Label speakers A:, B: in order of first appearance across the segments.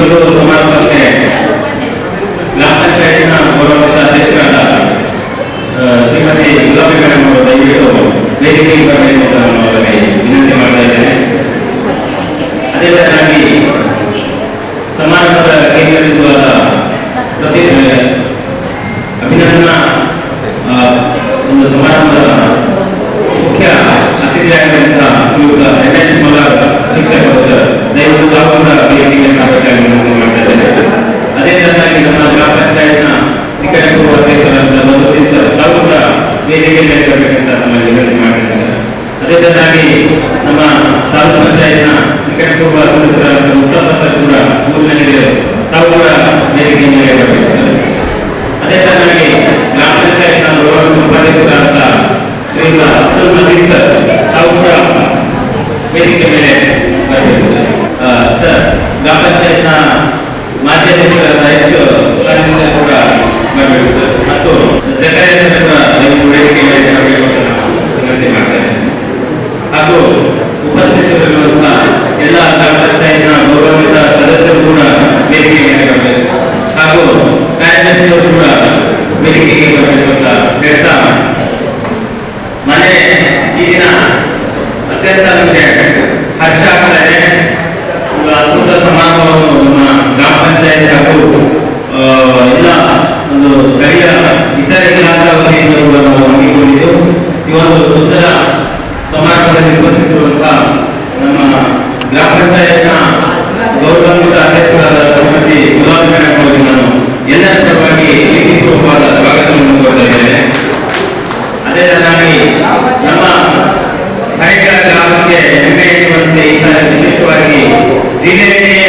A: ಒಂದು ಸಮಾರಂಭಕ್ಕೆ ಗ್ರಾಮ ಪಂಚಾಯತಿನ ಗೌರವಿತ ಅಧ್ಯಕ್ಷರಾದ ಶ್ರೀಮತಿ ಗುಲಾಬಿ ಮೇಡಮ್ ಅವರು ದಯವಿಟ್ಟು ವೇದಿಕೆಗೆ ಬರಬೇಕು ಅಂತ ನಾನು ಅವರಿಗೆ ವಿನಂತಿ ಮಾಡ್ತಾ ಇದ್ದೇನೆ. ಅದೇ ತರನಾಗಿ ಸಮಾರಂಭದ ಕೇಂದ್ರಬಿಂದುವಾದ ಅಭಿನಂದನಾ ಒಂದು ಸಮಾರಂಭದ ಮುಖ್ಯ ಅತಿಥಿಯಾಗಿರುವಂತಹ NH ಮಲರ್ ಶಿಕ್ಷಕರು ದಯವಿಟ್ಟು ತಾವು ವೇದಿಕೆಗೆ ಮಾಡಬೇಕಾಗಿ ವಿನಂತಿ ಮಾಡ್ತಾ ಇದ್ದೇನೆ. ಅದೇ ತರನಾಗಿ ನಮ್ಮ ಗ್ರಾಮ ಪಂಚಾಯತ್ನ ನಿಕಟಪೂರ್ವ ಅಧ್ಯಕ್ಷರಾದ ತಾವು ಕೂಡ ವೇದಿಕೆ ಮೇಲೆ ಬರಬೇಕಂತ ನಮ್ಮಲ್ಲಿ ವಿನಂತಿ ಮಾಡಿದ್ದಾರೆ. ಅದೇ ತರನಾಗಿ ನಮ್ಮ ತಾಲೂಕು ಪಂಚಾಯತ್ನ ನಿಕಟಪೂರ್ವ ಸದಸ್ಯರಾದ ಮುಸ್ತಫಾ ಕೂಡ ಊರಿನಲ್ಲಿ ತಾವು ಕೂಡ ವೇದಿಕೆ ಮೇಲೆ ಬರಬೇಕು. ಅದೇ ತರನಾಗಿ ಗ್ರಾಮ ಪಂಚಾಯತ್ನ ಗೌರವ ಉಪಾಧ್ಯಕ್ಷರಾದ ಶ್ರೀಯುತ ಅಬ್ದುಲ್ ಮಜೀದ್ ಸರ್ ತಾವು ಕೂಡ ವೇದಿಕೆ ಮೇಲೆ ಬರಬೇಕು. ಸರ್ ಗ್ರಾಮ ಪಂಚಾಯತ್ನ ಮಾಜಿ ಅಧ್ಯಕ್ಷರಾದ ಕೂಡ ಬರಬೇಕು ಸರ್. ಮತ್ತು ಜಕಾರಿಯಾ ಸರ್ ಕೂಡ ವೇದಿಕೆ ಮೇಲೆ ಬರಬೇಕು ಅಂತ ವಿನಂತಿ ಮಾಡ್ತೇನೆ. ಹಾಗೂ ಉಪಸ್ಥಿತರಿರುವಂತಹ ಎಲ್ಲ ಗ್ರಾಮ ಪಂಚಾಯತ್ನ ಗೌರವಿತ ಸದಸ್ಯರು ಕೂಡ ವೇದಿಕೆ ಮೇಲೆ ಬರಬೇಕು. ಹಾಗೂ ಕಾರ್ಯದರ್ಶಿಯವರು ಕೂಡ ವೇದಿಕೆಗೆ ಬರಬೇಕು ಅಂತ ಹೇಳ್ತಾ ಮನೆ ಈ ದಿನ ಅತ್ಯಂತ ನಮಗೆ ಹರ್ಷ ಆಗ್ತಾ ಇದೆ. ಅದ್ಭುತ ಸಮಾರಂಭವನ್ನು ನಮ್ಮ ಗ್ರಾಮ ಪಂಚಾಯತ್ ಹಾಗೂ ಎಲ್ಲ ಒಂದು ಸ್ಥಳೀಯ ಇತರೆ ಇಲಾಖಾ ವತಿಯಿಂದ ಕೂಡ ನಾವು ಹಮ್ಮಿಕೊಂಡಿದ್ದು ಈ ಒಂದು ಸುಂದರ ಸಮಾರಂಭದಲ್ಲಿ ಉಪಸ್ಥಿತಿರುವಂತಹ ನಮ್ಮ ಗ್ರಾಮ ಪಂಚಾಯತ್ನ ಗೌರವಾನ್ವಿತ ಅಧ್ಯಕ್ಷರಾದ ಶ್ರೀಮತಿ ಗುಲಾಬಿ ಮೇಡಮ್ ಅವರಿಗೆ ನಾನು ಎಲ್ಲರ ಪರವಾಗಿ ಪ್ರೀತಿಪೂರ್ವಕವಾದ ಸ್ವಾಗತವನ್ನು ಕೋರ್ತಾ ಇದ್ದೇನೆ. ಅದೇ ತರನಾಗಿ ನಮ್ಮ ಹರೇಕಳ ಗ್ರಾಮಕ್ಕೆ ಹೆಮ್ಮೆ ಎನ್ನುವಂತೆ ಈ ಸಾರಿ ವಿಶೇಷವಾಗಿ ಜಿಲ್ಲೆಯಲ್ಲಿಯೇ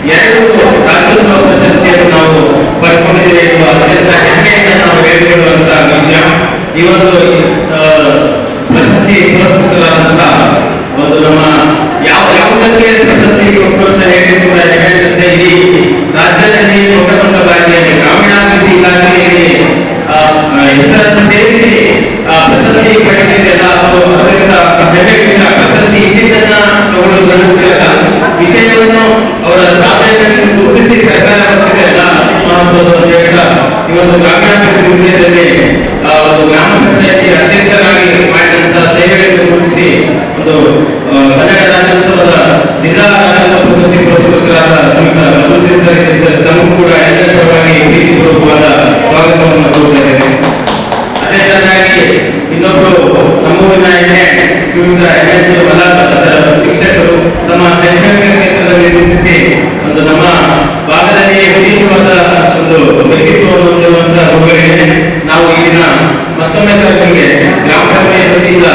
A: 2 ರಾಜ್ಯೋತ್ಸವ ಪ್ರಶಸ್ತಿಯನ್ನು ನಾವು ಪಡ್ಕೊಂಡಿದ್ದೇವೆ ಎನ್ನುವ ಅತ್ಯಂತ ಹೆಮ್ಮೆಯಿಂದ ನಾವು ಹೇಳಿಕೊಳ್ಳುವಂತಹ ವಿಷಯ. ಈ ಒಂದು ಪ್ರಶಸ್ತಿ ಪುರಸ್ಕೃತರಾದಂತಹ ಒಂದು ನಮ್ಮ ಯಾವುದಕ್ಕೆ ಪ್ರಶಸ್ತಿ ಕೊಟ್ಟು ಅಂತ ಹೇಳಿ ಕೂಡ ಹೇಳಿದಂತೆ ಇಡೀ ರಾಜ್ಯದಲ್ಲಿ ಮೊಟ್ಟ ಬಾರಿಯಲ್ಲಿ ಗ್ರಾಮೀಣಾಭಿವೃದ್ಧಿ ಇಲಾಖೆಯಲ್ಲಿ ಹೆಸರನ್ನು ಸೇರಿಸಿ ಪ್ರಶಸ್ತಿ ಪಡೆದಿದ್ದೆಲ್ಲ ಅದರಿಂದ ಹೆಮ್ಮೆಯ ಪ್ರಶಸ್ತಿ ಇದ್ದಿದ್ದನ್ನ ತಗೊಳ್ಳುವುದು ವಿಷಯವನ್ನು ಅವರ ಸಾಧನೆಯನ್ನು ಗುರುತಿಸಿ ಸರ್ಕಾರ ಬರ್ತಿದೆಯಲ್ಲ ಅಂತ ಹೇಳ್ತಾ ಈ ಒಂದು ಗ್ರಾಮೀಣಾಭಿವೃದ್ಧಿ ವಿಷಯದಲ್ಲಿ ಒಂದು ಗ್ರಾಮ ಪಂಚಾಯತಿ ಅಧ್ಯಕ್ಷರಾಗಿ ಮಾಡಿದಂತಹ ಸೇವೆಗಳನ್ನು ಗುರುತಿಸಿ ಒಂದು ಕನ್ನಡ ರಾಜ್ಯೋತ್ಸವದ ಜಿಲ್ಲಾ ರಾಜ್ಯೋತ್ಸವ ಪ್ರಶಸ್ತಿ ಪುರಸ್ಕೃತರಾದ ತಮಗೂ ಕೂಡ ಎಲ್ಲರ ಪರವಾಗಿ ಪ್ರೀತಿಪೂರ್ವಕವಾದ ಸ್ವಾಗತವನ್ನು ಕೋರುತ್ತೇನೆ. ಅದೇ ತರನಾಗಿ ಇನ್ನೊಬ್ಬರು ನಮ್ಮೂರಿನ ಶ್ರೀಯುತ NH ಮಲರ್ ಶಿಕ್ಷಕರು ತಮ್ಮ ಶೈಕ್ಷಣಿಕ ಕ್ಷೇತ್ರದಲ್ಲಿ ಗುರುತಿಸಿ ಒಂದು ನಮ್ಮ ಭಾಗದಲ್ಲಿ ವಿಶೇಷವಾದ ಒಂದು ವ್ಯಕ್ತಿತ್ವವನ್ನು ಹೊಂದಿರುವಂತಹ ಹುಡುಗರಿಗೆ ನಾವು ಈ ದಿನ ಮತ್ತೊಮ್ಮೆ ತರಗತಿಗೆ ಗ್ರಾಮ ಪಂಚಾಯತ್ ವತಿಯಿಂದ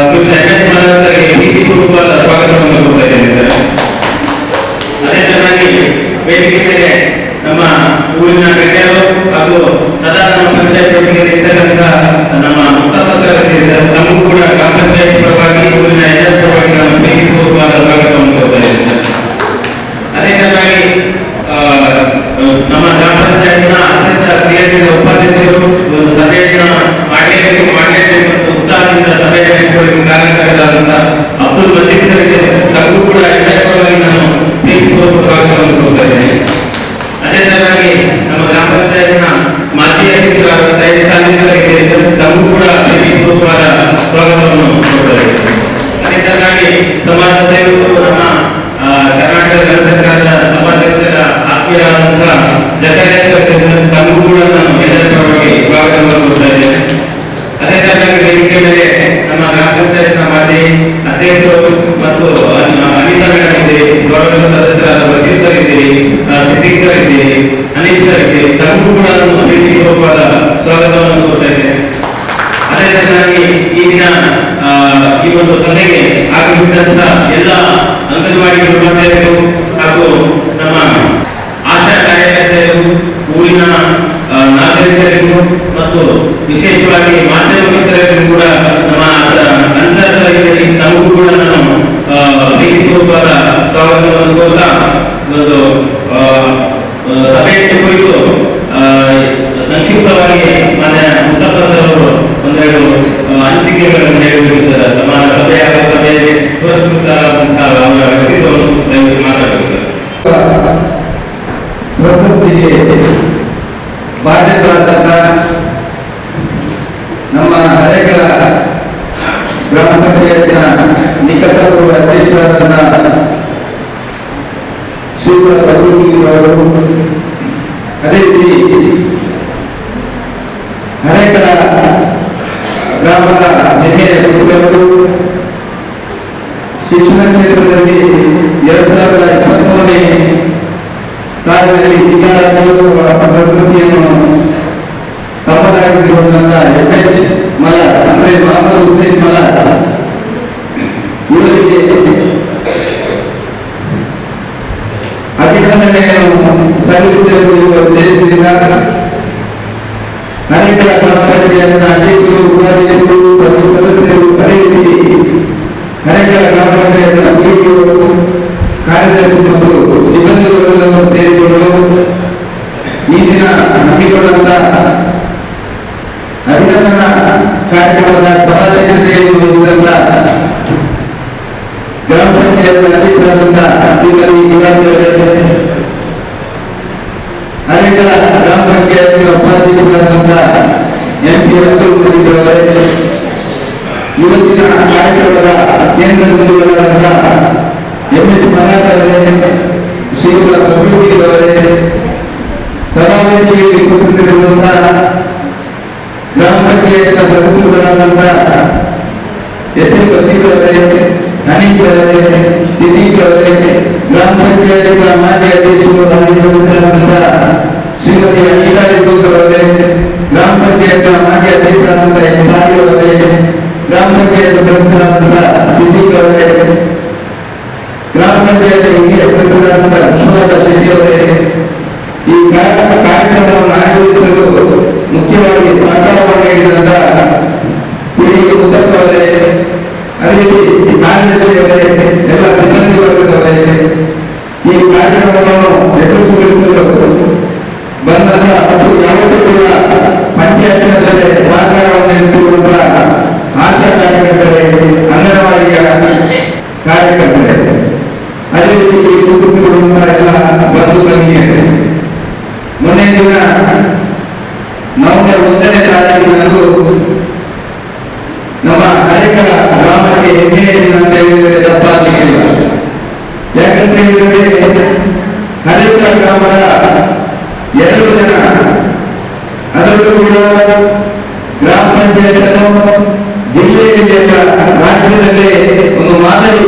A: ಶ್ರೀಯುತ NH ಮಲರ್ಗೆ ಪ್ರೀತಿಪೂರ್ವಕವಾದ ಸ್ವಾಗತವನ್ನು ಕೋರ್ತಾ ಇದ್ದೇನೆ ಸರ್. ಅದೇ ತರನಾಗಿ ವೇದಿಕೆ ಮೇಲೆ ನಮ್ಮ ಊರಿನ ಗಣ್ಯರು ಹಾಗೂ ಸದಾ ನಮ್ಮ ಪಂಚಾಯತ್ ಒಟ್ಟಿಗೆ ಇರ್ತಕ್ಕಂತಹ ನಮ್ಮ ಮುಸ್ತಫಾ ಸರ್ ತಮಗೂ ಕೂಡ ಗ್ರಾಮ ಪಂಚಾಯತ್ ಪರವಾಗಿ ಊರಿನ ಎಲ್ಲರ ಪರವಾಗಿ ನಮ್ಮ ಪ್ರೀತಿಪೂರ್ವಕವಾದ ಸ್ವಾಗತವನ್ನು ಕೋರ್ತಾ ಇದ್ದೇನೆ ಸರ್. ಅದೇ ತರನಾಗಿ ನಮ್ಮ ಗ್ರಾಮ ಪಂಚಾಯತ್ನ ಅತ್ಯಂತ ಕ್ರಿಯಾಶೀಲ ಉಪಾಧ್ಯಕ್ಷರು ಒಂದು ಸಭೆಯನ್ನ ಮಾಡಲೇಬೇಕು ಮತ್ತು ಉತ್ಸಾಹದಿಂದ ಸಭೆ ನಡೆಸಿಕೊಳ್ಳಲು ಕಾರಣಕರ್ತರಾದಂತಹ ಅಬ್ದುಲ್ ಮಜೀದ್ ಸರ್ಗೆ ತಮಗೂ ಕೂಡ ಎಲ್ಲರ ಪರವಾಗಿ ನಾನು ಪ್ರೀತಿಪೂರ್ವಕ ಸ್ವಾಗತವನ್ನು ಕೋರ್ತಾ ಇದ್ದೇನೆ. ಅದೇ ತರನಾಗಿ ನಮ್ಮ ಗ್ರಾಮ ಪಂಚಾಯತ್ನ ಮಾಜಿ ಅಧ್ಯಕ್ಷರಾದ ತಮಗೂ ಕೂಡ ಪ್ರೀತಿಪೂರ್ವಕವಾದ ಸ್ವಾಗತವನ್ನು ಕೋರುತ್ತೇವೆ. ಅದೇ ತರನಾಗಿ ಸಮಾಜ ಸೇವಕರು ನಮ್ಮ ಕರ್ನಾಟಕ ರಾಜ್ಯ ಸರ್ಕಾರದ ಸಭಾಧ್ಯಕ್ಷರ ಆತ್ಮೀಯರಾದಂತಹ ಜಕಾರಿಯಾ ತಮಗೂ ಕೂಡ ನಾನು ಎಲ್ಲರ ಪರವಾಗಿ ಸ್ವಾಗತವನ್ನು ಕೋರ್ತಾ ಇದ್ದೇನೆ. ಅದೇ ತರನಾಗಿ ವೇದಿಕೆ ಮೇಲೆ ನಮ್ಮ ಗ್ರಾಮ ಪಂಚಾಯತ್ನ ಮಾಜಿ ಅಧ್ಯಕ್ಷರು ಮತ್ತು ಅನಿತಾ ಮೇಡಮ್ ಇದ್ದೀರಿ, ಗೌರವ ಸದಸ್ಯರಾದ ವಕೀಲ್ ಸರ್ ಇದ್ದೀರಿ, ಸಿದ್ದಿಕ್ ಸರ್ ಇದ್ದೀರಿ, ಅನೀಶ್ ಸರ್ ಇದ್ದೀರಿ, ತಮಗೂ ಕೂಡ ನಾನು ಪ್ರೀತಿಪೂರ್ವಕವಾದ ಸ್ವಾಗತವನ್ನು ಕೋರ್ತಾ ಇದ್ದೇನೆ. ಅದೇ ತರನಾಗಿ ಈ ದಿನ ಈ ಒಂದು ಸಭೆಗೆ ಆಗಮಿಸಿದಂತಹ ಎಲ್ಲ ಅಂಗನವಾಡಿ ಕಾರ್ಯಕರ್ತರು ಹಾಗೂ ನಮ್ಮ ಆಶಾ ಕಾರ್ಯಕರ್ತೆಯರು, ಊರಿನ ನಾಗರಿಕರಿಗೂ ಮತ್ತು ವಿಶೇಷವಾಗಿ ಮಾಧ್ಯಮ ಮಿತ್ರರಿಗೂ ಕೂಡ ನಮ್ಮ ಅನ್ಸರ್ಗಳಲ್ಲಿ ನಮಗೂ ಕೂಡ ನಾನು ಪ್ರೀತಿಪೂರ್ವಕವಾದ ಸ್ವಾಗತವನ್ನು ಕೋರ್ತಾ ಒಂದು ಸಭೆಯನ್ನು ಕುರಿತು ಸಂಕ್ಷಿಪ್ತವಾಗಿ ಮಾನ್ಯ ಮುಸ್ತಫಾ ಸರ್ ಅವರು ಒಂದೆರಡು ಅನಿಸಿಕೆಗಳನ್ನು ಹೇಳುತ್ತಿದ್ದಾರೆ. ನಮ್ಮ ಸಭೆಯಲ್ಲಿ ಪುರಸ್ಕೃತರಾದಂತಹ ಅವರ ವ್ಯಕ್ತಿತ್ವವನ್ನು ಮಾತಾಡಬೇಕು.
B: ಅವರು, ಅದೇ ರೀತಿ ಅನೇಕರ ಗ್ರಾಮದ ಹೆಮ್ಮೆಯ ಹುಡುಗರು ಶಿಕ್ಷಣ ಕ್ಷೇತ್ರದಲ್ಲಿ 2023ನೇ ಸಾಲಿನಲ್ಲಿ ವಿಜ್ಞಾನ ಮಹೋತ್ಸವ ಪ್ರಶಸ್ತಿಯನ್ನು ತಮ್ಮದಾಗಿಸಿಕೊಂಡಂತ MH ಮಲ ಅಂದ್ರೆ ಮೊಹಮ್ಮದ್ ಹುಸೇನ್ ಮಲ ಇವರಿಗೆ ಅಭಿನಂದನೆಯನ್ನು ಸಲ್ಲಿಸುತ್ತಿರುವ ಉದ್ದೇಶದಿಂದ ಅನೇಕ ಗ್ರಾಮ ಪಂಚಾಯತ್ನ ಅಧ್ಯಕ್ಷರು, ಉಪಾಧ್ಯಕ್ಷರು, ಸದಸ್ಯರು, ಅದೇ ರೀತಿ ಅನೇಕ ಗ್ರಾಮ ಪಂಚಾಯತ್ನ PTO, ಕಾರ್ಯದರ್ಶಿ ಮತ್ತು ಸಿಬ್ಬಂದಿ ವರ್ಗದವರು ಸೇರಿಕೊಂಡು ಈ ದಿನ ಹಮ್ಮಿಕೊಂಡಂತ ಅಭಿನಂದನಾ ಕಾರ್ಯಕ್ರಮದ ಸಭಾಧ್ಯಕ್ಷತೆಯನ್ನು ವಹಿಸಿದಂತ ಗ್ರಾಮ ಪಂಚಾಯತ್ ಅಧ್ಯಕ್ಷರಾದಂತ ಶ್ರೀಮತಿ ನಿವಾಸರವರೇ, ಅನೇಕ ಗ್ರಾಮ ಪಂಚಾಯತ್ ಉಪಾಧ್ಯಕ್ಷರಾದಂತ MP ಅಬ್ದುಲ್ ಕರೀಂ ಅವರೇ, ಇವತ್ತಿನ ಕಾರ್ಯಕ್ರಮದ ಕೇಂದ್ರ ಬಿಂದುಗಳಾದಂತ MH ಮನಾಥ್ ಅವರೇ, ಶ್ರೀಯುತ ಕಬೀರ್ ಅವರೇ, ಸಭಾವೇದಿಕೆಯಲ್ಲಿ ಉಪಸ್ಥಿತರಿರುವಂತಹ ಗ್ರಾಮ ಪಂಚಾಯತ್ನ ಸದಸ್ಯರುಗಳಾದಂತ SM ಬಶೀರ್ ಅವರೇ, ಹನೀಫ್ ಅವರೇ, ಸಿದ್ದೀಕ್ ಅವರೇ, ಗ್ರಾಮ ಪಂಚಾಯತ್ನ ಮಾಜಿ ಅಧ್ಯಕ್ಷರು ಹಾಗೂ ಸದಸ್ಯರಾದಂತ ಶ್ರೀಮತಿ ಅನಿತಾ ಡಿಸೋಜ್ ಅವರೇ, ಗ್ರಾಮ ಪಂಚಾಯತ್ನ ಮಾಜಿ ಅಧ್ಯಕ್ಷರಾದಂತ ಸಾಹಿಲ್ ಅವರೇ, ಗ್ರಾಮ ಪಂಚಾಯತ್ ಸದಸ್ಯರಾದಂತ ಸಿದ್ದೀಕ್ ಅವರೇ, ಗ್ರಾಮ ಪಂಚಾಯತ್ ಹಿರಿಯ ಸದಸ್ಯರಾದಂತ ವಿಶ್ವನಾಥ ಶೆಟ್ಟಿ ಅವರೇ, ಈ ಕಾರ್ಯಕ್ರಮವನ್ನು ಆಯೋಜಿಸಲು ಮುಖ್ಯವಾಗಿ ಸಹಕಾರವನ್ನು ನೀಡಿದಂತ PDO ಮುದ್ದಪ್ಪ ಅವರೇ, ಅದೇ ರೀತಿ ಕಾರ್ಯದರ್ಶಿ ಅವರೇ, ಎಲ್ಲ ಸಿಬ್ಬಂದಿ ವರ್ಗದವರೇ, ಈ ಕಾರ್ಯಕ್ರಮವನ್ನು ಯಶಸ್ವಿಗೊಳಿಸಲು ಬಂದಂತ ಮತ್ತು ಯಾವತ್ತೂ ಕೂಡ ಪಂಚಾಯತ್ನ ಜೊತೆ ಸಹಕಾರವನ್ನು ನೀಡುತ್ತಿರುವಂತಹ ಆಶಾ ಕಾರ್ಯಕರ್ತರೇ, ಅಂಗನವಾಡಿ ಕಾರ್ಯಕರ್ತರೇ, ಅದೇ ರೀತಿ ಉಪಸ್ಥಿತರಿರುವಂತಹ ಎಲ್ಲ ಬಂಧು ಭಗಿನಿಯರೇ, ಮೊನ್ನೆ ದಿನ ನವೆಂಬರ್ 1ನೇ ತಾರೀಕಿನಂದು ನಮ್ಮ ಹರೇಕಳ ಗ್ರಾಮಕ್ಕೆ ಹೆಮ್ಮೆಯ ದಿನ ಅಂತ ಹೇಳಿದರೆ ತಪ್ಪಾಗಲಿಕ್ಕಿಲ್ಲ. ಯಾಕಂತ ಹೇಳಿದರೆ ಹರೇಕಳ ಗ್ರಾಮದ 2 ಜನ, ಅದರಲ್ಲೂ ಕೂಡ ಗ್ರಾಮ ಪಂಚಾಯತ್ ಅನ್ನು ಜಿಲ್ಲೆಯಲ್ಲಿ ರಾಜ್ಯದಲ್ಲೇ ಒಂದು ಮಾದರಿ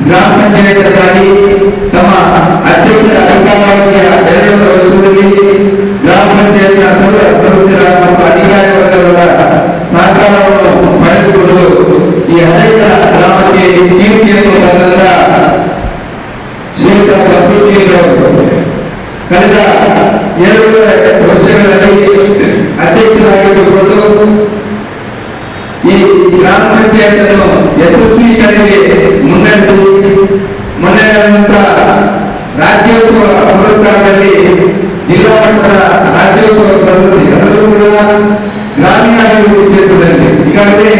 B: ಗ್ರಾಮ ಪಂಚಾಯತ್ಗಾಗಿ ತಮ್ಮ ಅಧ್ಯಕ್ಷರ ಅಧಿಕಾರಾವಧಿಯ 2 ವರ್ಷದಲ್ಲಿ ಗ್ರಾಮ ಪಂಚಾಯತ್ನ ಸರ್ವ ಸದಸ್ಯರ ಮತ್ತು ಅಧಿಕಾರಿ ವರ್ಗದವರ ಸಹಕಾರವನ್ನು ಪಡೆದುಕೊಂಡು ಈ ಹರೇಕಳ ಗ್ರಾಮಕ್ಕೆ ಕೀರ್ತಿಯನ್ನು ತಂದಂತ ಶ್ರೀಯುತ ಕಬೀರ್ ಅವರು ಕಳೆದ 2 ವರ್ಷಗಳಲ್ಲಿ ಅಧ್ಯಕ್ಷರಾಗಿದ್ದುಕೊಂಡು ಈ ಗ್ರಾಮ ಪಂಚಾಯತ್ ಅನ್ನು ಯಶಸ್ವಿ ಕಡೆಗೆ ಮುನ್ನಡೆಸಿ ಮೊನ್ನೆ ನಡೆದಂತಹ ರಾಜ್ಯೋತ್ಸವ ಪುರಸ್ಕಾರದಲ್ಲಿ ಜಿಲ್ಲಾ ಮಟ್ಟದ ರಾಜ್ಯೋತ್ಸವ ಪ್ರಶಸ್ತಿ, ಅದರಲ್ಲೂ ಕೂಡ ಗ್ರಾಮೀಣಾಭಿವೃದ್ಧಿ ಕ್ಷೇತ್ರದಲ್ಲಿ ಈಗಾಗಲೇ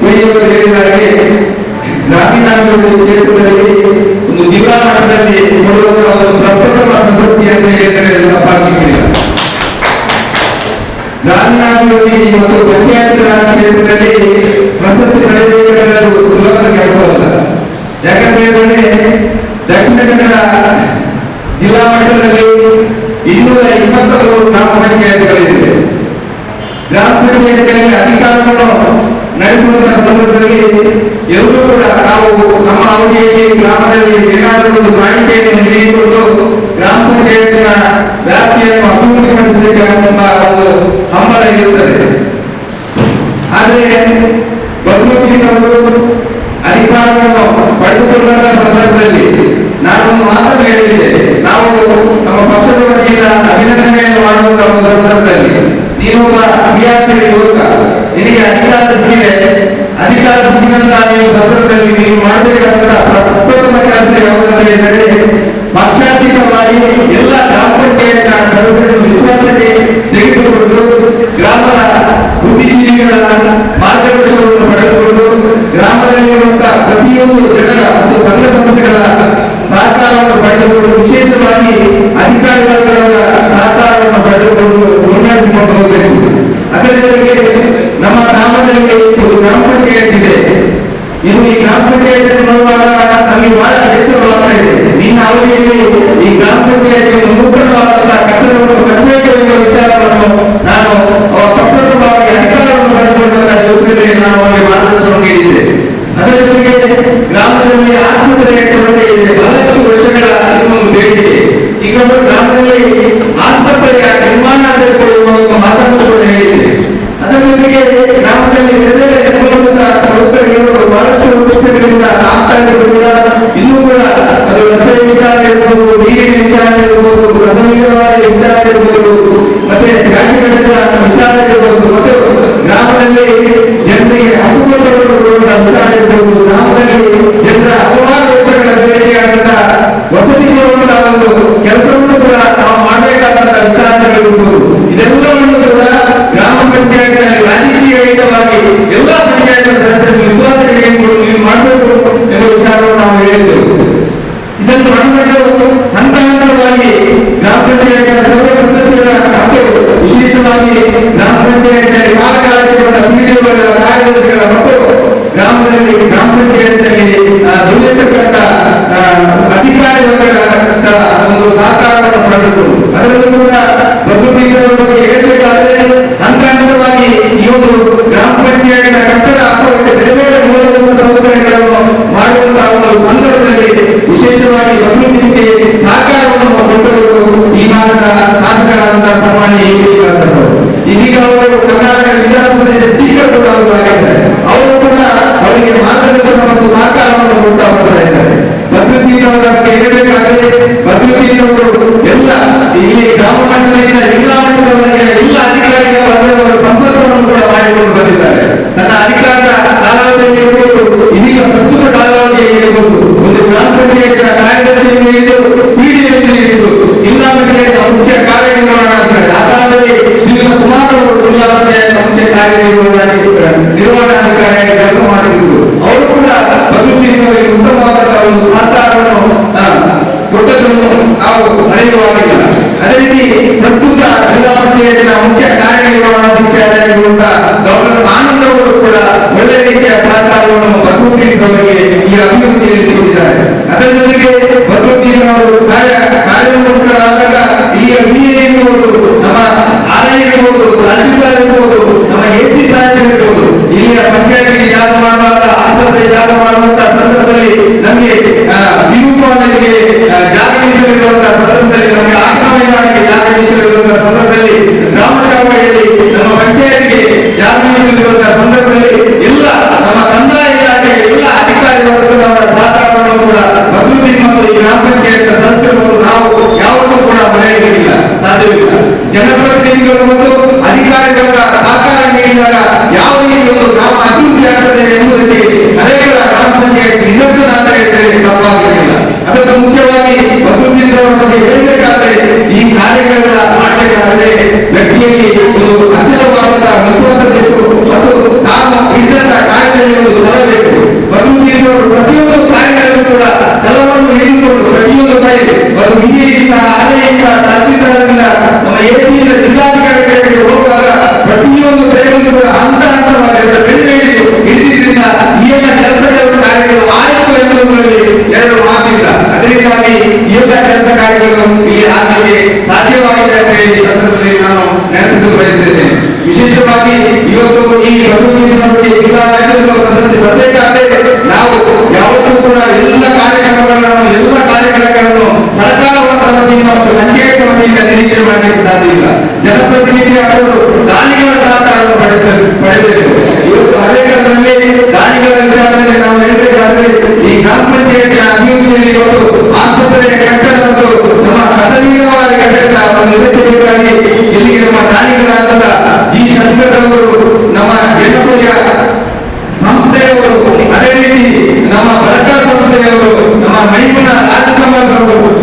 B: PDO ಹೇಳಿದ ಹಾಗೆ ಗ್ರಾಮೀಣಾಭಿವೃದ್ಧಿ ಕ್ಷೇತ್ರದಲ್ಲಿ ಒಂದು ಜಿಲ್ಲಾ ಮಟ್ಟದಲ್ಲಿ ಕೊಡುವಂತಹ ಒಂದು ಪ್ರಪ್ರಥಮ ಪ್ರಶಸ್ತಿ ಅಂತ ಹೇಳಿದರೆ ತಪ್ಪಾಗಲಿಕ್ಕಿಲ್ಲ. ಗ್ರಾಮೀಣಾಭಿವೃದ್ಧಿ ಮತ್ತು ಪಂಚಾಯತ್ ರಾಜ್ ಕ್ಷೇತ್ರದಲ್ಲಿ ಪ್ರಶಸ್ತಿ ಪಡೆಯಬೇಕಾದರೆ ಅದು ಸುಲಭದ ಕೆಲಸವಲ್ಲ. ಯಾಕಂತ ಹೇಳಿದ್ರೆ ದಕ್ಷಿಣ ಕನ್ನಡ ಜಿಲ್ಲಾ ಮಟ್ಟದಲ್ಲಿ 223 ಗ್ರಾಮ ಪಂಚಾಯತ್ಗಳಿವೆ. ಗ್ರಾಮ ಪಂಚಾಯತ್ಗಳಲ್ಲಿ ಅಧಿಕಾರವನ್ನು ನಡೆಸುವಂತಹ ಸಂದರ್ಭದಲ್ಲಿ ಎಲ್ಲರೂ ಕೂಡ ನಾವು ನಮ್ಮ ಅವಧಿಯಲ್ಲಿ ಗ್ರಾಮದಲ್ಲಿ ಏನಾದರೂ ಒಂದು ಪ್ರಣಾಳಿಕೆಯನ್ನು ನೀಡಿಕೊಂಡು ಗ್ರಾಮ ಪಂಚಾಯತ್ನ ವ್ಯಾಪ್ತಿಯನ್ನು ಅಭಿವೃದ್ಧಿಪಡಿಸಬೇಕೆಂಬ ಒಂದು ಹಂಬಲ ಇರುತ್ತದೆ. ಆದರೆ ಬದ್ರುದ್ದೀನವರು ಅಧಿಕಾರವನ್ನು ಪಡೆದುಕೊಂಡ ಸಂದರ್ಭದಲ್ಲಿ ನಾನೊಂದು ಮಾತನ್ನು ಹೇಳಿದ್ದೆ, ನಾವು ನಮ್ಮ ಪಕ್ಷದ ವತಿಯಿಂದ ಅಭಿನಂದನೆಯನ್ನು ಮಾಡುವಂತಹ ಒಂದು ಸಂದರ್ಭದಲ್ಲಿ ನೀನೊಬ್ಬ ಕ್ರಿಯಾಶೀಲ ಯುವಕ, ನಿನಗೆ ಅಧಿಕಾರ ಸಿಕ್ಕಿದೆ, ಅಧಿಕಾರ ಸಿಕ್ಕಿದಂತ ನೀವು ಸಂದರ್ಭದಲ್ಲಿ ನೀವು ಮಾಡಬೇಕಾದಂತಹ ಪ್ರಪ್ರಥಮ ಕೆಲಸ ಯಾವುದಂತ ಹೇಳಿದರೆ ಪಕ್ಷಾತೀತವಾಗಿ ಎಲ್ಲ ಗ್ರಾಮ ಪಂಚಾಯತ್ನ ಸದಸ್ಯರನ್ನು ವಿಶ್ವಾಸಕ್ಕೆ ತೆಗೆದುಕೊಂಡು ಗ್ರಾಮದ ಬುದ್ಧಿಜೀವಿಗಳ ಮಾರ್ಗದರ್ಶನವನ್ನು ಪಡೆದುಕೊಂಡು ಗ್ರಾಮದಲ್ಲಿರುವಂತಹ ಪ್ರತಿಯೊಂದು ಜನರ ಮತ್ತು ಸಂಘ ಸಂಸ್ಥೆಗಳ ಸಹಕಾರವನ್ನು ಪಡೆದುಕೊಂಡು ವಿಶೇಷವಾಗಿ ಅಧಿಕಾರಿ ವರ್ಗದ ಸಹಕಾರವನ್ನು ಪಡೆದುಕೊಂಡು ಮುನ್ನಡೆಸಿಕೊಂಡು ಹೋಗಬೇಕು. ಅದರ ಜೊತೆಗೆ ನಮ್ಮ ಗ್ರಾಮದಲ್ಲಿ ಒಂದು ಗ್ರಾಮ ಪಂಚಾಯತ್ ಇದೆ. ಇದು ಈ ಗ್ರಾಮ ಪಂಚಾಯತ್ ನೋಡುವಾಗ ನಮಗೆ ಬಹಳ ಹೆಸರುವಾಗ್ತಾ ಇದೆ. ನಿನ್ನ ಅವಧಿಯಲ್ಲಿ ಈ ಗ್ರಾಮ ಪಂಚಾಯತ್ ನೂತನವಾದಂತಹ ಕಟ್ಟಡವನ್ನು ಕಟ್ಟಬೇಕು ಎಂಬ ವಿಚಾರವನ್ನು ನಾನು ಪ್ರಪ್ರಥಮವಾಗಿ ಅಧಿಕಾರವನ್ನು ಪಡೆದುಕೊಂಡಂತಹ ದಿವಸದಲ್ಲಿ ನಾನು ಅವರಿಗೆ ಮಾರ್ಗದರ್ಶನ ನೀಡಿದ್ದೆ. ಅದರ ಜೊತೆಗೆ ಗ್ರಾಮದಲ್ಲಿ ಆಸ್ಪತ್ರೆಯ ಕೊರತೆ ಇದೆ. ಬಹಳಷ್ಟು ವರ್ಷಗಳ ಇನ್ನೊಂದು ಬೇಡಿಕೆ. ಈಗ ಗ್ರಾಮದಲ್ಲಿ ಆಸ್ಪತ್ರೆಯ ನಿರ್ಮಾಣ ಆಗಬೇಕು ಎಂಬ ಮಾತನ್ನು ಕೂಡ ಹೇಳಿದೆ. ಅದರ ಜೊತೆಗೆ ಗ್ರಾಮದಲ್ಲಿ ಮೂಲಭೂತ ಸೌಕರ್ಯಗಳು ಬಹಳಷ್ಟು ವರ್ಷಗಳಿಂದ ಆಗ್ತಾ ಇರುವುದರಿಂದ ಇನ್ನೂ ಕೂಡ ಅದು ರಸ್ತೆ ವಿಚಾರ ಇರ್ಬೋದು, ನೀರಿನ ವಿಚಾರ ಇರ್ಬೋದು, ರಸವಿಚಾರ ವಿಚಾರ ಇರ್ಬೋದು, ಮತ್ತೆ ತ್ಯಾಜ್ಯಗಳ ವಿಚಾರ ಇರ್ಬೋದು, ಮತ್ತು ಗ್ರಾಮದಲ್ಲಿ ಜನರಿಗೆ ಹಕ್ಕುಪತ್ರವನ್ನು ಕೊಡುವಂತಹ ವಿಚಾರ ಇರ್ಬೋದು, ಗ್ರಾಮದಲ್ಲಿ ಜನರ ಹಲವಾರು ವರ್ಷಗಳ ಬೇಡಿಕೆಯಾದಂತಹ ವಸತಿ ಕೊಡುವಂತಹ ಒಂದು ಕೆಲಸವನ್ನು ಕೂಡ ನಾವು ಮಾಡಬೇಕಾದಂತಹ ವಿಚಾರಗಳಿರ್ಬೋದು. ಇದೆಲ್ಲವನ್ನು ಕೂಡ ಗ್ರಾಮ ಪಂಚಾಯತ್ನಲ್ಲಿ ರಾಜಕೀಯವಾಗಿ ಎಲ್ಲ ಪಂಚಾಯತ್ ಸದಸ್ಯರಿಗೆ ವಿಶ್ವಾಸಗಳಿಗೆ ನೀವು ಮಾಡಬೇಕು ಎಂಬ ವಿಚಾರವನ್ನು ನಾವು ಹೇಳಿದ್ದೆವು. ಇದನ್ನು ಮನಗಂಡು ಹಂತ ಹಂತವಾಗಿ ಗ್ರಾಮ ಪಂಚಾಯತ್ ಸರ್ವ ಸದಸ್ಯರ ಮತ್ತು ವಿಶೇಷವಾಗಿ ಗ್ರಾಮ ಪಂಚಾಯತ್ನಲ್ಲಿ ಕಾಲಕಾಲಕ್ಕೆ ಬಂದ ಪಿಡಿಒಗಳ ಕಾರ್ಯದರ್ಶಿಗಳ ಮತ್ತು ಗ್ರಾಮದಲ್ಲಿ ಗ್ರಾಮ ಪಂಚಾಯತ್ನಲ್ಲಿ ದುಡಿಯತಕ್ಕಂಥ ಅಧಿಕಾರಿ ವರ್ಗದ ಒಂದು ಸಹಕಾರವನ್ನು ಪಡೆದುಕೊಂಡು ಅದರಲ್ಲೂ ಕೂಡ ಬದುಕಿನ ಬಗ್ಗೆ ಹೇಳಬೇಕಾದ್ರೆ ಹಂತ ಹಂತವಾಗಿ ಈ ಒಂದು ಗ್ರಾಮ ಪಂಚಾಯತ್ ಕಟ್ಟಡ ಅಥವಾ ಬೇರೆ ಬೇರೆ ಮೂಲಭೂತ ಸೌಕರ್ಯಗಳನ್ನು ಮಾಡುವಂತಹ ಒಂದು ಸಂದರ್ಭದಲ್ಲಿ ವಿಶೇಷವಾಗಿ ಅಭಿವೃದ್ಧಿಗೆ ಸಹಕಾರವನ್ನು ಕೊಟ್ಟವರು ಈ ಭಾಗದ ಶಾಸಕರಾದಂತಹ ಸನ್ಮಾನ್ಯ ಇದೀಗ ಅವರು ಕರ್ನಾಟಕ ವಿಧಾನಸಭೆಯ ಸ್ಪೀಕರ್ ಕೂಡ ಅವರು ಆಗಿದ್ದಾರೆ. ಅವರು ಕೂಡ ಅವರಿಗೆ ಮಾರ್ಗದರ್ಶನ ಮತ್ತು ಸಹಕಾರವನ್ನು ಕೊಡ್ತಾ ಬರ್ತಾ ಇದ್ದಾರೆ. ಅಭಿವೃದ್ಧಿಯವರ ಬಗ್ಗೆ ಹೇಳಬೇಕಾದ್ರೆ ಅಭಿವೃದ್ಧಿಯವರು ಎಲ್ಲ ಇಲ್ಲಿ ಗ್ರಾಮ ಮಟ್ಟದಿಂದ ಜಿಲ್ಲಾ ಮಟ್ಟದವರೆಗೆ ಎಲ್ಲ ಅಧಿಕಾರಿಗಳ ವರ್ಗದವರ ಸಂಪರ್ಕವನ್ನು ಕೂಡ ಮಾಡಿಕೊಂಡು ಬಂದಿದ್ದಾರೆ. ತನ್ನ ಅಧಿಕಾರದ ಕಾಲಾವಧಿಯಲ್ಲಿ ಇರಬಹುದು, ಇದೀಗ ಪ್ರಸ್ತುತ ಕಾಲಾವಧಿಯಲ್ಲಿ ಇರಬಹುದು, ಒಂದು ಗ್ರಾಮ ಪಂಚಾಯತ್ ಕಾರ್ಯದರ್ಶಿಯಿಂದ ಹಿಡಿದು ಪಿಡಿಒ ಹಿಡಿದು ಜಿಲ್ಲಾ ಪಂಚಾಯತ್ ಮುಖ್ಯ ಕಾರ್ಯನಿರ್ವಹಣಾಧಿಕಾರಿ ಆ ಕಾಲದಲ್ಲಿ ಶ್ರೀಯುತ ಕುಮಾರ್ ಅವರು ಜಿಲ್ಲಾ ಪಂಚಾಯತ್ ಮುಖ್ಯ ನಿರ್ವಹಣಾಧಿಕಾರಿಯಾಗಿ ಕೆಲಸ ಮಾಡಿದ್ರು. ಅವರು ಕೂಡ ಅಭಿವೃದ್ಧಿಯವರಿಗೆ ಉತ್ತಮವಾದಂತಹ ಒಂದು ಸಹಕಾರವನ್ನು ಕೊಟ್ಟದನ್ನು ನಾವು ಮರೆಯುವಾಗಿಲ್ಲ. ಅದೇ ರೀತಿ ಪ್ರಸ್ತುತ ಜಿಲ್ಲಾ ಪಂಚಾಯತ್ನ ಮುಖ್ಯ ಕಾರ್ಯನಿರ್ವಹಣಾಧಿಕಾರಿಯಾಗಿರುವಂತಹ ಡಾಕ್ಟರ್ ಆನಂದ್ ಅವರು ಕೂಡ ಒಳ್ಳೆ ರೀತಿಯ ಸಹಕಾರವನ್ನು ಬದ್ರುದ್ದೀನವರಿಗೆ ಈ ಅಭಿವೃದ್ಧಿಯಲ್ಲಿ ನೀಡಿದ್ದಾರೆ. ಅದರ ಜೊತೆಗೆ ಬದ್ರುದ್ದೀನವರು ಕಾರ್ಯನಿರ್ವಹಣರಾದಾಗ ಈ ಬಿಎ ಇರ್ಬೋದು, ನಮ್ಮ ಆಲಯ ಇರ್ಬೋದು, ತಹಶೀಲ್ದಾರ್ ಇರ್ಬೋದು, ನಮ್ಮ ಎಸಿ ಸಾಹೇಬ್ ಇರ್ಬೋದು, ಇಲ್ಲಿಯ ಪಂಚಾಯತ್ಗೆ ಜಾಗ ಮಾಡುವಾಗ ಆಸ್ಪತ್ರೆ ಜಾಗ ಮಾಡುವಂತಹ ಸಂದರ್ಭದಲ್ಲಿ ನಮಗೆ ವಿರೂಪಾಲನೆಗೆ ಜಾಗ ಮೀಸಲಿರುವಂತಹ ಸಂದರ್ಭದಲ್ಲಿ, ನಮಗೆ ಆಟದ ಮೈದಾನಕ್ಕೆ ಜಾಗ ಮೀಸಲಿರುವಂತಹ ಸಂದರ್ಭದಲ್ಲಿ, ಗ್ರಾಮ ಚಳವಳಿಯಲ್ಲಿ ನಮ್ಮ ಪಂಚಾಯತ್ಗೆ ಜಾಗ ಮೀಸಲಿರುವಂತಹ ಸಂದರ್ಭದಲ್ಲಿ ಎಲ್ಲ ನಮ್ಮ ಕಂದಾಯ ಇಲಾಖೆ ಎಲ್ಲ ಅಧಿಕಾರಿ ವರ್ಗದವರ ಸಹಕಾರವನ್ನು ಕೂಡ ಅಭಿವೃದ್ಧಿ ಮತ್ತು ಈ ಗ್ರಾಮ ಪಂಚಾಯತ್ ಸದಸ್ಯರು ನಾವು ಯಾವತ್ತೂ ಕೂಡ ಮರೆಯಲಿಲ್ಲ, ಸಾಧ್ಯವಿಲ್ಲ. ಜನಪ್ರತಿನಿಧಿಗಳು ಮತ್ತು ಅಧಿಕಾರಿಗಳ ಸಹಕಾರ ನೀಡಿದಾಗ ಯಾವ ರೀತಿ ಒಂದು ಗ್ರಾಮ ಅಭಿವೃದ್ಧಿ ಆಗ್ತದೆ ಎಂಬುದಕ್ಕೆ ಅನೇಕ ಗ್ರಾಮ ಪಂಚಾಯತ್ ನಿದರ್ಶನ ಅಂತ ಹೇಳಿದ್ರೆ ತಪ್ಪಾಗಲಿಲ್ಲ. ಅದಕ್ಕೆ ಮುಖ್ಯವಾಗಿ ಅಭಿವೃದ್ಧಿಯವರ ಬಗ್ಗೆ ಹೇಳಬೇಕಾದ್ರೆ ಈ ಕಾರ್ಯಗಳ ಮಾಡಬೇಕಾದ್ರೆ ವ್ಯಕ್ತಿಯಲ್ಲಿ ಒಂದು ಅಚಲವಾದಂತಹ ವಿಶ್ವಾಸಬೇಕು ಮತ್ತು ತಾನು ಹಿಡಿದ ಕಾರ್ಯದಲ್ಲಿ ಒಂದು ಛಲ ಬೇಕು. ಅಭಿವೃದ್ಧಿಯವರು ಪ್ರತಿಯೊಂದು ಕಾರ್ಯಗಳಲ್ಲೂ ಕೂಡ ಛಲವನ್ನು ಹಿಡಿದುಕೊಂಡು ಪ್ರತಿಯೊಂದು ಕಾರ್ಯ ಅದು ಹಿರಿಯಿಂದ ಆಲಯದಿಂದ ತಹಶೀಲ್ದಾರರಿಂದ ನಮ್ಮ ಎಸಿಯಿಂದ ಜಿಲ್ಲಾಧಿಕಾರಿಗಳಿಗೆ ಹೋಗುವಾಗ ಪ್ರತಿಯೊಂದು ಕಡೆಗಳು ಕೂಡ ಹಂತ ಹಂತವಾಗಿ ಬೆನ್ನು ಹಿಡಿದ್ರಿಂದ ಈ ಎಲ್ಲ ಕೆಲಸಗಳ ಕಾರ್ಯಗಳು ಆಯಿತು ಎನ್ನುವುದರಲ್ಲಿ ಎರಡು ಮಾತಿಲ್ಲ. ಅದರಿಂದಾಗಿ ಈ ಎಲ್ಲ ಕೆಲಸ ಕಾರ್ಯಗಳು ಇಲ್ಲಿ ಆಗಲಿಕ್ಕೆ ಸಾಧ್ಯವಾಗಿದೆ ಅಂತ ಹೇಳಿ ಈ ಸಂದರ್ಭದಲ್ಲಿ ನಾನು ನೆನಪಿಸಲು ಬಯಸುತ್ತೇನೆ. ವಿಶೇಷವಾಗಿ ಇವತ್ತು ಈ ಅಭಿವೃದ್ಧಿ ಜಿಲ್ಲಾ ರಾಜ್ಯೋತ್ಸವ ಪ್ರಶಸ್ತಿ ಬರಬೇಕಾದ್ರೆ ನಾವು ಯಾವತ್ತೂ ಕೂಡ ಎಲ್ಲ ಕಾರ್ಯಕ್ರಮಗಳನ್ನು ಸರ್ಕಾರದ ವತಿಯಿಂದ ಮತ್ತು ಪಂಚಾಯತ್ ವತಿಯಿಂದ ನಿರೀಕ್ಷೆ ಮಾಡಲಿಕ್ಕೆ ಸಾಧ್ಯವಿಲ್ಲ. ಜನಪ್ರತಿನಿಧಿ ಅವರು ದಾನಿಗಳ ಸಹಕಾರವನ್ನು ಪಡೆಯಬೇಕು. ಇವತ್ತು ಹಳೆಗಾಲದಲ್ಲಿ ದಾನಿಗಳ ವಿಚಾರದಲ್ಲಿ ನಾವು ಹೇಳಬೇಕಾದ್ರೆ ಈ ಗ್ರಾಮ ಪಂಚಾಯತ್ ಅಭಿವೃದ್ಧಿಯಲ್ಲಿ ಇವತ್ತು ಆಸ್ಪತ್ರೆಯ ಕಟ್ಟಡ ಮತ್ತು ನಮ್ಮ ಕಸವಿಗಾರ ಕಟ್ಟಡದ ಒಂದು ಇದಕ್ಕಾಗಿ ಇಲ್ಲಿಗೆ ನಮ್ಮ ದಾನಿಗಳಾದ ಜಿ ಶಂಕರ್ ಅವರು, ನಮ್ಮ ಜನಪ್ರಿಯ ಸಂಸ್ಥೆಯವರು, ಅದೇ ರೀತಿ ನಮ್ಮ ಬರಕ ಸಂಸ್ಥೆಯವರು, ನಮ್ಮ ಮೈಮುನ ರಾಜಕುಮಾರ್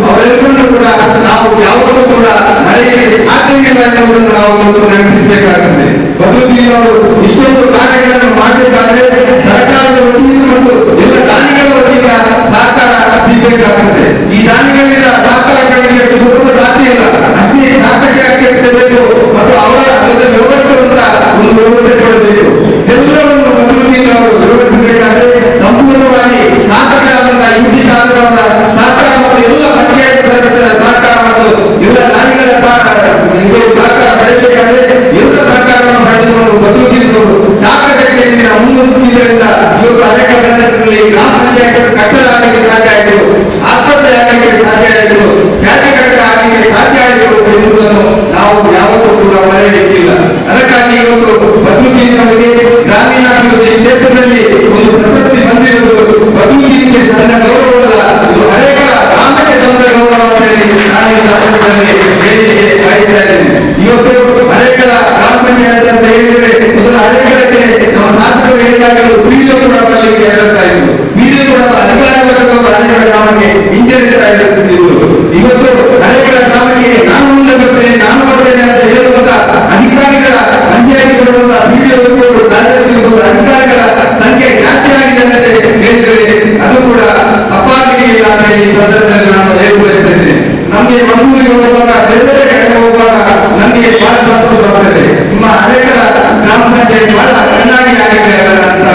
B: ಅವರೆಲ್ಲರೂ ಕೂಡ ನಾವು ಯಾವಾಗಲೂ ಕೂಡ ಮರೆಯಲಿಕ್ಕೆ ಸಾಧ್ಯವಿಲ್ಲ ಎನ್ನುವುದನ್ನು ನಾವು ನೆನಪಿಸಬೇಕಾಗುತ್ತದೆ. ಅಭಿವೃದ್ಧಿಯವರು ಇಷ್ಟೊಂದು ಕಾರ್ಯಗಳನ್ನು ಮಾಡಬೇಕಾದ್ರೆ ಸರ್ಕಾರದ ವತಿಯಿಂದ ಮತ್ತು ಎಲ್ಲ ದಾನಿಗಳ ವತಿಯಿಂದ ಸಹಕಾರ ಸಿಗಬೇಕಾಗುತ್ತದೆ. ಈ ದಾನಿಗಳಿಂದ ಸಹಕಾರ ಪಡೆಯಲಿಕ್ಕೆ ಸ್ವಲ್ಪ ಸಾಧ್ಯ ಇಲ್ಲ. ಅಷ್ಟೇ ಸಾರ್ಥಕ ಬೇಕು ಮತ್ತು ಅವರ ಜೊತೆ ವ್ಯವಹರಿಸುವಂತ ಒಂದು ವ್ಯವಸ್ಥೆ ಕೊಡಬೇಕು. ಎಲ್ಲವನ್ನು ಅಭಿವೃದ್ಧಿಯಿಂದ ಅವರು ವಿವರಿಸಬೇಕಾದ್ರೆ ಸಂಪೂರ್ಣವಾಗಿ ಶಾಸಕರಾದಂತಹ ಯುಟಿ ಕಾಲವನ್ನು ಸಂದರ್ಭದಲ್ಲಿ ಹೇಳಲಿಕ್ಕೆ ಬಯಸ್ತಾ ಇದ್ದೇನೆ. ಇವತ್ತು ಹಳೆಗಳ ಗ್ರಾಮ ಪಂಚಾಯತ್ ಅಂತ ಹೇಳಿದ್ರೆ ಮೊದಲು ಹಳೆಗಳಿಗೆ ನಮ್ಮ ಶಾಸಕರು ಹೇಳಿದಾಗಲೂ ವಿಡಿಯೋ ಕೂಡ ಬರಲಿಕ್ಕೆ ಹೇಳ್ತಾ ಇದ್ರು. ವಿಡಿಯೋ ಕೂಡ ಅಧಿಕಾರಿ ವರ್ಗದವರು ಹಳೆಗಳ ಗ್ರಾಮಕ್ಕೆ ಹಿಂಜರಿತಾ ಇರುತ್ತಿದ್ರು. ಇವತ್ತು ಹಳೆಗಳ ಗ್ರಾಮಕ್ಕೆ ನಾನು ಮುಂದೆ ಬರ್ತೇನೆ ನಾನು ಬರ್ತೇನೆ ಅಂತ ಹೇಳುವಂತ ಅಧಿಕಾರಿಗಳ ಪಂಚಾಯತ್ ಕೊಡುವಂತ ವಿಡಿಯೋ ಕಾರ್ಯದರ್ಶಿ ಅಧಿಕಾರಿಗಳ ಸಂಖ್ಯೆ ಜಾಸ್ತಿ ಆಗಿದೆ ಅಂತ ಹೇಳಿದರೆ ಅದು ಕೂಡ ತಪ್ಪಾಗಲಿಲ್ಲ ಅಂತ ಈ ಸಂದರ್ಭದಲ್ಲಿ ನಾನು ಹೇಳಬಯಸ್ತೇನೆ. ನಮಗೆ ಮಂಗಳೂರಿಗೆ ಹೋಗುವಾಗ ಬೇರೆ ಬೇರೆ ಕಡೆ ಹೋಗುವಾಗ ನಮಗೆ ಬಹಳ ಸಂತೋಷವಾಗ್ತದೆ. ನಿಮ್ಮ ಹಳೆಗಳ ಗ್ರಾಮ ಪಂಚಾಯತ್ ಬಹಳ ಚೆನ್ನಾಗಿ ಆಗಿದೆ ಅಂತ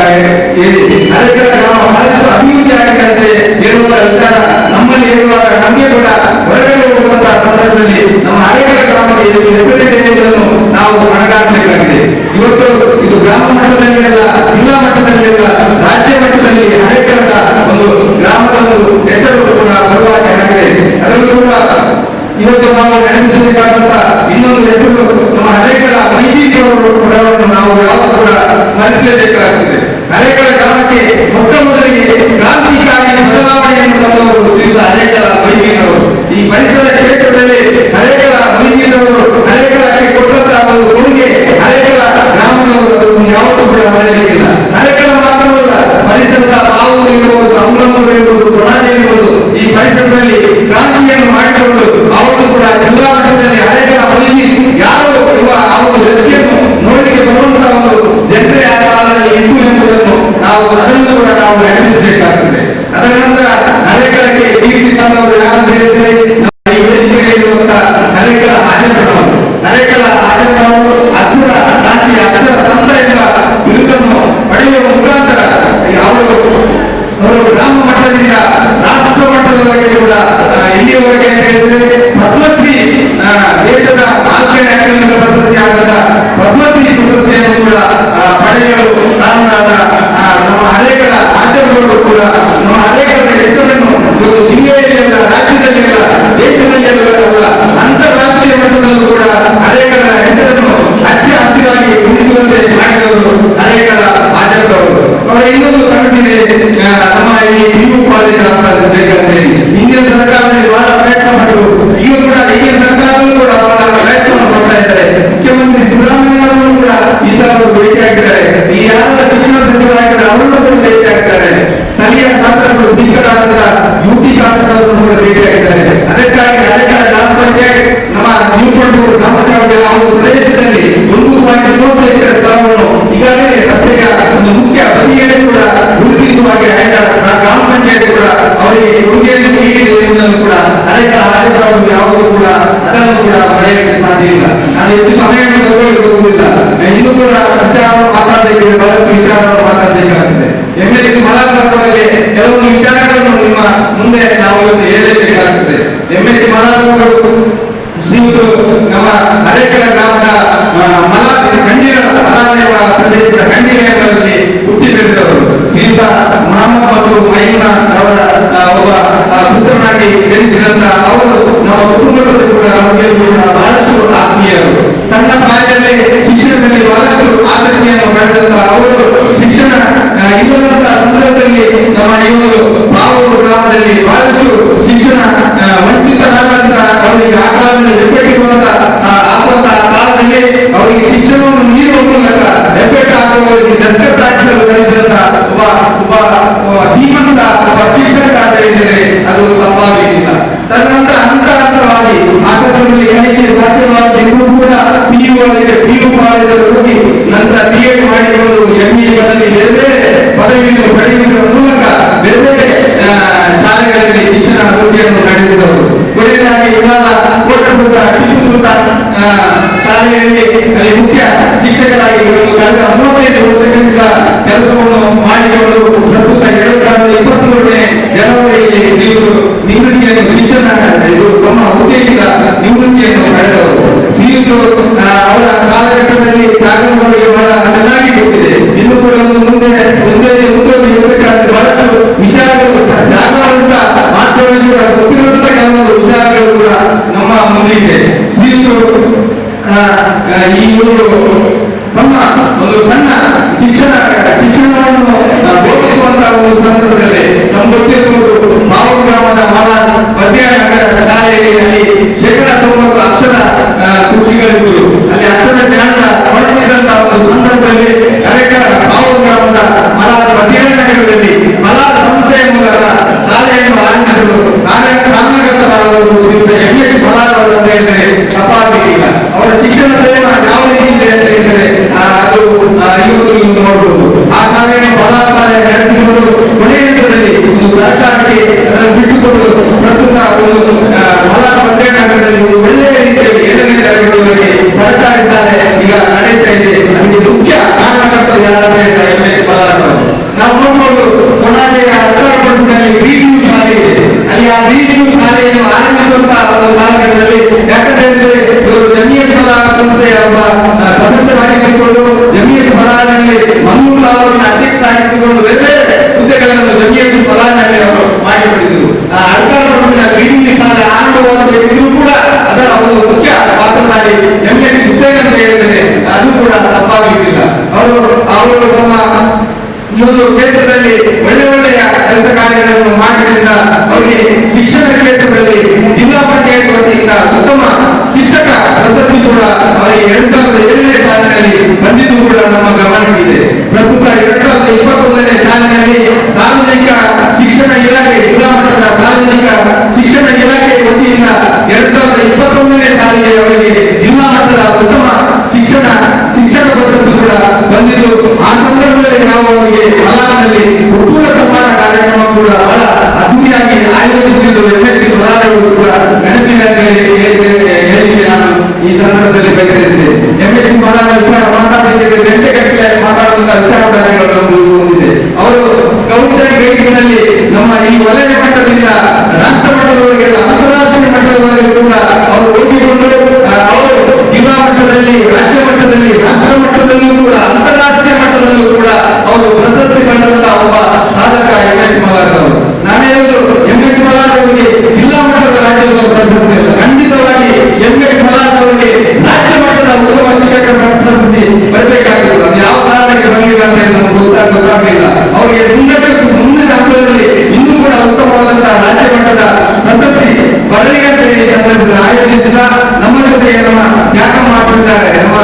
B: ಹೇಳಿ ಹಳೆಗಳ ಗ್ರಾಮ ಬಹಳಷ್ಟು ಅಭಿವೃದ್ಧಿ ಆಗಿದೆ ಅಂತ ಹೇಳುವಂತ ವಿಚಾರ ನಮ್ಮಲ್ಲಿ ಹೇಳುವಾಗ ನಮಗೆ ಕೂಡ ಹೊರಗಡೆ ಹೋಗುವಂತಹ ಸಂದರ್ಭದಲ್ಲಿ ನಮ್ಮ ಹಳೆಗಳ ಗ್ರಾಮಕ್ಕೆ ಹೆಸರಿದೆ ಎಂಬುದನ್ನು ನಾವು ಮನಗಾಣಬೇಕಾಗಿದೆ. ಇವತ್ತು ಇದು ಗ್ರಾಮ ಮಟ್ಟದಲ್ಲಿ ಅಲ್ಲ, ಜಿಲ್ಲಾ ಮಟ್ಟದಲ್ಲಿ ಅಲ್ಲ, ರಾಜ್ಯ ಮಟ್ಟದಲ್ಲಿ ಹಳೆಗಳ ಒಂದು ಗ್ರಾಮದ ಒಂದು ಹೆಸರು ಕೂಡ ಬರುವಾಗ ಆಗಿದೆ. ಅದರಲ್ಲೂ ಕೂಡ ಇವತ್ತು ನಾವು ನೆನಪಿಸಬೇಕಾದಂತ ಇನ್ನೊಂದು ಹೆಸರು ನಮ್ಮ ಹಳೆಗಳ ಮೈದೀರವನ್ನು ನಾವು ಯಾವಾಗ ಕೂಡ ಸ್ಮರಿಸಲೇಬೇಕಾಗುತ್ತದೆ. ಹಳೆಗಳ ಗ್ರಾಮಕ್ಕೆ ಮೊಟ್ಟ ಮೊದಲಿಗೆ ಕ್ರಾಂತಿಕಾರಿ ಬದಲಾವಣೆಯನ್ನು ತಂದವರು ಶ್ರೀಯುತ ಹಳೆಗಳ ಮೈದೀರವರು. ಈ ಪರಿಸರ ಕ್ಷೇತ್ರದಲ್ಲಿ ಹಳೆಗಳ ಮೈದೀರವರು ಹಳೆಗಳಕ್ಕೆ ಕೊಟ್ಟಂತಹ ಒಂದು ಕೊಡುಗೆ ಹಳೆಗಳ ಗ್ರಾಮದವರು ಯಾವತ್ತೂ ಕೂಡ ಮರೆಯಲಿಕ್ಕಿಲ್ಲ. ಹಳೆಗಳ ಮಾತ್ರವಲ್ಲ, ಪರಿಸರದ ಬಾವು ಇರಬಹುದು, ಅಮೃತರು ಇರಬಹುದು, ಕೊಡಾನೆ ಇರಬಹುದು, ಈ ಪರಿಸರದಲ್ಲಿ ಕ್ರಾಂತಿಯನ್ನು ಮಾಡಿಕೊಂಡು ಅವತ್ತು ಕೂಡ ಜಿಲ್ಲಾ ಮಟ್ಟದಲ್ಲಿ ಹಳೆಗಳ ಮೈದಿ ಯಾರು ಆ ಒಂದು ವ್ಯಕ್ತಿಯನ್ನು ನೋಡಲಿಕ್ಕೆ ಬರುವಂತಹ ಒಂದು ಜನರೇ ಆ ಕಾಲದಲ್ಲಿ ಇತ್ತು ಎಂಬುದನ್ನು ನಾವು ಅದನ್ನು ಕೂಡ ನಾವು ನೆನಪಿಸಬೇಕಾಗುತ್ತದೆ. ಅದರ ನಂತರ ಹಳೆಗಳಿಗೆ ಕೀರ್ತಿ ತಂದವರು ಯಾರಂತ ಹೇಳಿದ್ರೆ ಈ ವೇದಿಕೆಯಲ್ಲಿರುವಂತಹ ಹಳೆಗಳ ಆಚರಣೆಗಳು. ಹಳೆಗಳ ಆಚರಣೆಗಳು ಅಕ್ಷರ ಕ್ರಾಂತಿ, ಅಕ್ಷರ ಸಂತ ಎಂಬ ಬಿರುದನ್ನು ಪಡೆಯುವ ಮುಖಾಂತರ ಅವರು ಗ್ರಾಮ ಮಟ್ಟದಿಂದ ರಾಷ್ಟ್ರ ಮಟ್ಟದವರೆಗೆ ಕೂಡ ಇಲ್ಲಿಯವರೆಗೆ ಅಂತ ಹೇಳಿದ್ರೆ ಪದ್ಮಶ್ರೀ ದೇಶದ ಆಚರಣೆ ಅತ್ಯುನ್ನತ ಪ್ರಶಸ್ತಿ ಆದ ಪದ್ಮಶ್ರೀ ಪ್ರಶಸ್ತಿಯನ್ನು ಕೂಡ ಪಡೆಯಲು ಕಾರಣರಾದ ನಮ್ಮ ಹಳೆಗಳ ಆಚರಣೆಗಳು ಕೂಡ ನಮ್ಮ ಹಳೆಗಳ ಹೆಸರನ್ನು ಇವತ್ತು ಜಿಲ್ಲೆಯಲ್ಲಿ ಅಲ್ಲ, ರಾಜ್ಯದಲ್ಲಿ ಅಲ್ಲ, ದೇಶದಲ್ಲಿ ಅಲ್ಲ, ಅಂತಾರಾಷ್ಟ್ರೀಯ ಮಟ್ಟದಲ್ಲೂ ಕೂಡ ಹಳೆಗಳ ಹೆಸರನ್ನು ಹಚ್ಚ ಹಸಿರಾಗಿ ಉಳಿಸುವಂತೆ ಮಾಡಿದವರು ಹಳೆಗಳ ಆಚರಣೆಗಳು. ಅವರ ಇನ್ನೊಂದು ಕನಸಿದೆ, ನಮ್ಮ ಈ PU ಕಾಲೇಜ್ ಬೇಕಂತೆ ಹಿಂದಿನ ಸರ್ಕಾರದಲ್ಲಿ ಬಹಳ ಪ್ರಯತ್ನ ಪಟ್ಟರು. ಈಗ ಕೂಡ ಈಗಿನ ಸರ್ಕಾರದಲ್ಲೂ ಕೂಡ ಬಹಳ ಪ್ರಯತ್ನವನ್ನು ಮಾಡ್ತಾ ಇದ್ದಾರೆ. ಮುಖ್ಯಮಂತ್ರಿ ಸಿದ್ದರಾಮಯ್ಯನವರು ಕೂಡ ಈ ಸಲ ಭೇಟಿ ಆಗಿದ್ದಾರೆ. ಈ ಯಾರೆಲ್ಲ ಶಿಕ್ಷಣ ಸಚಿವರಾಗಿದ್ದಾರೆ ಅವರನ್ನು ಕೂಡ ಭೇಟಿ ಆಗಿದ್ದಾರೆ. ಸ್ಥಳೀಯ ಶಾಸಕರು ಸ್ಪೀಕರ್ ಆದ UT ಖಾದರ್ ಕೂಡ ಭೇಟಿ ಆಗಿದ್ದಾರೆ. ಅದಕ್ಕಾಗಿ ಹಳೆಗಳ ಗ್ರಾಮ ಪಂಚಾಯತ್ ನಮ್ಮ ನ್ಯೂಪಂಡೂರು ಗ್ರಾಮಚಾವಡಿ ಆ ಒಂದು ಪ್ರದೇಶದಲ್ಲಿ 1.30 ಎಕರೆ ಸ್ಥಳವನ್ನು ಈಗಾಗಲೇ ರಸ್ತೆಯ ಒಂದು ಮುಖ್ಯ ಬದಿಯಲ್ಲಿ ಕೂಡ ಗುರುತಿಸುವ ಹಾಗೆ ಗ್ರಾಮ ಪಂಚಾಯತ್ ಕೂಡ ಅವರಿಗೆ ಕೊಡುಗೆಯನ್ನು ನೀಡಿದೆ ಎಂಬುದನ್ನು ಕೂಡ ಹಳೆಗಳ ಆಡಳಿತವರು ಯಾವುದೂ ಕೂಡ ಅದನ್ನು ಕೂಡ ಮರೆಯಲಿಕ್ಕೆ ಸಾಧ್ಯ ಇಲ್ಲ. ನಾನು ಹೆಚ್ಚು ಸಮಯವನ್ನು ತಗೊಳ್ಳುವುದಿಲ್ಲ. ಇನ್ನೂ ಕೂಡ ಮಾತಾಡಬೇಕಿದೆ, ಬಹಳಷ್ಟು ವಿಚಾರವನ್ನು ಮಾತಾಡಬೇಕಾಗುತ್ತದೆ. MLC ಮಲಾದವರ ಬಗ್ಗೆ ಕೆಲವೊಂದು ವಿಚಾರಗಳನ್ನು ನಿಮ್ಮ ಮುಂದೆ ನಾವು ಇವತ್ತು ಹೇಳಲೇಬೇಕಾಗುತ್ತದೆ. MLC ಮಲಾದವರು ಶ್ರೀಯುತರು ನಮ್ಮ ಹಳೆಗಳ ಗ್ರಾಮದ ಕಂಡಿಲ ಅರಣ್ಯ ಪ್ರದೇಶದ ಕಂಡಿಲ ಎಂಬಲ್ಲಿ ಹುಟ್ಟಿ ಬೆಳೆದವರು. ಶ್ರೀಯುತ ಮಹಮ್ಮದ್ ಮತ್ತು ಮೈಮುನಾ ಅವರ ಒಬ್ಬ ಪುತ್ರನಾಗಿ ಬೆಳೆಸಿದಂತ ಅವರು ನಮ್ಮ ಕುಟುಂಬದವರು ಕೂಡ ನಮಗೆ ಕೂಡ ಬಹಳಷ್ಟು ಆತ್ಮೀಯರು. ಸಣ್ಣ ಪ್ರಾಯದಲ್ಲೇ ಶಿಕ್ಷಣದಲ್ಲಿ ಬಹಳಷ್ಟು ಆಸಕ್ತಿಯನ್ನು ಪಡೆದಂತ ಅವರು ಶಿಕ್ಷಣ ಇಲ್ಲದಂತ ಸಂದರ್ಭದಲ್ಲಿ ನಮ್ಮ ಇವರು ಬಾವೂರು ಗ್ರಾಮದಲ್ಲಿ ಬಹಳಷ್ಟು ಶಿಕ್ಷಣ ವಂಚಿತರಾದಂತ ಅವರಿಗೆ ಆ ಕಾಲದಲ್ಲಿ ಹೆಬ್ಬೆಟ್ಟಿರುವಂತ ಆಗುವಂತಹ ಕಾಲದಲ್ಲಿ ಅವರಿಗೆ ಶಿಕ್ಷಣವನ್ನು ನೀಡುವ ಮೂಲಕ ಹೆಬ್ಬೆಟ್ಟು ಹಾಕುವವರಿಗೆ ದಸ್ಕತ್ ಹಾಕಿಸಲು ಕಲಿಸಿದಂತ ಒಬ್ಬ ಧೀಮಂತ ಒಬ್ಬ ಶಿಕ್ಷಕ ಅಂತ ಹೇಳಿದರೆ ಅದು ತಪ್ಪಾಗಲಿಕ್ಕಿಲ್ಲ. ತದನಂತರ ಹಂತವಾಗಿ ಆ ಸಂದರ್ಭದಲ್ಲಿ ಕಲಿಕೆ ಸಾಧ್ಯವಾಗದಿದ್ದರೂ ಕೂಡ PU ಕಾಲೇಜಲ್ಲಿ ಹೋಗಿ ನಂತರ B.Ed ಮಾಡಿಕೊಂಡು ME ಪದವಿ ಬೇರೆ ಬೇರೆ ಪದವಿಯನ್ನು ಪಡೆಯುವುದರ ಮೂಲಕ ಬೇರೆ ಬೇರೆ ಶಾಲೆಗಳಲ್ಲಿ ಶಿಕ್ಷಣ ಅಭಿವೃದ್ಧಿಯನ್ನು ನಡೆಸಿದವರು. ಕೊನೆಯದಾಗಿ ಇವಾಗ ಕೋಟಪುರದ ಟಿಪ್ಪು ಸುಲ್ತಾನ್ ಶಾಲೆಯಲ್ಲಿ ಅಲ್ಲಿ ಮುಖ್ಯ ಶಿಕ್ಷಕರಾಗಿ ಕಳೆದ 35 ವರ್ಷಗಳಿಂದ ಕೆಲಸವನ್ನು ಮಾಡಿಕೊಂಡು ಪ್ರಸ್ತುತ 2023 ಜನವರಿಯಲ್ಲಿ ಶ್ರೀಯುತರು ನಿವೃತ್ತಿಯನ್ನು ಶಿಕ್ಷಣ ತಮ್ಮ ಹುದ್ದೆಯಿಂದ ನಿವೃತ್ತಿಯನ್ನು ಪಡೆದವರು. ಶ್ರೀಯುತರು ಅವರ ಕಾಲಘಟ್ಟದಲ್ಲಿ ಕಾಗದವರಿಗೆ ಬಹಳ ಚೆನ್ನಾಗಿ ಗೊತ್ತಿದೆ. ಇನ್ನೂ ಕೂಡ ಮುಂದೆ ಇರಬೇಕಾದ್ರೆ ಬಹಳಷ್ಟು ವಿಚಾರಗಳು ಜಾಗವಾದಂತ ಮಾಸ್ಟರ್ಗಳಿಗೆ ಕೂಡ ಗೊತ್ತಿರುವಂತ ಕೆಲವೊಂದು ವಿಚಾರಗಳು ಕೂಡ ನಮ್ಮ ಮುಂದಿದೆ. ಶ್ರೀಯುತರು ಈ ಒಂದು ತಮ್ಮ ಒಂದು ಸಣ್ಣ ಶಿಕ್ಷಣವನ್ನು ಬೋಧಿಸುವಂತಹ ಒಂದು ಸಂದರ್ಭದಲ್ಲಿ ನಮ್ಗೆ ಗೊತ್ತಿರಬಹುದು ಬಾವು ಗ್ರಾಮದ ಮಹಾರಾಜ್ ಪದ್ಯಾನಗರ ಶಾಲೆಯಲ್ಲಿ 90% ಶಾಲೆ ಆರಂಭವಾಗಬೇಕಿದ್ರು ಕೂಡ ಅದರ ಒಂದು ಮುಖ್ಯ ಪಾತ್ರಧಾರಿ MH ಹುಸೇನ್ ಅಂತ ಹೇಳಿದರೆ ಅದು ಕೂಡ ತಪ್ಪಾಗಲಿಕ್ಕಿಲ್ಲ. ಅವರು ತಮ್ಮ ಈ ಒಂದು ಕ್ಷೇತ್ರದಲ್ಲಿ ಒಳ್ಳೆಯ ಕೆಲಸ ಕಾರ್ಯಗಳನ್ನು ಮಾಡಿದ್ರಿಂದ ಅವರಿಗೆ ಶಿಕ್ಷಣ ಕ್ಷೇತ್ರದಲ್ಲಿ ಜಿಲ್ಲಾ ಪಂಚಾಯತ್ ವತಿಯಿಂದ ಉತ್ತಮ ಶಿಕ್ಷಕ ಪ್ರಶಸ್ತಿ ಕೂಡ ಅವರಿಗೆ 2007ನೇ ಸಾಲಿನಲ್ಲಿ ಬಂದಿದ್ದು ಕೂಡ ನಮ್ಮ ಗಮನಕ್ಕಿದೆ. ಪ್ರಸ್ತುತ 2021ನೇ ಸಾಲಿನಲ್ಲಿ ಸಾರ್ವಜನಿಕ ಶಿಕ್ಷಣ ಇಲಾಖೆ ಜಿಲ್ಲಾ ಮಟ್ಟದ ಸಾರ್ವಜನಿಕ ಶಿಕ್ಷಣ ಇಲಾಖೆ ವತಿಯಿಂದ 2021ನೇ ಸಾಲಿಗೆ ಅವರಿಗೆ ಜಿಲ್ಲಾ ಮಟ್ಟದ ಉತ್ತಮ ಶಿಕ್ಷಣ ಪ್ರಶಸ್ತಿ ಕೂಡ ಬಂದಿದ್ದು, ಆ ಸಂದರ್ಭದಲ್ಲಿ ನಾವು ಅವರಿಗೆ ಮಲಾನಲ್ಲಿ ಹುಟ್ಟೂರ ಸನ್ಮಾನ ಕಾರ್ಯಕ್ರಮ ಕೂಡ ಬಹಳ ಅದ್ದೂರಿಯಾಗಿ ಆಯೋಜಿಸಿದ್ದು MH ಮಲಾರ್ ಅವರು ಕೂಡ ನೆನಪಿನ ಹೇಳಿಕೆ ನಾನು ಈ ಸಂದರ್ಭದಲ್ಲಿ ಬಯಸಿದ್ದೇನೆ. MH ಮಲಾರ್ ವಿಚಾರ ಮಾತಾಡಲಿಕ್ಕೆ ಗಂಟೆಗಟ್ಟಲೆ ಮಾತಾಡುವಂತಹ ವಿಚಾರಧಾರೆಗಳನ್ನು ಹೊಂದಿದೆ. ಅವರು ಸ್ಕೌಟ್ಸ್ ಅಂಡ್ ಗೈಡ್ಸ್ ನಲ್ಲಿ ನಮ್ಮ ಈ ವಲಯ ಮಟ್ಟದಿಂದ ರಾಷ್ಟ್ರ ಮಟ್ಟದವರೆಗೆ ಅಂತಾರಾಷ್ಟ್ರೀಯ ಮಟ್ಟದವರೆಗೂ ಕೂಡ ಅವರು ಹೋಗಿಕೊಂಡು ಅವರು ಜಿಲ್ಲಾ ಮಟ್ಟದಲ್ಲಿ ರಾಜ್ಯ ಮಟ್ಟದಲ್ಲಿ ರಾಷ್ಟ್ರ ಮಟ್ಟದಲ್ಲಿಯೂ ಕೂಡ ಅಂತಾರಾಷ್ಟ್ರೀಯ ಮಟ್ಟದಲ್ಲೂ ಕೂಡ ಅವರು ಪ್ರಶಸ್ತಿ ಪಡೆದಂತಹ ಒಬ್ಬ ಸಾಧಕ MH ಮಲಾರ್ ಅವರು. ನಾನೇ ಹೇಳುವುದು MH ಮಲಾರ್ ಅವರಿಗೆ ಜಿಲ್ಲಾ ಮಟ್ಟದ ರಾಜ್ಯೋತ್ಸವ ಪ್ರಶಸ್ತಿ ಅಲ್ಲ, ಖಂಡಿತವಾಗಿ MH ಮಲಾರ್ ಅವರಿಗೆ ರಾಜ್ಯ ಮಟ್ಟದ ಉತ್ತಮ ಶಿಕ್ಷಕ ಪ್ರಶಸ್ತಿ ಬರಬೇಕಾಗಿತ್ತು. ಅದು ಯಾವ ಕಾರಣಕ್ಕೆ ಬರಲಿಲ್ಲ ಅಂತ ನಮ್ಗೆ ಗೊತ್ತಾಗಲಿಲ್ಲ. ಅವರಿಗೆ ಮುಂದಿನ ಹಂತದಲ್ಲಿ ಇನ್ನೂ ಕೂಡ ಉತ್ತಮವಾದಂತಹ ರಾಜ್ಯ ಮಟ್ಟದ ಪ್ರಶಸ್ತಿ ಬರಲಿ ಅಂತ ಹೇಳಿ ಸಂದರ್ಭದಲ್ಲಿ ಆಯೋಜಿಸಿದ ನಮ್ಮ ಜೊತೆಗೆ ನಮ್ಮ ತ್ಯಾಗ ಮಾಡ್ತಿದ್ದಾರೆ. ನಮ್ಮ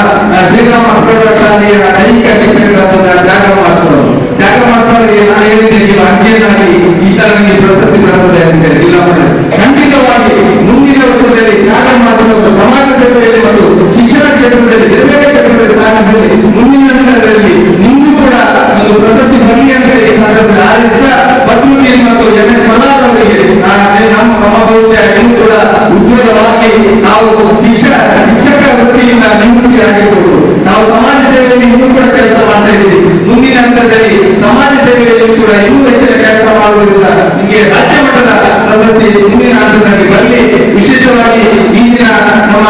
B: ಶ್ರೀರಾಮ ಪ್ರೌಢ ಶಾಲೆಯ ದೈಹಿಕ ಶಿಕ್ಷಕರಾದ ತ್ಯಾಗ ಮಾಸ್ತರಿಗೆ ನಾನು ಹೇಳಿದ್ದೇನೆ, ಅರ್ಜಿಯನ್ನಾಗಿ ಈ ಸಲ ನನಗೆ ಪ್ರಶಸ್ತಿ ಬರುತ್ತದೆ ಅಂತ ಹೇಳಿ ಜಿಲ್ಲಾ ಮಟ್ಟ. ಖಂಡಿತವಾಗಿ ಮುಂದಿನ ವರ್ಷದಲ್ಲಿ ತ್ಯಾಗ ಮಾಸ್ತರರ ಸಮಾಜ ಸೇವೆಯಲ್ಲಿ ಮತ್ತು ಶಿಕ್ಷಣ ಕ್ಷೇತ್ರದಲ್ಲಿ ಬೇರೆ ಬೇರೆ ಕ್ಷೇತ್ರದಲ್ಲಿ ಸಾಗಿಸಲಿ ಮುಂದಿನ ದಿನಗಳಲ್ಲಿ ನಿಮಗೂ ಕೂಡ ಒಂದು ಪ್ರಶಸ್ತಿ ಬರಲಿ ಅಂತ ಹೇಳಿ ಸಂದರ್ಭದಲ್ಲಿ ಆರಿಸಿದ ಪದ್ಮಗಿರಿ ಮತ್ತು MH ಮಲಾರ್ ಅವರಿಗೆ ನಮ್ಮ ಭವಿಷ್ಯ ಇನ್ನೂ ಕೂಡ ಉಜ್ವಲವಾಗಿ ನಾವು ಶಿಕ್ಷಕ ವೃತ್ತಿಯಿಂದ ನಿವೃತ್ತಿ ಆಗಿರ್ಬೋದು. ನಾವು ಸಮಾಜ ಸೇವೆಯಲ್ಲಿ ಇನ್ನೂ ಕೂಡ ಕೆಲಸ ಮಾಡ್ತಾ ಇದ್ದೀವಿ. ಮುಂದಿನ ಹಂತದಲ್ಲಿ ಸಮಾಜ ಸೇವೆಯಲ್ಲಿ ಕೂಡ ಇನ್ನೂ ಹೆಚ್ಚಿನ ಕೆಲಸ ಮಾಡುವುದರಿಂದ ನಿಮಗೆ ರಾಜ್ಯ ಮಟ್ಟದ ಪ್ರಶಸ್ತಿ ಮುಂದಿನ ಹಂತದಲ್ಲಿ ಬರಲಿ. ವಿಶೇಷವಾಗಿ ಈ ದಿನ ನಮ್ಮ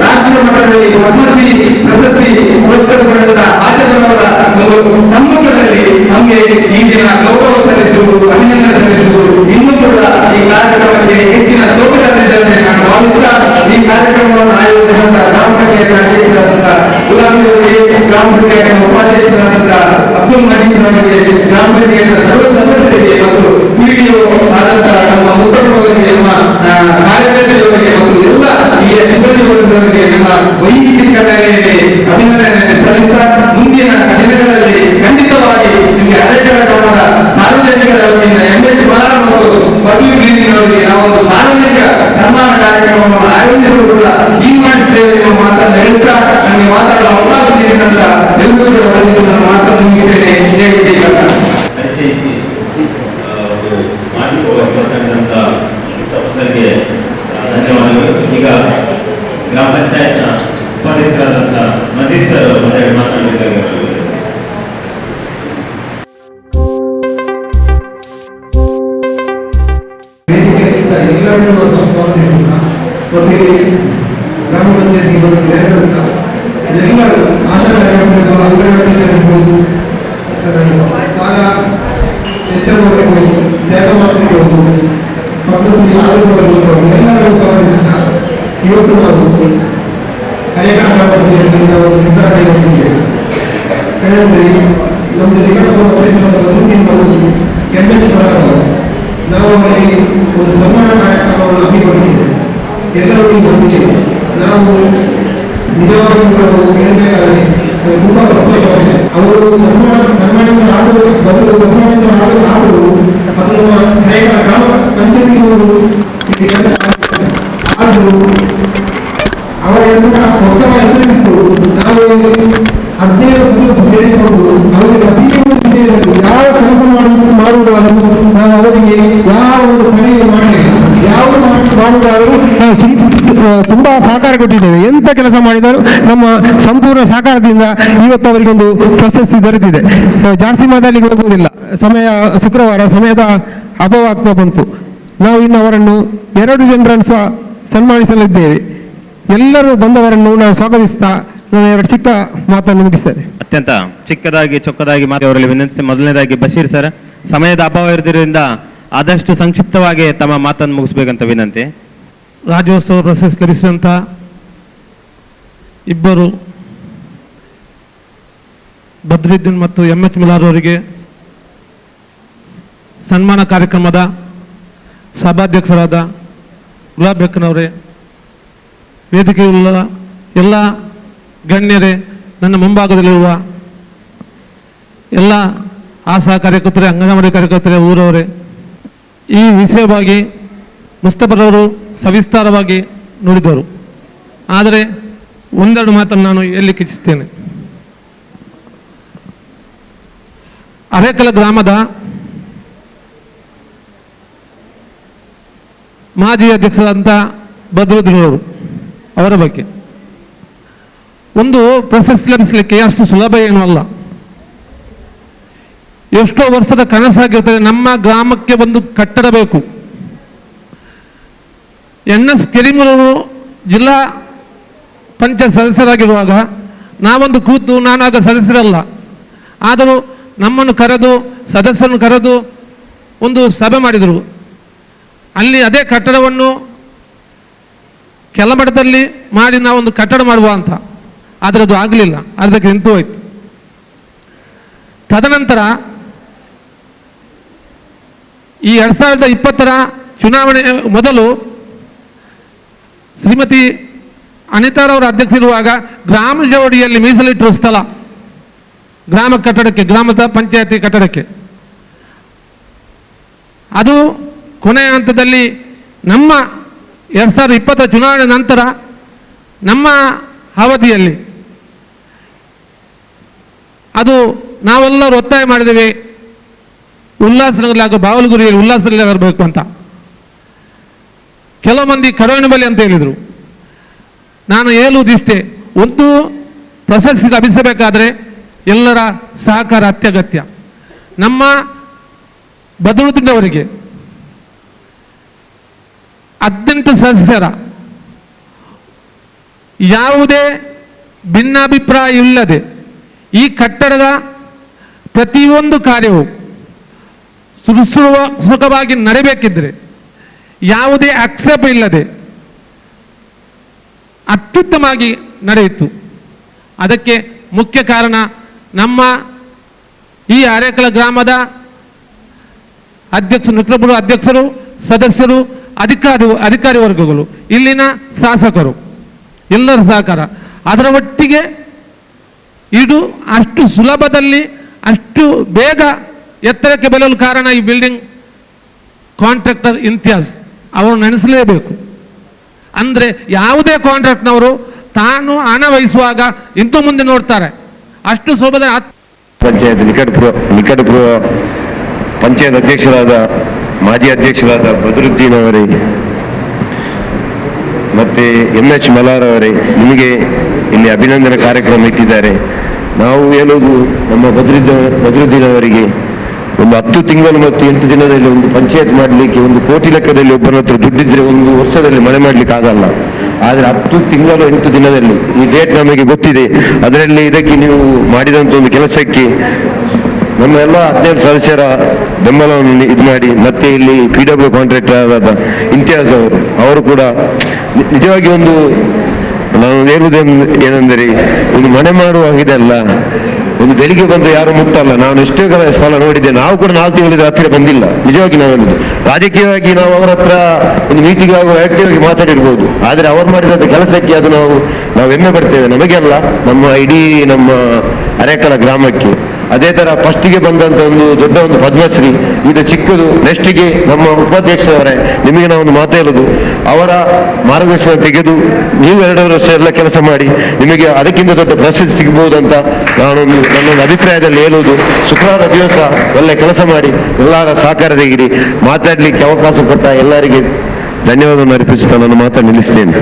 B: ರಾಷ್ಟ್ರ ಮಟ್ಟದಲ್ಲಿ ಪದ್ಮಶ್ರೀ ಪ್ರಶಸ್ತಿ ಪುರಸ್ಕಾರ ಪಡೆದ ಆಚರಣವರ ಒಂದು ಸಮ್ಮುಖದಲ್ಲಿ ನಮಗೆ ಈ ದಿನ ಗೌರವ ಸಲ್ಲಿಸುವುದು, ಅಭಿನಂದನೆ ಸಲ್ಲಿಸುವುದು ಇನ್ನೂ ಕೂಡ ಈ ಕಾರ್ಯಕ್ರಮಕ್ಕೆ ಹೆಚ್ಚಿನ ಸೌಕರ್ಯತೆ ನಾನು ಭಾವಿಸುತ್ತಾ ಈ ಕಾರ್ಯಕ್ರಮವನ್ನು ಆಯೋಜಿಸಿದಂತಹ ಗ್ರಾಮ ಪಂಚಾಯತ್ ಅಧ್ಯಕ್ಷರಾದಂತಹ ಗುಲಾಬಿ ಅವರಿಗೆ, ಗ್ರಾಮ ಪಂಚಾಯತ್ ಉಪಾಧ್ಯಕ್ಷರಾದಂತಹ ಅಬ್ದುಲ್ ಮಜೀದ್ ಅವರಿಗೆ, ಗ್ರಾಮ ಪಂಚಾಯತ್ ಸರ್ವ ಸದಸ್ಯರಿಗೆ ಮತ್ತು PDO ಆದಂತಹ ನಮ್ಮ ಮುಖಂಡರಿಗೆ, ನಮ್ಮ ಕಾರ್ಯದರ್ಶಿಯವರಿಗೆ ಮತ್ತು ಎಲ್ಲ ಈ ಸಿಬ್ಬಂದಿ ವರ್ಗದವರಿಗೆ ನಮ್ಮ ವೈಯಕ್ತಿಕ ನೆಲೆಯಲ್ಲಿ ಅಭಿನಂದನೆ ಸಲ್ಲಿಸ್ತಾ ಮುಂದಿನ ದಿನಗಳಲ್ಲಿ ಖಂಡಿತವಾಗಿ ನಿಮಗೆ ಅರೆಗಳ ಗಮನದ ಸಾರ್ವಜನಿಕರ ವತಿಯಿಂದ MH ಮಲಾರ್ ಮತ್ತು ಪದ್ಮಗಿರಿಯವರಿಗೆ ನಾವೊಂದು ಸಾರ್ವಜನಿಕ ಸನ್ಮಾನ ಕಾರ್ಯಕ್ರಮವನ್ನು ಆಯೋಜಿಸಲು ಕೂಡ ತೀರ್ಮಾನಿಸುತ್ತೇವೆ ಎಂಬ ಮಾತನ್ನು ಹೇಳ್ತಾ ನನಗೆ ಮಾತಾಡಲು ಅವಕಾಶ ನೀಡಿದಂತ ಎಲ್ಲರೂ ಕೂಡ ವಂದಿಸುವ ಮಾತನ್ನು ಮುಗಿದ್ದೇನೆ.
A: ಧನ್ಯವಾದಗಳು. ಈಗ ಗ್ರಾಮ ಪಂಚಾಯತ್ನ ಉಪಾಧ್ಯಕ್ಷರಾದಂಥ ಮಜೀದ್ ಸರ್ ಮಾತನಾಡಬೇಕಾಗಿ
C: ಎಲ್ಲರನ್ನೂ ಸ್ವಾಗತಿಸುತ್ತ ಒಟ್ಟಿಗೆ ಗ್ರಾಮ ಪಂಚಾಯತ್ಗೆ ನೆರೆದಂತ ಎಲ್ಲರೂ ಆಶಾ ಕಾರ್ಯಕ್ರಮಗಳು, ಅಂಗನವಾಡಿ ಇರ್ಬೋದು, ಶಾಲಾ HM ಇರ್ಬೋದು, ತ್ಯಾಗ ಮಾಸ್ಟರ್ ಇರ್ಬೋದು, ಪದ್ಮಶ್ರೀ ಆರೋಗ್ಯ ಎಲ್ಲರೂ ಸ್ವಾಗತಿಸುತ್ತ ಇವತ್ತು ನಾವು ಹಳೆಯ ಗ್ರಾಮ ಪಂಚಾಯತ್ನಿಂದ ಒಂದು ನಿರ್ಧಾರ ಕೈಗೊಂಡಿದ್ದೇವೆ. ಹೇಳಿದ್ರೆ ನಮ್ಮದು ನಿಕಟವಾದ ಪರಿಸರದ ಬದುಕಿನ MH ಮಲಾರ್ ಅವರು ನಾವು ಅವರಿಗೆ ಒಂದು ಸನ್ಮಾನ ಕಾರ್ಯಕ್ರಮವನ್ನು ಹಮ್ಮಿಕೊಂಡಿದ್ದೇವೆ. ಎಲ್ಲರೂ ಬಂದಿದ್ದೇವೆ. ನಾವು ನಿಜವಾಗ್ಲೂ ಹೇಳಬೇಕಾದರೆ ತುಂಬಾ ಸಂತೋಷವಾಗಿದೆ. ಅವರು ಸನ್ಮಾನಿತರಾದರೂ ಬದಲು ಸನ್ಮಾನಿತರಾದರೂ ಅದು ನಮ್ಮ ಹಳೆಯ ಗ್ರಾಮ ಪಂಚಾಯತ್ಗೆ ಆದರೂ ಅವರ ಹೆಸರು ಉತ್ತಮ ಹೆಸರಿತ್ತು. ನಾವು 15 ಸದಸ್ಯರು ಸೇರಿಕೊಂಡು ಅವರಿಗೆ ಪ್ರತಿಯೊಂದು ಜಿಲ್ಲೆಯಲ್ಲಿ ಯಾವ ಕೆಲಸ ಮಾಡುವುದು ಅದನ್ನು ನಾವು ಅವರಿಗೆ ಯಾವ ಒಂದು ಕಡೆಗೆ ಮಾಡಲಿಲ್ಲ. ಯಾವುದು ಮಾಡುವುದಾದರೂ ನಾವು ತುಂಬಾ ಸಹಕಾರ ಕೊಟ್ಟಿದ್ದೇವೆ. ಎಂಥ ಕೆಲಸ ಮಾಡಿದರೂ ನಮ್ಮ ಸಂಪೂರ್ಣ ಸಹಕಾರದಿಂದ ಇವತ್ತು ಅವರಿಗೊಂದು ಪ್ರಶಸ್ತಿ ದೊರೆತಿದೆ. ನಾವು ಜಾಸ್ತಿ ಮಾತಾಡಲಿಕ್ಕೆ ಹೋಗುವುದಿಲ್ಲ, ಸಮಯ ಶುಕ್ರವಾರ ಸಮಯದ ಅಭಾವ ಆಗ್ತಾ ಬಂತು. ನಾವು ಇನ್ನು ಅವರನ್ನು 2 ಜನರನ್ನು ಸಹ ಸನ್ಮಾನಿಸಲಿದ್ದೇವೆ. ಎಲ್ಲರೂ ಬಂದವರನ್ನು ನಾವು ಸ್ವಾಗತಿಸ್ತಾ ನಾನು 2 ಚಿಕ್ಕ ಮಾತನ್ನು ಮುಗಿಸ್ತೇನೆ.
A: ಅತ್ಯಂತ ಚಿಕ್ಕದಾಗಿ ಚೊಕ್ಕದಾಗಿ ಅವರಲ್ಲಿ ವಿನಂತಿಸಿ, ಮೊದಲನೇದಾಗಿ ಬಶೀರ್ ಸರ್, ಸಮಯದ ಅಭಾವ ಇರೋದ್ರಿಂದ ಆದಷ್ಟು ಸಂಕ್ಷಿಪ್ತವಾಗಿ ತಮ್ಮ ಮಾತನ್ನು ಮುಗಿಸ್ಬೇಕಂತ ವಿನಂತಿ.
D: ರಾಜ್ಯೋತ್ಸವ ಪ್ರಶಸ್ತಿ ಗಳಿಸಿದಂಥ ಇಬ್ಬರು ಬದ್ರುದ್ದೀನ್ ಮತ್ತು ಎಂ.ಎಚ್. ಮುಲಾರ್ ಅವರಿಗೆ ಸನ್ಮಾನ ಕಾರ್ಯಕ್ರಮದ ಸಭಾಧ್ಯಕ್ಷರಾದ ಗುಲಾಬ್ ಬೆಕ್ಕನವರೇ, ವೇದಿಕೆಯುಳ್ಳ ಎಲ್ಲ ಗಣ್ಯರೇ, ನನ್ನ ಮುಂಭಾಗದಲ್ಲಿರುವ ಎಲ್ಲ ಆಶಾ ಕಾರ್ಯಕರ್ತರೇ, ಅಂಗನವಾಡಿ ಕಾರ್ಯಕರ್ತರೇ, ಊರವರೇ, ಈ ವಿಷಯವಾಗಿ ಮುಸ್ತಫರವರು ಸವಿಸ್ತಾರವಾಗಿ ನುಡಿದರು. ಆದರೆ ಒಂದೆರಡು ಮಾತನ್ನು ನಾನು ಹೇಳಲಿಕ್ಕೆ ಇಚ್ಛಿಸ್ತೇನೆ. ಅರೇಕಲ ಗ್ರಾಮದ ಮಾಜಿ ಅಧ್ಯಕ್ಷರಾದಂಥ ಬದ್ರುದ್ದೀನ್ ಅವರು, ಅವರ ಬಗ್ಗೆ ಒಂದು ಪ್ರಶಸ್ತಿ ಲಭಿಸಲಿಕ್ಕೆ ಅಷ್ಟು ಸುಲಭ ಏನೂ ಅಲ್ಲ. ಎಷ್ಟೋ ವರ್ಷದ ಕನಸಾಗಿರ್ತದೆ, ನಮ್ಮ ಗ್ರಾಮಕ್ಕೆ ಒಂದು ಕಟ್ಟಡ ಬೇಕು. ಎನ್.ಎಸ್. ಕೆರಿಮೂರವರು ಜಿಲ್ಲಾ ಪಂಚಾಯತ್ ಸದಸ್ಯರಾಗಿರುವಾಗ ನಾವೊಂದು ಕೂತು, ನಾನಾಗ ಸದಸ್ಯರಲ್ಲ, ಆದರೂ ನಮ್ಮನ್ನು ಕರೆದು, ಸದಸ್ಯರನ್ನು ಕರೆದು ಒಂದು ಸಭೆ ಮಾಡಿದರು. ಅಲ್ಲಿ ಅದೇ ಕಟ್ಟಡವನ್ನು ಕೆಲಮಠದಲ್ಲಿ ಮಾಡಿ ನಾವೊಂದು ಕಟ್ಟಡ ಮಾಡುವ ಅಂತ. ಆದರೆ ಅದು ಆಗಲಿಲ್ಲ, ಅದಕ್ಕೆ ನಿಂತು ಹೋಯಿತು. ತದನಂತರ ಈ 2020ರ ಚುನಾವಣೆ ಮೊದಲು ಶ್ರೀಮತಿ ಅನಿತಾರವರ ಅಧ್ಯಕ್ಷರಿರುವಾಗ ಗ್ರಾಮ ಜೋಡಿಯಲ್ಲಿ ಮೀಸಲಿಟ್ಟರು ಸ್ಥಳ, ಗ್ರಾಮ ಕಟ್ಟಡಕ್ಕೆ, ಗ್ರಾಮದ ಪಂಚಾಯತಿ ಕಟ್ಟಡಕ್ಕೆ. ಅದು ಕೊನೆಯ ಹಂತದಲ್ಲಿ ನಮ್ಮ 2020 ಚುನಾವಣೆ ನಂತರ ನಮ್ಮ ಅವಧಿಯಲ್ಲಿ ಅದು ನಾವೆಲ್ಲರೂ ಒತ್ತಾಯ ಮಾಡಿದ್ದೇವೆ, ಉಲ್ಲಾಸನಗರಲ್ಲಿ ಹಾಗೂ ಬಾವಲಗುರಿಯಲ್ಲಿ ಉಲ್ಲಾಸದಲ್ಲಿ ಬರಬೇಕು ಅಂತ. ಕೆಲವು ಮಂದಿ ಕಡವಿನ ಬಲಿ ಅಂತ ಹೇಳಿದರು. ನಾನು ಹೇಳುವುದಿಷ್ಟೇ, ಒಂದು ಪ್ರಶಸ್ತಿ ಲಭಿಸಬೇಕಾದರೆ ಎಲ್ಲರ ಸಹಕಾರ ಅತ್ಯಗತ್ಯ. ನಮ್ಮ ಬದ್ರುದ್ದೀನ್ 18 ಸದಸ್ಯರ ಯಾವುದೇ ಭಿನ್ನಾಭಿಪ್ರಾಯ ಇಲ್ಲದೆ ಈ ಕಟ್ಟಡದ ಪ್ರತಿಯೊಂದು ಕಾರ್ಯವು ಸುಖವಾಗಿ ನಡೆಯಬೇಕಿದ್ರೆ, ಯಾವುದೇ ಆಕ್ಷೇಪ ಇಲ್ಲದೆ ಅತ್ಯುತ್ತಮವಾಗಿ ನಡೆಯಿತು. ಅದಕ್ಕೆ ಮುಖ್ಯ ಕಾರಣ ನಮ್ಮ ಈ ಅರೇಕಲ ಗ್ರಾಮದ ನೃತ್ಯಪುರ ಅಧ್ಯಕ್ಷರು, ಸದಸ್ಯರು, ಅಧಿಕಾರಿ ವರ್ಗಗಳು, ಇಲ್ಲಿನ ಶಾಸಕರು, ಎಲ್ಲರ ಸಹಕಾರ. ಅದರ ಒಟ್ಟಿಗೆ ಇದು ಅಷ್ಟು ಸುಲಭದಲ್ಲಿ ಅಷ್ಟು ಬೇಗ ಎತ್ತರಕ್ಕೆ ಬೆಳೆಯಲು ಕಾರಣ ಈ ಬಿಲ್ಡಿಂಗ್ ಕಾಂಟ್ರಾಕ್ಟರ್ ಇಂತಿಯಾಜ್ ಅವರು ನೆನೆಸಲೇಬೇಕು. ಅಂದರೆ ಯಾವುದೇ ಕಾಂಟ್ರಾಕ್ಟ್ನವರು ತಾನು ಹಣ ವಹಿಸುವಾಗ ಇಂದು ಮುಂದೆ ನೋಡ್ತಾರೆ. ಅಷ್ಟು ಸುಲಭದ
E: ಪಂಚಾಯತ್ ನಿಕಟಪುರ ಪಂಚಾಯತ್ ಅಧ್ಯಕ್ಷರಾದ ಮಾಜಿ ಅಧ್ಯಕ್ಷರಾದ ಬದ್ರುದ್ದೀನ್ ಅವರೇ ಮತ್ತು ಎಂ.ಎಚ್. ಮುಲಾರ್ ಅವರೇ, ನಿಮಗೆ ಇಲ್ಲಿ ಅಭಿನಂದನೆ ಕಾರ್ಯಕ್ರಮ ಇಟ್ಟಿದ್ದಾರೆ. ನಾವು ಹೇಳುವುದು, ನಮ್ಮ ಬದ್ರುದ್ದೀನ್ ಅವರಿಗೆ ಒಂದು 10 ತಿಂಗಳು ಮತ್ತು 8 ದಿನದಲ್ಲಿ ಒಂದು ಪಂಚಾಯತ್ ಮಾಡಲಿಕ್ಕೆ 1 ಕೋಟಿ ಲೆಕ್ಕದಲ್ಲಿ ಒಬ್ಬರ ಹತ್ರ ದುಡ್ಡಿದ್ರೆ 1 ವರ್ಷದಲ್ಲಿ ಮನೆ ಮಾಡಲಿಕ್ಕೆ ಆಗಲ್ಲ. ಆದರೆ 10 ತಿಂಗಳು 8 ದಿನದಲ್ಲಿ ಈ ಡೇಟ್ ನಮಗೆ ಗೊತ್ತಿದೆ. ಅದರಲ್ಲಿ ಇದಕ್ಕೆ ನೀವು ಮಾಡಿದಂಥ ಒಂದು ಕೆಲಸಕ್ಕೆ ನಮ್ಮ ಎಲ್ಲ 17 ಸದಸ್ಯರ ಬೆಂಬಲವನ್ನು ಇದು ಮಾಡಿ, ಮತ್ತೆ ಇಲ್ಲಿ PW ಕಾಂಟ್ರಾಕ್ಟರ್ ಆದ ಇಂತಿಯಾಜ್ ಅವರು ಕೂಡ ನಿಜವಾಗಿ ನಾನು ಹೇಳುವುದು ಏನೆಂದರೆ, ಒಂದು ಮನೆ ಮಾಡುವಾಗಿದೆಲ್ಲ ಒಂದು ಬೆಳಿಗ್ಗೆ ಬಂದು ಯಾರು ಮುಟ್ಟಲ್ಲ. ನಾನು ಎಷ್ಟೋ ಸ್ಥಳ ನೋಡಿದ್ದೆ, ನಾವು ಕೂಡ 4 ತಿಂಗಳಿಂದ ಹತ್ತಿರ ಬಂದಿಲ್ಲ. ನಿಜವಾಗಿ ನಾವು ಹೇಳುದು, ರಾಜಕೀಯವಾಗಿ ನಾವು ಅವರ ಹತ್ರ ಒಂದು ಮೀಟಿಂಗ್ ಆಗುವ ಆಕ್ಟಿವ್ ಮಾತಾಡಿರ್ಬೋದು, ಆದರೆ ಅವರು ಮಾಡಿದಂಥ ಕೆಲಸಕ್ಕೆ ಅದು ನಾವು ಹೆಮ್ಮೆ ಪಡ್ತೇವೆ. ನಮಗೆ ಅಲ್ಲ, ನಮ್ಮ ಇಡೀ ನಮ್ಮ ಅರೇಕಲ ಗ್ರಾಮಕ್ಕೆ. ಅದೇ ತರ ಫಸ್ಟಿಗೆ ಬಂದಂತ ಒಂದು ದೊಡ್ಡ ಒಂದು ಪದ್ಮಶ್ರೀ, ಇದು ಚಿಕ್ಕದು. ನೆಕ್ಸ್ಟಿಗೆ ನಮ್ಮ ಉಪಾಧ್ಯಕ್ಷರವರೇ, ನಿಮಗೆ ನಾವು ಒಂದು ಮಾತು ಹೇಳುದು, ಅವರ ಮಾರ್ಗದರ್ಶನ ತೆಗೆದು ನೀವು 2 ವರ್ಷ ಎಲ್ಲ ಕೆಲಸ ಮಾಡಿ ನಿಮಗೆ ಅದಕ್ಕಿಂತ ದೊಡ್ಡ ಪ್ರಶಸ್ತಿ ಸಿಗಬಹುದು ಅಂತ ನನ್ನೊಂದು ಅಭಿಪ್ರಾಯದಲ್ಲಿ ಹೇಳುವುದು. ಶುಕ್ರವಾರ ದಿವಸ ಒಳ್ಳೆ ಕೆಲಸ ಮಾಡಿ ಎಲ್ಲರ ಸಹಕಾರ ತೆಗಿರಿ. ಮಾತಾಡಲಿಕ್ಕೆ ಅವಕಾಶ ಕೊಟ್ಟ ಎಲ್ಲರಿಗೆ ಧನ್ಯವಾದವನ್ನು ಅರ್ಪಿಸುತ್ತಾ ನನ್ನ ಮಾತನ್ನು ನಿಲ್ಲಿಸ್ತೇನೆ.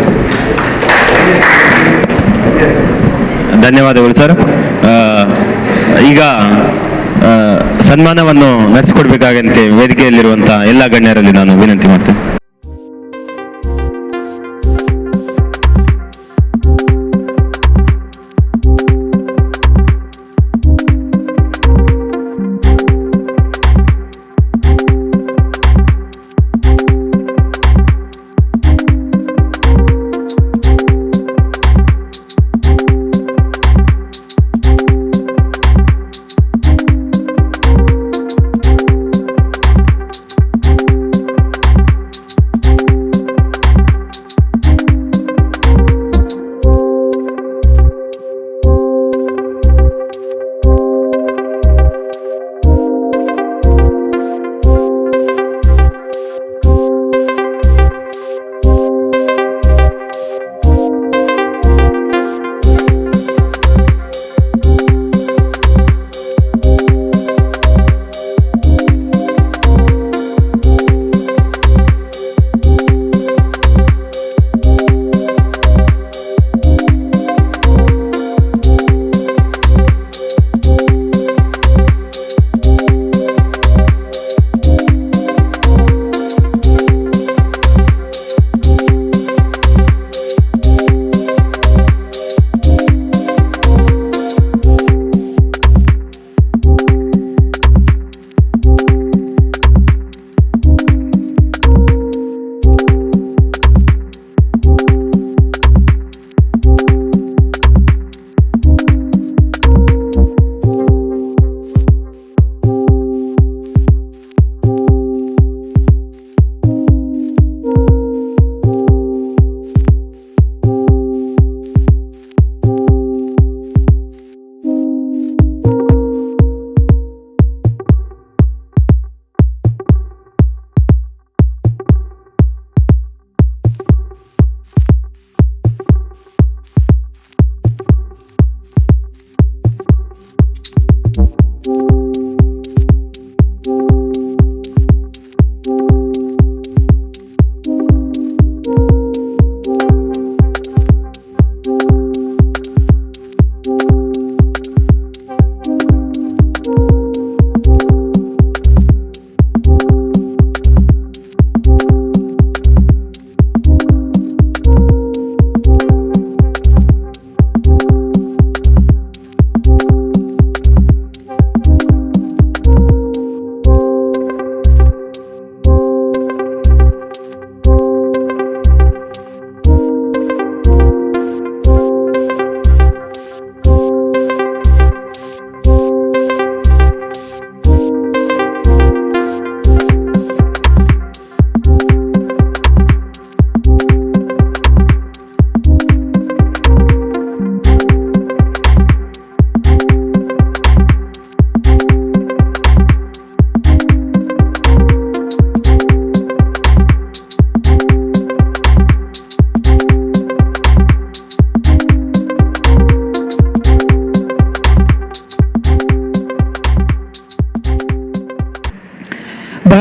F: ಧನ್ಯವಾದಗಳು ಸರ್. ಈಗ ಸನ್ಮಾನವನ್ನು ನಡೆಸಿಕೊಡ್ಬೇಕಾಗಂತೆ ವೇದಿಕೆಯಲ್ಲಿರುವಂಥ ಎಲ್ಲ ಗಣ್ಯರಲ್ಲಿ ನಾನು ವಿನಂತಿ ಮಾಡ್ತೇನೆ.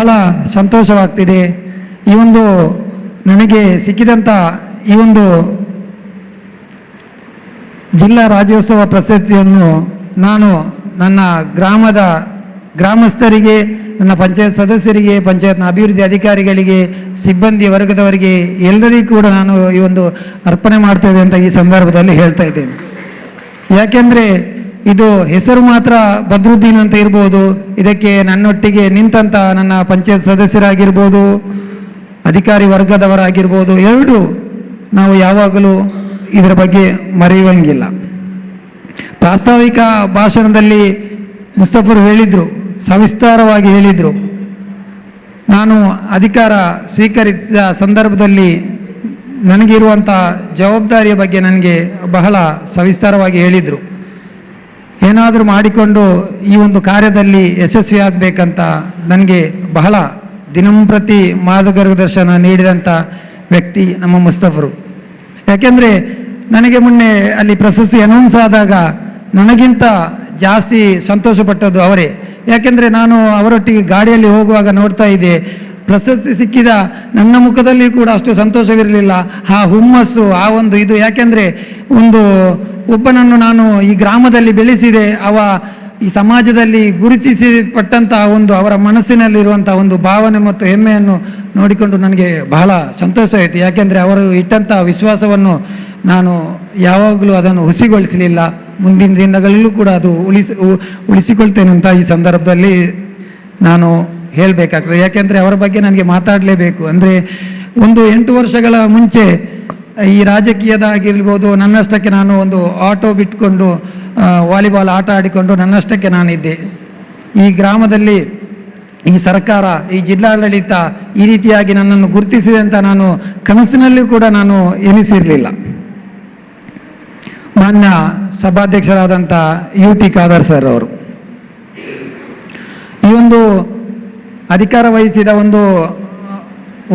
G: ಬಹಳ ಸಂತೋಷವಾಗ್ತಿದೆ. ಈ ಒಂದು ನನಗೆ ಸಿಕ್ಕಿದಂಥ ಈ ಒಂದು ಜಿಲ್ಲಾ ರಾಜ್ಯೋತ್ಸವ ಪ್ರಶಸ್ತಿಯನ್ನು ನಾನು ನನ್ನ ಗ್ರಾಮಸ್ಥರಿಗೆ, ನನ್ನ ಪಂಚಾಯತ್ ಸದಸ್ಯರಿಗೆ, ಪಂಚಾಯತ್ನ ಅಭಿವೃದ್ಧಿ ಅಧಿಕಾರಿಗಳಿಗೆ, ಸಿಬ್ಬಂದಿ ವರ್ಗದವರಿಗೆ ಎಲ್ಲರಿಗೂ ಕೂಡ ನಾನು ಈ ಒಂದು ಅರ್ಪಣೆ ಮಾಡ್ತೇವೆ ಅಂತ ಈ ಸಂದರ್ಭದಲ್ಲಿ ಹೇಳ್ತಾ ಇದ್ದೇನೆ. ಯಾಕೆಂದರೆ ಇದು ಹೆಸರು ಮಾತ್ರ ಬದ್ರುದ್ದೀನ್ ಅಂತ ಇರ್ಬೋದು, ಇದಕ್ಕೆ ನನ್ನೊಟ್ಟಿಗೆ ನಿಂತಂಥ ನನ್ನ ಪಂಚಾಯತ್ ಸದಸ್ಯರಾಗಿರ್ಬೋದು, ಅಧಿಕಾರಿ ವರ್ಗದವರಾಗಿರ್ಬೋದು, ಎರಡು ನಾವು ಯಾವಾಗಲೂ ಇದರ ಬಗ್ಗೆ ಮರೆಯುವಂಗಿಲ್ಲ. ಪ್ರಾಸ್ತಾವಿಕ ಭಾಷಣದಲ್ಲಿ ಮುಸ್ತಫರು ಹೇಳಿದರು, ಸವಿಸ್ತಾರವಾಗಿ ಹೇಳಿದರು. ನಾನು ಅಧಿಕಾರ ಸ್ವೀಕರಿಸಿದ ಸಂದರ್ಭದಲ್ಲಿ ನನಗಿರುವಂಥ ಜವಾಬ್ದಾರಿಯ ಬಗ್ಗೆ ನನಗೆ ಬಹಳ ಸವಿಸ್ತಾರವಾಗಿ ಹೇಳಿದರು. ಏನಾದರೂ ಮಾಡಿಕೊಂಡು ಈ ಒಂದು ಕಾರ್ಯದಲ್ಲಿ ಯಶಸ್ವಿಯಾಗಬೇಕಂತ ನನಗೆ ಬಹಳ ದಿನಂಪ್ರತಿ ಮಾರ್ಗದರ್ಶನ ನೀಡಿದಂಥ ವ್ಯಕ್ತಿ ನಮ್ಮ ಮುಸ್ತಫರು. ಯಾಕೆಂದರೆ ನನಗೆ ಮೊನ್ನೆ ಅಲ್ಲಿ ಪ್ರಶಸ್ತಿ ಅನೌನ್ಸ್ ಆದಾಗ ನನಗಿಂತ ಜಾಸ್ತಿ ಸಂತೋಷಪಟ್ಟದ್ದು ಅವರೇ. ಯಾಕೆಂದರೆ ನಾನು ಅವರೊಟ್ಟಿಗೆ ಗಾಡಿಯಲ್ಲಿ ಹೋಗುವಾಗ ನೋಡ್ತಾ ಇದ್ದೆ, ಪ್ರಶಸ್ತಿ ಸಿಕ್ಕಿದ ನನ್ನ ಮುಖದಲ್ಲಿ ಕೂಡ ಅಷ್ಟು ಸಂತೋಷವಿರಲಿಲ್ಲ. ಆ ಹುಮ್ಮಸ್ಸು, ಆ ಒಂದು ಇದು, ಯಾಕೆಂದರೆ ಒಬ್ಬನನ್ನು ನಾನು ಈ ಗ್ರಾಮದಲ್ಲಿ ಬೆಳೆಸಿದೆ, ಈ ಸಮಾಜದಲ್ಲಿ ಗುರುತಿಸಲ್ಪಟ್ಟಂಥ ಅವರ ಮನಸ್ಸಿನಲ್ಲಿರುವಂಥ ಒಂದು ಭಾವನೆ ಮತ್ತು ಹೆಮ್ಮೆಯನ್ನು ನೋಡಿಕೊಂಡು ನನಗೆ ಬಹಳ ಸಂತೋಷ ಆಯಿತು. ಯಾಕೆಂದರೆ ಅವರು ಇಟ್ಟಂಥ ವಿಶ್ವಾಸವನ್ನು ನಾನು ಯಾವಾಗಲೂ ಅದನ್ನು ಹುಸಿಗೊಳಿಸಲಿಲ್ಲ. ಮುಂದಿನ ದಿನಗಳಲ್ಲೂ ಕೂಡ ಅದು ಉಳಿಸಿಕೊಳ್ತೇನೆ ಅಂತ ಈ ಸಂದರ್ಭದಲ್ಲಿ ನಾನು ಹೇಳಬೇಕಾಗ್ತದೆ. ಯಾಕೆಂದರೆ ಅವರ ಬಗ್ಗೆ ನನಗೆ ಮಾತಾಡಲೇಬೇಕು. ಅಂದರೆ 8 ವರ್ಷಗಳ ಮುಂಚೆ ಈ ರಾಜಕೀಯದಾಗಿರ್ಬೋದು, ನನ್ನಷ್ಟಕ್ಕೆ ನಾನು ಒಂದು ಆಟೋ ಬಿಟ್ಕೊಂಡು ವಾಲಿಬಾಲ್ ಆಟ ಆಡಿಕೊಂಡು ನನ್ನಷ್ಟಕ್ಕೆ ನಾನಿದ್ದೆ. ಈ ಗ್ರಾಮದಲ್ಲಿ ಈ ಸರ್ಕಾರ, ಈ ಜಿಲ್ಲಾಡಳಿತ ಈ ರೀತಿಯಾಗಿ ನನ್ನನ್ನು ಗುರುತಿಸಿದೆ ಅಂತ ನಾನು ಕನಸಿನಲ್ಲೂ ಕೂಡ ನಾನು ಎನಿಸಿರಲಿಲ್ಲ. ಮಾನ್ಯ ಸಭಾಧ್ಯಕ್ಷರಾದಂಥ UT ಖಾದರ್ ಸರ್ ಅವರು ಈ ಒಂದು ಅಧಿಕಾರ ವಹಿಸಿದ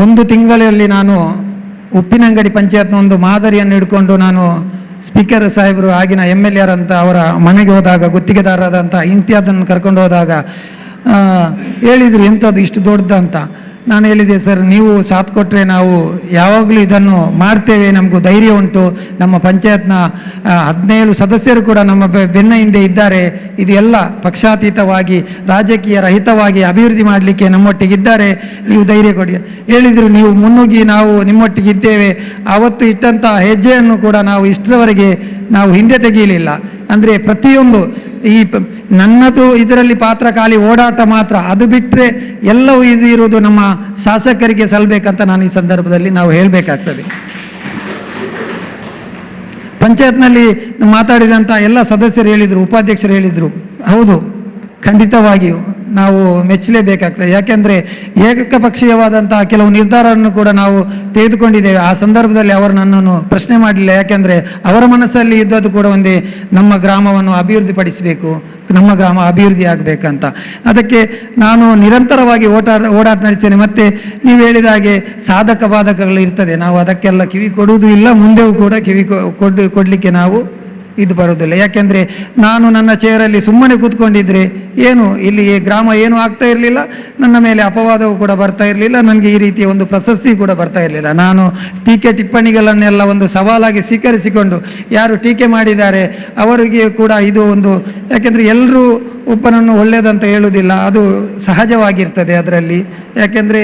G: ಒಂದು ತಿಂಗಳಲ್ಲಿ ನಾನು ಉಪ್ಪಿನಂಗಡಿ ಪಂಚಾಯತ್ನ ಒಂದು ಮಾದರಿಯನ್ನು ಹಿಡ್ಕೊಂಡು ನಾನು ಸ್ಪೀಕರ್ ಸಾಹೇಬರು, ಆಗಿನ MLA ಅಂತ ಅವರ ಮನೆಗೆ ಹೋದಾಗ, ಗುತ್ತಿಗೆದಾರರಾದಂಥ ಇಂತಿಯಾದನ್ನು ಕರ್ಕೊಂಡು ಹೋದಾಗ ಹೇಳಿದರು, ಎಂಥದ್ದು ಇಷ್ಟು ದೊಡ್ಡದಂತ. ನಾನು ಹೇಳಿದೆ, ಸರ್ ನೀವು ಸಾಥ್ ಕೊಟ್ಟರೆ ನಾವು ಯಾವಾಗಲೂ ಇದನ್ನು ಮಾಡ್ತೇವೆ, ನಮಗೂ ಧೈರ್ಯ ಉಂಟು, ನಮ್ಮ ಪಂಚಾಯತ್ನ 17 ಸದಸ್ಯರು ಕೂಡ ನಮ್ಮ ಬೆನ್ನ ಹಿಂದೆ ಇದ್ದಾರೆ, ಇದು ಎಲ್ಲ ಪಕ್ಷಾತೀತವಾಗಿ ರಾಜಕೀಯ ರಹಿತವಾಗಿ ಅಭಿವೃದ್ಧಿ ಮಾಡಲಿಕ್ಕೆ ನಮ್ಮೊಟ್ಟಿಗಿದ್ದಾರೆ, ನೀವು ಧೈರ್ಯ ಕೊಡಿ ಹೇಳಿದರು. ನೀವು ಮುನ್ನುಗ್ಗಿ ನಾವು ನಿಮ್ಮೊಟ್ಟಿಗಿದ್ದೇವೆ. ಆವತ್ತು ಇಟ್ಟಂಥ ಹೆಜ್ಜೆಯನ್ನು ಕೂಡ ನಾವು ಇಷ್ಟರವರೆಗೆ ನಾವು ಹಿಂದೆ ತೆಗೆಯಲಿಲ್ಲ. ಅಂದರೆ ಪ್ರತಿಯೊಂದು ನನ್ನದು ಇದರಲ್ಲಿ ಪಾತ್ರ ಖಾಲಿ ಓಡಾಟ ಮಾತ್ರ, ಅದು ಬಿಟ್ಟರೆ ಎಲ್ಲವೂ ಇದು ಇರುವುದು ನಮ್ಮ ಶಾಸಕರಿಗೆ ಸಲ್ಲಬೇಕಂತ ನಾನು ಈ ಸಂದರ್ಭದಲ್ಲಿ ನಾವು ಹೇಳಬೇಕಾಗ್ತದೆ. ಪಂಚಾಯತ್ನಲ್ಲಿ ಮಾತಾಡಿದಂಥ ಎಲ್ಲ ಸದಸ್ಯರು ಹೇಳಿದರು, ಉಪಾಧ್ಯಕ್ಷರು ಹೇಳಿದರು, ಹೌದು ಖಂಡಿತವಾಗಿಯೂ ನಾವು ಮೆಚ್ಚಲೇಬೇಕಾಗ್ತದೆ. ಯಾಕೆಂದರೆ ಏಕಪಕ್ಷೀಯವಾದಂತಹ ಕೆಲವು ನಿರ್ಧಾರವನ್ನು ಕೂಡ ನಾವು ತೆಗೆದುಕೊಂಡಿದ್ದೇವೆ. ಆ ಸಂದರ್ಭದಲ್ಲಿ ಅವರು ನನ್ನನ್ನು ಪ್ರಶ್ನೆ ಮಾಡಲಿಲ್ಲ. ಯಾಕೆಂದರೆ ಅವರ ಮನಸ್ಸಲ್ಲಿ ಇದ್ದದ್ದು ಕೂಡ ಒಂದೇ, ನಮ್ಮ ಗ್ರಾಮವನ್ನು ಅಭಿವೃದ್ಧಿಪಡಿಸಬೇಕು, ನಮ್ಮ ಗ್ರಾಮ ಅಭಿವೃದ್ಧಿ ಆಗಬೇಕಂತ. ಅದಕ್ಕೆ ನಾನು ನಿರಂತರವಾಗಿ ಓಡಾಟ ನಡೆಸ್ತೇನೆ. ಮತ್ತು ನೀವು ಹೇಳಿದ ಹಾಗೆ ಸಾಧಕ ಬಾಧಕಗಳು ಇರ್ತದೆ, ನಾವು ಅದಕ್ಕೆಲ್ಲ ಕಿವಿ ಕೊಡುವುದೂ ಇಲ್ಲ, ಮುಂದೆಯೂ ಕೂಡ ಕಿವಿ ಕೊಡಲಿಕ್ಕೆ ನಾವು ಇದು ಬರೋದಿಲ್ಲ. ಯಾಕೆಂದರೆ ನಾನು ನನ್ನ ಚೇರಲ್ಲಿ ಸುಮ್ಮನೆ ಕೂತ್ಕೊಂಡಿದ್ರೆ ಇಲ್ಲಿ ಗ್ರಾಮ ಏನೂ ಆಗ್ತಾ ಇರಲಿಲ್ಲ, ನನ್ನ ಮೇಲೆ ಅಪವಾದವೂ ಕೂಡ ಬರ್ತಾ ಇರಲಿಲ್ಲ, ನನಗೆ ಈ ರೀತಿಯ ಒಂದು ಪ್ರಶಸ್ತಿ ಕೂಡ ಬರ್ತಾ ಇರಲಿಲ್ಲ. ನಾನು ಟೀಕೆ ಟಿಪ್ಪಣಿಗಳನ್ನೆಲ್ಲ ಒಂದು ಸವಾಲಾಗಿ ಸ್ವೀಕರಿಸಿಕೊಂಡು ಯಾರು ಟೀಕೆ ಮಾಡಿದ್ದಾರೆ ಅವರಿಗೆ ಕೂಡ ಇದು ಯಾಕೆಂದರೆ ಎಲ್ಲರೂ ಒಬ್ಬನನ್ನು ಒಳ್ಳೆಯದಂತ ಹೇಳುವುದಿಲ್ಲ, ಅದು ಸಹಜವಾಗಿರ್ತದೆ ಅದರಲ್ಲಿ. ಯಾಕೆಂದರೆ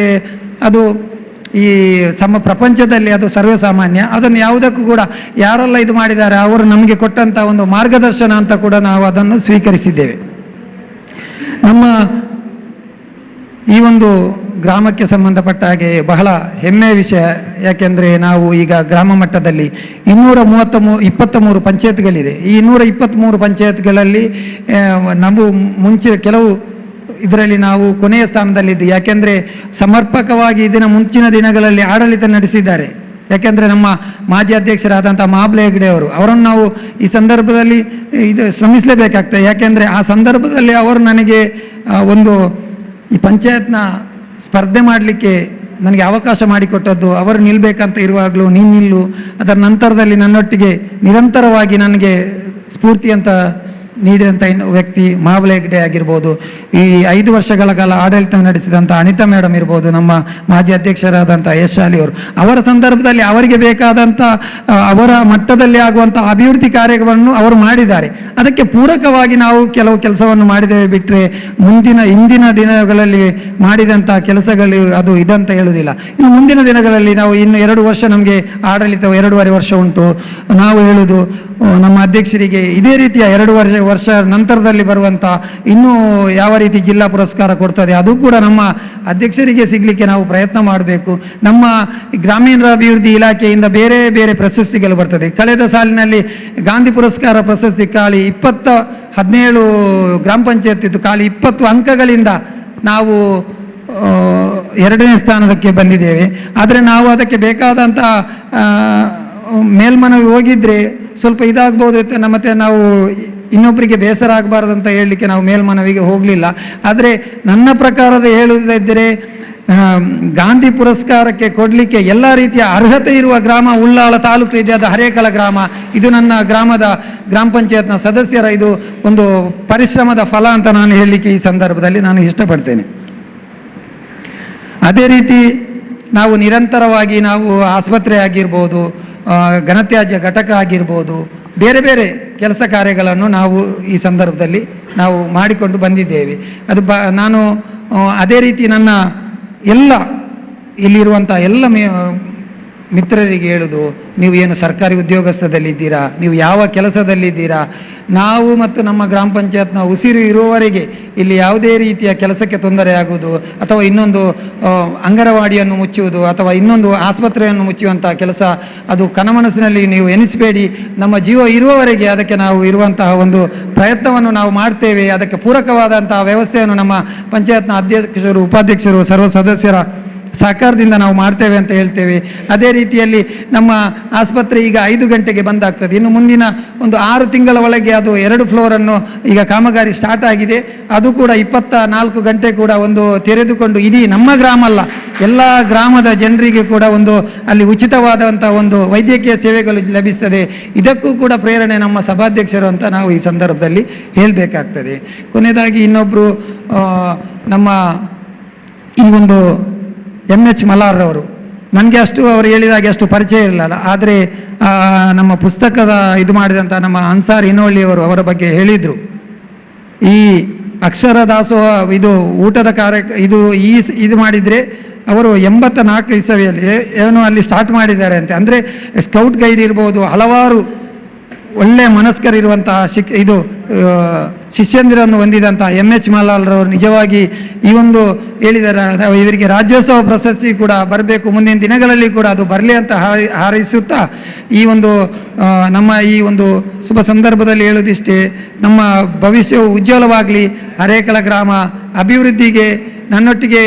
G: ಅದು ಈ ಪ್ರಪಂಚದಲ್ಲಿ ಅದು ಸರ್ವಸಾಮಾನ್ಯ. ಅದನ್ನು ಯಾವುದಕ್ಕೂ ಕೂಡ ಯಾರೆಲ್ಲ ಇದು ಮಾಡಿದ್ದಾರೆ ಅವರು ನಮಗೆ ಕೊಟ್ಟಂಥ ಒಂದು ಮಾರ್ಗದರ್ಶನ ಅಂತ ಕೂಡ ನಾವು ಅದನ್ನು ಸ್ವೀಕರಿಸಿದ್ದೇವೆ. ನಮ್ಮ ಈ ಗ್ರಾಮಕ್ಕೆ ಸಂಬಂಧಪಟ್ಟ ಹಾಗೆ ಬಹಳ ಹೆಮ್ಮೆಯ ವಿಷಯ. ಯಾಕೆಂದರೆ ನಾವು ಈಗ ಗ್ರಾಮ ಮಟ್ಟದಲ್ಲಿ 223 ಪಂಚಾಯತ್ಗಳಿದೆ. ಈ 223 ಪಂಚಾಯತ್ಗಳಲ್ಲಿ ನಾವು ಮುಂಚೆ ಕೆಲವು ಇದರಲ್ಲಿ ನಾವು ಕೊನೆಯ ಸ್ಥಾನದಲ್ಲಿದ್ದು. ಯಾಕೆಂದರೆ ಸಮರ್ಪಕವಾಗಿ ಮುಂಚಿನ ದಿನಗಳಲ್ಲಿ ಆಡಳಿತ ನಡೆಸಿದ್ದಾರೆ. ಯಾಕೆಂದರೆ ನಮ್ಮ ಮಾಜಿ ಅಧ್ಯಕ್ಷರಾದಂಥ ಮಾಬ್ಲೆ ಹೆಗ್ಡೆ ಅವರನ್ನು ನಾವು ಈ ಸಂದರ್ಭದಲ್ಲಿ ಶ್ರಮಿಸಲೇಬೇಕಾಗ್ತದೆ. ಯಾಕೆಂದರೆ ಆ ಸಂದರ್ಭದಲ್ಲಿ ಅವರು ನನಗೆ ಈ ಪಂಚಾಯತ್ನ ಸ್ಪರ್ಧೆ ಮಾಡಲಿಕ್ಕೆ ನನಗೆ ಅವಕಾಶ ಮಾಡಿಕೊಟ್ಟದ್ದು. ಅವರು ನಿಲ್ಲಬೇಕಂತ ಇರುವಾಗಲೂ ನೀನು ನಿಲ್ಲು, ಅದರ ನಂತರದಲ್ಲಿ ನನ್ನೊಟ್ಟಿಗೆ ನಿರಂತರವಾಗಿ ನನಗೆ ಸ್ಫೂರ್ತಿ ಅಂತ ನೀಡಿದಂಥ ವ್ಯಕ್ತಿ ಮಹಾಬಲ ಹೆಗ್ಡೆ ಆಗಿರ್ಬೋದು, ಈ 5 ವರ್ಷಗಳ ಕಾಲ ಆಡಳಿತ ನಡೆಸಿದಂಥ ಅನಿತಾ ಮೇಡಮ್ ಇರ್ಬೋದು, ನಮ್ಮ ಮಾಜಿ ಅಧ್ಯಕ್ಷರಾದಂಥ ಯಶ್ ಶಾಲಿ ಅವರು, ಅವರ ಸಂದರ್ಭದಲ್ಲಿ ಅವರಿಗೆ ಬೇಕಾದಂಥ ಅವರ ಮಟ್ಟದಲ್ಲಿ ಆಗುವಂಥ ಅಭಿವೃದ್ಧಿ ಕಾರ್ಯವನ್ನು ಅವರು ಮಾಡಿದ್ದಾರೆ. ಅದಕ್ಕೆ ಪೂರಕವಾಗಿ ನಾವು ಕೆಲವು ಕೆಲಸವನ್ನು ಮಾಡಿದ್ದೇವೆ ಬಿಟ್ಟರೆ ಇಂದಿನ ದಿನಗಳಲ್ಲಿ ಮಾಡಿದಂಥ ಕೆಲಸಗಳು ಅದು ಇದಂತ ಹೇಳುವುದಿಲ್ಲ. ಇನ್ನು ಮುಂದಿನ ದಿನಗಳಲ್ಲಿ ನಾವು ಇನ್ನು 2 ವರ್ಷ ನಮಗೆ ಆಡಳಿತ 2.5 ವರ್ಷ ಉಂಟು. ನಾವು ಹೇಳುವುದು ನಮ್ಮ ಅಧ್ಯಕ್ಷರಿಗೆ ಇದೇ ರೀತಿಯ 2 ವರ್ಷ ನಂತರದಲ್ಲಿ ಬರುವಂಥ ಇನ್ನೂ ಯಾವ ರೀತಿ ಜಿಲ್ಲಾ ಪುರಸ್ಕಾರ ಕೊಡ್ತದೆ ಅದು ಕೂಡ ನಮ್ಮ ಅಧ್ಯಕ್ಷರಿಗೆ ಸಿಗಲಿಕ್ಕೆ ನಾವು ಪ್ರಯತ್ನ ಮಾಡಬೇಕು. ನಮ್ಮ ಗ್ರಾಮೀಣಾಭಿವೃದ್ಧಿ ಇಲಾಖೆಯಿಂದ ಬೇರೆ ಬೇರೆ ಪ್ರಶಸ್ತಿಗಳು ಬರ್ತದೆ. ಕಳೆದ ಸಾಲಿನಲ್ಲಿ ಗಾಂಧಿ ಪುರಸ್ಕಾರ ಪ್ರಶಸ್ತಿ ಖಾಲಿ 17 ಗ್ರಾಮ ಪಂಚಾಯತ್ ಇತ್ತು, ಖಾಲಿ 20 ಅಂಕಗಳಿಂದ ನಾವು 2ನೇ ಸ್ಥಾನಕ್ಕೆ ಬಂದಿದ್ದೇವೆ. ಆದರೆ ನಾವು ಅದಕ್ಕೆ ಬೇಕಾದಂಥ ಮೇಲ್ಮನವಿ ಹೋಗಿದ್ರೆ ಸ್ವಲ್ಪ ಇದಾಗ್ಬೋದು. ಮತ್ತು ನಾವು ಇನ್ನೊಬ್ಬರಿಗೆ ಬೇಸರ ಆಗಬಾರ್ದಂತ ಹೇಳಲಿಕ್ಕೆ ನಾವು ಮೇಲ್ಮನವಿಗೆ ಹೋಗಲಿಲ್ಲ. ಆದರೆ ನನ್ನ ಪ್ರಕಾರದ ಹೇಳುವುದಿದ್ದರೆ ಗಾಂಧಿ ಪುರಸ್ಕಾರಕ್ಕೆ ಕೊಡಲಿಕ್ಕೆ ಎಲ್ಲ ರೀತಿಯ ಅರ್ಹತೆ ಇರುವ ಗ್ರಾಮ ಉಳ್ಳಾಲ ತಾಲೂಕು ಇದೆ, ಅದು ಹರೇಕಳ ಗ್ರಾಮ. ಇದು ನನ್ನ ಗ್ರಾಮ ಪಂಚಾಯತ್ನ ಸದಸ್ಯರ ಇದು ಒಂದು ಪರಿಶ್ರಮದ ಫಲ ಅಂತ ನಾನು ಹೇಳಲಿಕ್ಕೆ ಈ ಸಂದರ್ಭದಲ್ಲಿ ನಾನು ಇಷ್ಟಪಡ್ತೇನೆ. ಅದೇ ರೀತಿ ನಾವು ನಿರಂತರವಾಗಿ ನಾವು ಆಸ್ಪತ್ರೆ ಆಗಿರ್ಬೋದು, ಘನತ್ಯಾಜ್ಯ ಘಟಕ ಆಗಿರ್ಬೋದು, ಬೇರೆ ಬೇರೆ ಕೆಲಸ ಕಾರ್ಯಗಳನ್ನು ನಾವು ಈ ಸಂದರ್ಭದಲ್ಲಿ ನಾವು ಮಾಡಿಕೊಂಡು ಬಂದಿದ್ದೇವೆ. ಅದು ನಾನು ಅದೇ ರೀತಿ ನನ್ನ ಎಲ್ಲ ಇಲ್ಲಿರುವಂಥ ಎಲ್ಲ ಮಿತ್ರರಿಗೆ ಹೇಳುವುದು, ನೀವು ಏನು ಸರ್ಕಾರಿ ಉದ್ಯೋಗಸ್ಥದಲ್ಲಿದ್ದೀರಾ, ನೀವು ಯಾವ ಕೆಲಸದಲ್ಲಿದ್ದೀರಾ, ನಾವು ಮತ್ತು ನಮ್ಮ ಗ್ರಾಮ ಪಂಚಾಯತ್ನ ಉಸಿರು ಇರುವವರೆಗೆ ಇಲ್ಲಿ ಯಾವುದೇ ರೀತಿಯ ಕೆಲಸಕ್ಕೆ ತೊಂದರೆ ಆಗುವುದು ಅಥವಾ ಇನ್ನೊಂದು ಅಂಗನವಾಡಿಯನ್ನು ಮುಚ್ಚುವುದು ಅಥವಾ ಇನ್ನೊಂದು ಆಸ್ಪತ್ರೆಯನ್ನು ಮುಚ್ಚುವಂಥ ಕೆಲಸ ಅದು ಕನಮನಸ್ಸಿನಲ್ಲಿ ನೀವು ಎನಿಸಬೇಡಿ. ನಮ್ಮ ಜೀವ ಇರುವವರೆಗೆ ಅದಕ್ಕೆ ನಾವು ಇರುವಂತಹ ಒಂದು ಪ್ರಯತ್ನವನ್ನು ನಾವು ಮಾಡ್ತೇವೆ. ಅದಕ್ಕೆ ಪೂರಕವಾದಂತಹ ವ್ಯವಸ್ಥೆಯನ್ನು ನಮ್ಮ ಪಂಚಾಯತ್ನ ಅಧ್ಯಕ್ಷರು, ಉಪಾಧ್ಯಕ್ಷರು, ಸರ್ವ ಸದಸ್ಯರ ಸಹಕಾರದಿಂದ ನಾವು ಮಾಡ್ತೇವೆ ಅಂತ ಹೇಳ್ತೇವೆ. ಅದೇ ರೀತಿಯಲ್ಲಿ ನಮ್ಮ ಆಸ್ಪತ್ರೆ ಈಗ 5 ಗಂಟೆಗೆ ಬಂದಾಗ್ತದೆ. ಇನ್ನು ಮುಂದಿನ ಒಂದು 6 ತಿಂಗಳ ಒಳಗೆ ಅದು 2 ಫ್ಲೋರನ್ನು ಈಗ ಕಾಮಗಾರಿ ಸ್ಟಾರ್ಟ್ ಆಗಿದೆ. ಅದು ಕೂಡ 24 ಗಂಟೆ ಕೂಡ ಒಂದು ತೆರೆದುಕೊಂಡು ಇಡೀ ನಮ್ಮ ಗ್ರಾಮ ಅಲ್ಲ ಎಲ್ಲ ಗ್ರಾಮದ ಜನರಿಗೆ ಕೂಡ ಒಂದು ಅಲ್ಲಿ ಉಚಿತವಾದಂಥ ಒಂದು ವೈದ್ಯಕೀಯ ಸೇವೆಗಳು ಲಭಿಸ್ತದೆ. ಇದಕ್ಕೂ ಕೂಡ ಪ್ರೇರಣೆ ನಮ್ಮ ಸಭಾಧ್ಯಕ್ಷರು ಅಂತ ನಾವು ಈ ಸಂದರ್ಭದಲ್ಲಿ ಹೇಳಬೇಕಾಗ್ತದೆ. ಕೊನೆಯದಾಗಿ ಇನ್ನೊಬ್ಬರು ನಮ್ಮ ಈ ಒಂದು MH ಮಲಾರ್ರವರು, ನನಗೆ ಅಷ್ಟು ಅವರು ಹೇಳಿದಾಗೆ ಅಷ್ಟು ಪರಿಚಯ ಇರಲಿಲ್ಲ. ಆದರೆ ನಮ್ಮ ಪುಸ್ತಕದ ಇದು ಮಾಡಿದಂಥ ನಮ್ಮ ಅನ್ಸಾರ್ ಇನೋಳ್ಳಿಯವರು ಅವರ ಬಗ್ಗೆ ಹೇಳಿದರು. ಈ ಅಕ್ಷರ ದಾಸೋಹ ಇದು ಊಟದ ಇದು ಮಾಡಿದರೆ ಅವರು 84 ಇಸವಿಯಲ್ಲಿ ಏನೋ ಅಲ್ಲಿ ಸ್ಟಾರ್ಟ್ ಮಾಡಿದ್ದಾರೆ ಅಂತೆ. ಅಂದರೆ ಸ್ಕೌಟ್ ಗೈಡ್ ಇರ್ಬೋದು, ಹಲವಾರು ಒಳ್ಳೆಯ ಮನಸ್ಕರಿರುವಂತಹ ಶಿಷ್ಯಂದಿರನ್ನು ಹೊಂದಿದಂಥ MH ಮಲಾಲ್ರವರು ನಿಜವಾಗಿ ಈ ಒಂದು ಹೇಳಿದ್ದಾರೆ. ಇವರಿಗೆ ರಾಜ್ಯೋತ್ಸವ ಪ್ರಶಸ್ತಿ ಕೂಡ ಬರಬೇಕು, ಮುಂದಿನ ದಿನಗಳಲ್ಲಿ ಕೂಡ ಅದು ಬರಲಿ ಅಂತ ಹಾರೈಸುತ್ತಾ ಈ ಒಂದು ನಮ್ಮ ಈ ಒಂದು ಶುಭ ಸಂದರ್ಭದಲ್ಲಿ ಹೇಳೋದಿಷ್ಟೇ, ನಮ್ಮ ಭವಿಷ್ಯವು ಉಜ್ವಲವಾಗಲಿ. ಹರೇಕಳ ಗ್ರಾಮ ಅಭಿವೃದ್ಧಿಗೆ ನನ್ನೊಟ್ಟಿಗೆ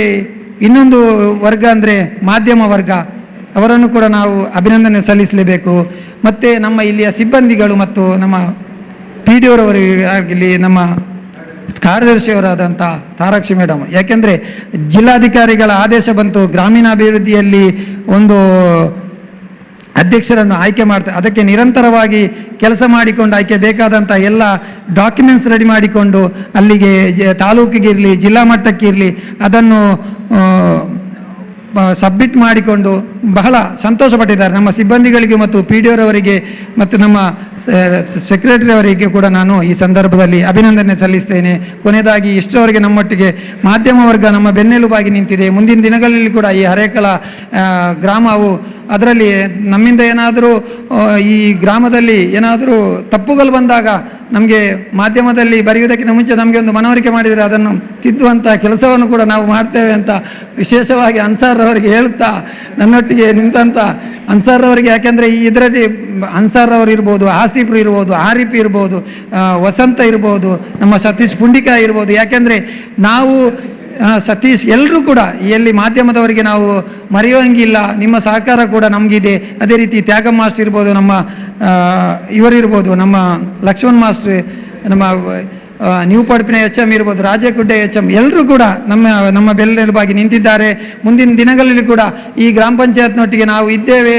G: ಇನ್ನೊಂದು ವರ್ಗ ಅಂದರೆ ಮಾಧ್ಯಮ ವರ್ಗ, ಅವರನ್ನು ಕೂಡ ನಾವು ಅಭಿನಂದನೆ ಸಲ್ಲಿಸಲೇಬೇಕು. ಮತ್ತು ನಮ್ಮ ಇಲ್ಲಿಯ ಸಿಬ್ಬಂದಿಗಳು ಮತ್ತು ನಮ್ಮ PDOರವರಿಗಾಗಲಿ ನಮ್ಮ ಕಾರ್ಯದರ್ಶಿಯವರಾದಂಥ ತಾರಾಕ್ಷಿ ಮೇಡಮ್, ಯಾಕೆಂದರೆ ಜಿಲ್ಲಾಧಿಕಾರಿಗಳ ಆದೇಶ ಬಂತು ಗ್ರಾಮೀಣಾಭಿವೃದ್ಧಿಯಲ್ಲಿ ಒಂದು ಅಧ್ಯಕ್ಷರನ್ನು ಆಯ್ಕೆ ಮಾಡ್ತಾರೆ. ಅದಕ್ಕೆ ನಿರಂತರವಾಗಿ ಕೆಲಸ ಮಾಡಿಕೊಂಡು ಆಯ್ಕೆ ಬೇಕಾದಂಥ ಎಲ್ಲ ಡಾಕ್ಯುಮೆಂಟ್ಸ್ ರೆಡಿ ಮಾಡಿಕೊಂಡು ಅಲ್ಲಿಗೆ ತಾಲೂಕಿಗಿರಲಿ ಜಿಲ್ಲಾ ಮಟ್ಟಕ್ಕಿರಲಿ ಅದನ್ನು ಸಬ್ಮಿಟ್ ಮಾಡಿಕೊಂಡು ಬಹಳ ಸಂತೋಷಪಟ್ಟಿದ್ದಾರೆ. ನಮ್ಮ ಸಿಬ್ಬಂದಿಗಳಿಗೆ ಮತ್ತು PDOರವರಿಗೆ ಮತ್ತು ನಮ್ಮ ಸೆಕ್ರೆಟರಿ ಅವರಿಗೆ ಕೂಡ ನಾನು ಈ ಸಂದರ್ಭದಲ್ಲಿ ಅಭಿನಂದನೆ ಸಲ್ಲಿಸ್ತೇನೆ. ಕೊನೆಯದಾಗಿ ಇಷ್ಟರವರೆಗೆ ನಮ್ಮೊಟ್ಟಿಗೆ ಮಾಧ್ಯಮ ವರ್ಗ ನಮ್ಮ ಬೆನ್ನೆಲುಬಾಗಿ ನಿಂತಿದೆ. ಮುಂದಿನ ದಿನಗಳಲ್ಲಿ ಕೂಡ ಈ ಹರೇಕಳ ಗ್ರಾಮವು ಅದರಲ್ಲಿ ನಮ್ಮಿಂದ ಏನಾದರೂ ಈ ಗ್ರಾಮದಲ್ಲಿ ಏನಾದರೂ ತಪ್ಪುಗಳು ಬಂದಾಗ ನಮಗೆ ಮಾಧ್ಯಮದಲ್ಲಿ ಬರೆಯುವುದಕ್ಕಿಂತ ಮುಂಚೆ ನಮಗೆ ಒಂದು ಮನವರಿಕೆ ಮಾಡಿದರೆ ಅದನ್ನು ತಿದ್ದುವಂಥ ಕೆಲಸವನ್ನು ಕೂಡ ನಾವು ಮಾಡ್ತೇವೆ ಅಂತ ವಿಶೇಷವಾಗಿ ಅನ್ಸಾರ್ರವರಿಗೆ ಹೇಳುತ್ತಾ, ನನ್ನೊಟ್ಟಿಗೆ ನಿಂತಂಥ ಅನ್ಸಾರ್ರವರಿಗೆ, ಯಾಕೆಂದರೆ ಈ ಇದರಲ್ಲಿ ಅನ್ಸಾರ್ರವರು ಇರ್ಬೋದು, ಆಸಿಫ್ರು ಇರ್ಬೋದು, ಆರಿಫ್ ಇರ್ಬೋದು, ವಸಂತ ಇರ್ಬೋದು, ನಮ್ಮ ಸತೀಶ್ ಪುಂಡಿಕ ಇರ್ಬೋದು. ಯಾಕೆಂದರೆ ನಾವು ಸತೀಶ್ ಎಲ್ಲರೂ ಕೂಡ ಎಲ್ಲಿ ಮಾಧ್ಯಮದವರಿಗೆ ನಾವು ಮರೆಯುವಂಗಿಲ್ಲ. ನಿಮ್ಮ ಸಹಕಾರ ಕೂಡ ನಮಗಿದೆ. ಅದೇ ರೀತಿ ತ್ಯಾಗ ಮಾಸ್ಟರ್ ಇರ್ಬೋದು, ನಮ್ಮ ಇವರಿರ್ಬೋದು, ನಮ್ಮ ಲಕ್ಷ್ಮಣ್ ಮಾಸ್ಟ್ರ್, ನಮ್ಮ ನ್ಯೂ ಪಡುಪಿನ HM ಇರ್ಬೋದು, ರಾಜಗುಡ್ಡೆ HM ಎಲ್ಲರೂ ಕೂಡ ನಮ್ಮ ಬೆನ್ನೆಲುಬಾಗಿ ನಿಂತಿದ್ದಾರೆ. ಮುಂದಿನ ದಿನಗಳಲ್ಲಿ ಕೂಡ ಈ ಗ್ರಾಮ ಪಂಚಾಯತ್ನೊಟ್ಟಿಗೆ ನಾವು ಇದ್ದೇವೆ.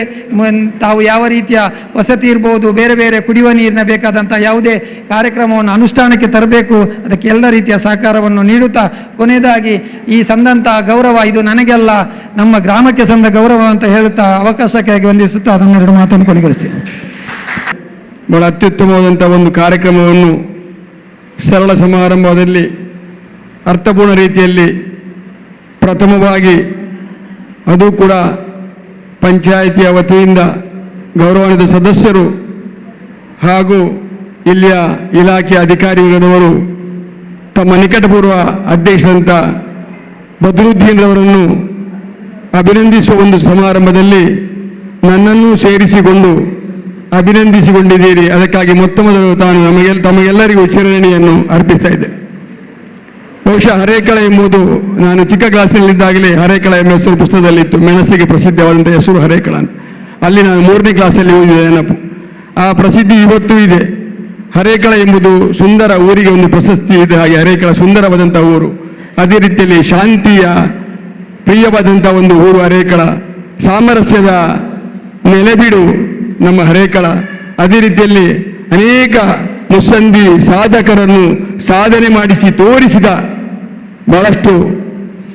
G: ತಾವು ಯಾವ ರೀತಿಯ ವಸತಿ ಇರ್ಬೋದು, ಬೇರೆ ಬೇರೆ ಕುಡಿಯುವ ನೀರಿನ ಬೇಕಾದಂಥ ಯಾವುದೇ ಕಾರ್ಯಕ್ರಮವನ್ನು ಅನುಷ್ಠಾನಕ್ಕೆ ತರಬೇಕು, ಅದಕ್ಕೆ ಎಲ್ಲ ರೀತಿಯ ಸಹಕಾರವನ್ನು ನೀಡುತ್ತಾ ಕೊನೆಯದಾಗಿ ಈ ಸಂದಂಥ ಗೌರವ ಇದು ನನಗೆಲ್ಲ ನಮ್ಮ ಗ್ರಾಮಕ್ಕೆ ಸಂದ ಗೌರವ ಅಂತ ಹೇಳುತ್ತಾ ಅವಕಾಶಕ್ಕಾಗಿ ವಂದಿಸುತ್ತಾ ಅದನ್ನೆರಡು ಮಾತನ್ನು ಕೊನೆಗೊಳಿಸಿ.
C: ಬಹಳ ಅತ್ಯುತ್ತಮವಾದಂಥ ಒಂದು ಕಾರ್ಯಕ್ರಮವನ್ನು ಸರಳ ಸಮಾರಂಭದಲ್ಲಿ ಅರ್ಥಪೂರ್ಣ ರೀತಿಯಲ್ಲಿ ಪ್ರಥಮವಾಗಿ ಅದು ಕೂಡ ಪಂಚಾಯಿತಿಯ ವತಿಯಿಂದ ಗೌರವಾನ್ವಿತ ಸದಸ್ಯರು ಹಾಗೂ ಇಲ್ಲಿಯ ಇಲಾಖೆಯ ಅಧಿಕಾರಿಗಳವರು ತಮ್ಮ ನಿಕಟಪೂರ್ವ ಅಧ್ಯಕ್ಷರಂತ ಬದ್ರುದ್ದೀನ್ ರವರನ್ನು ಅಭಿನಂದಿಸುವ ಒಂದು ಸಮಾರಂಭದಲ್ಲಿ ನನ್ನನ್ನು ಸೇರಿಸಿಕೊಂಡು ಅಭಿನಂದಿಸಿಕೊಂಡಿದ್ದೀರಿ. ಅದಕ್ಕಾಗಿ ಮೊತ್ತ ಮೊದಲು ತಮಗೆಲ್ಲರಿಗೂ ಚಿರಣಿಯನ್ನು ಅರ್ಪಿಸ್ತಾ ಇದ್ದೆ. ಬಹುಶಃ ಹರೇಕಳ ಎಂಬುದು ನಾನು ಚಿಕ್ಕ ಕ್ಲಾಸಿನಲ್ಲಿದ್ದಾಗಲೇ ಹರೇಕಳ ಎಂಬ ಹೆಸರು ಪುಸ್ತಕದಲ್ಲಿತ್ತು. ಮೆಣಸಿಗೆ ಪ್ರಸಿದ್ಧವಾದಂಥ ಹೆಸರು ಹರೇಕಳ ಅಂತ. ಅಲ್ಲಿ ನಾನು 3ನೇ ಕ್ಲಾಸಲ್ಲಿ ಓದಿದೆ ನೆನಪು. ಆ ಪ್ರಸಿದ್ಧಿ ಇವತ್ತೂ ಇದೆ. ಹರೇಕಳ ಎಂಬುದು ಸುಂದರ ಊರಿಗೆ ಒಂದು ಪ್ರಶಸ್ತಿ ಇದೆ. ಹಾಗೆ ಹರೇಕಳ ಸುಂದರವಾದಂಥ ಊರು. ಅದೇ ರೀತಿಯಲ್ಲಿ ಶಾಂತಿಯ ಪ್ರಿಯವಾದಂಥ ಒಂದು ಊರು ಹರೇಕಳ. ಸಾಮರಸ್ಯದ ನೆಲೆಬೀಡು ನಮ್ಮ ಹರೇಕಳ. ಅದೇ ರೀತಿಯಲ್ಲಿ ಅನೇಕ ಮುಸ್ಸಂದಿ ಸಾಧಕರನ್ನು ಸಾಧನೆ ಮಾಡಿಸಿ ತೋರಿಸಿದ ಬಹಳಷ್ಟು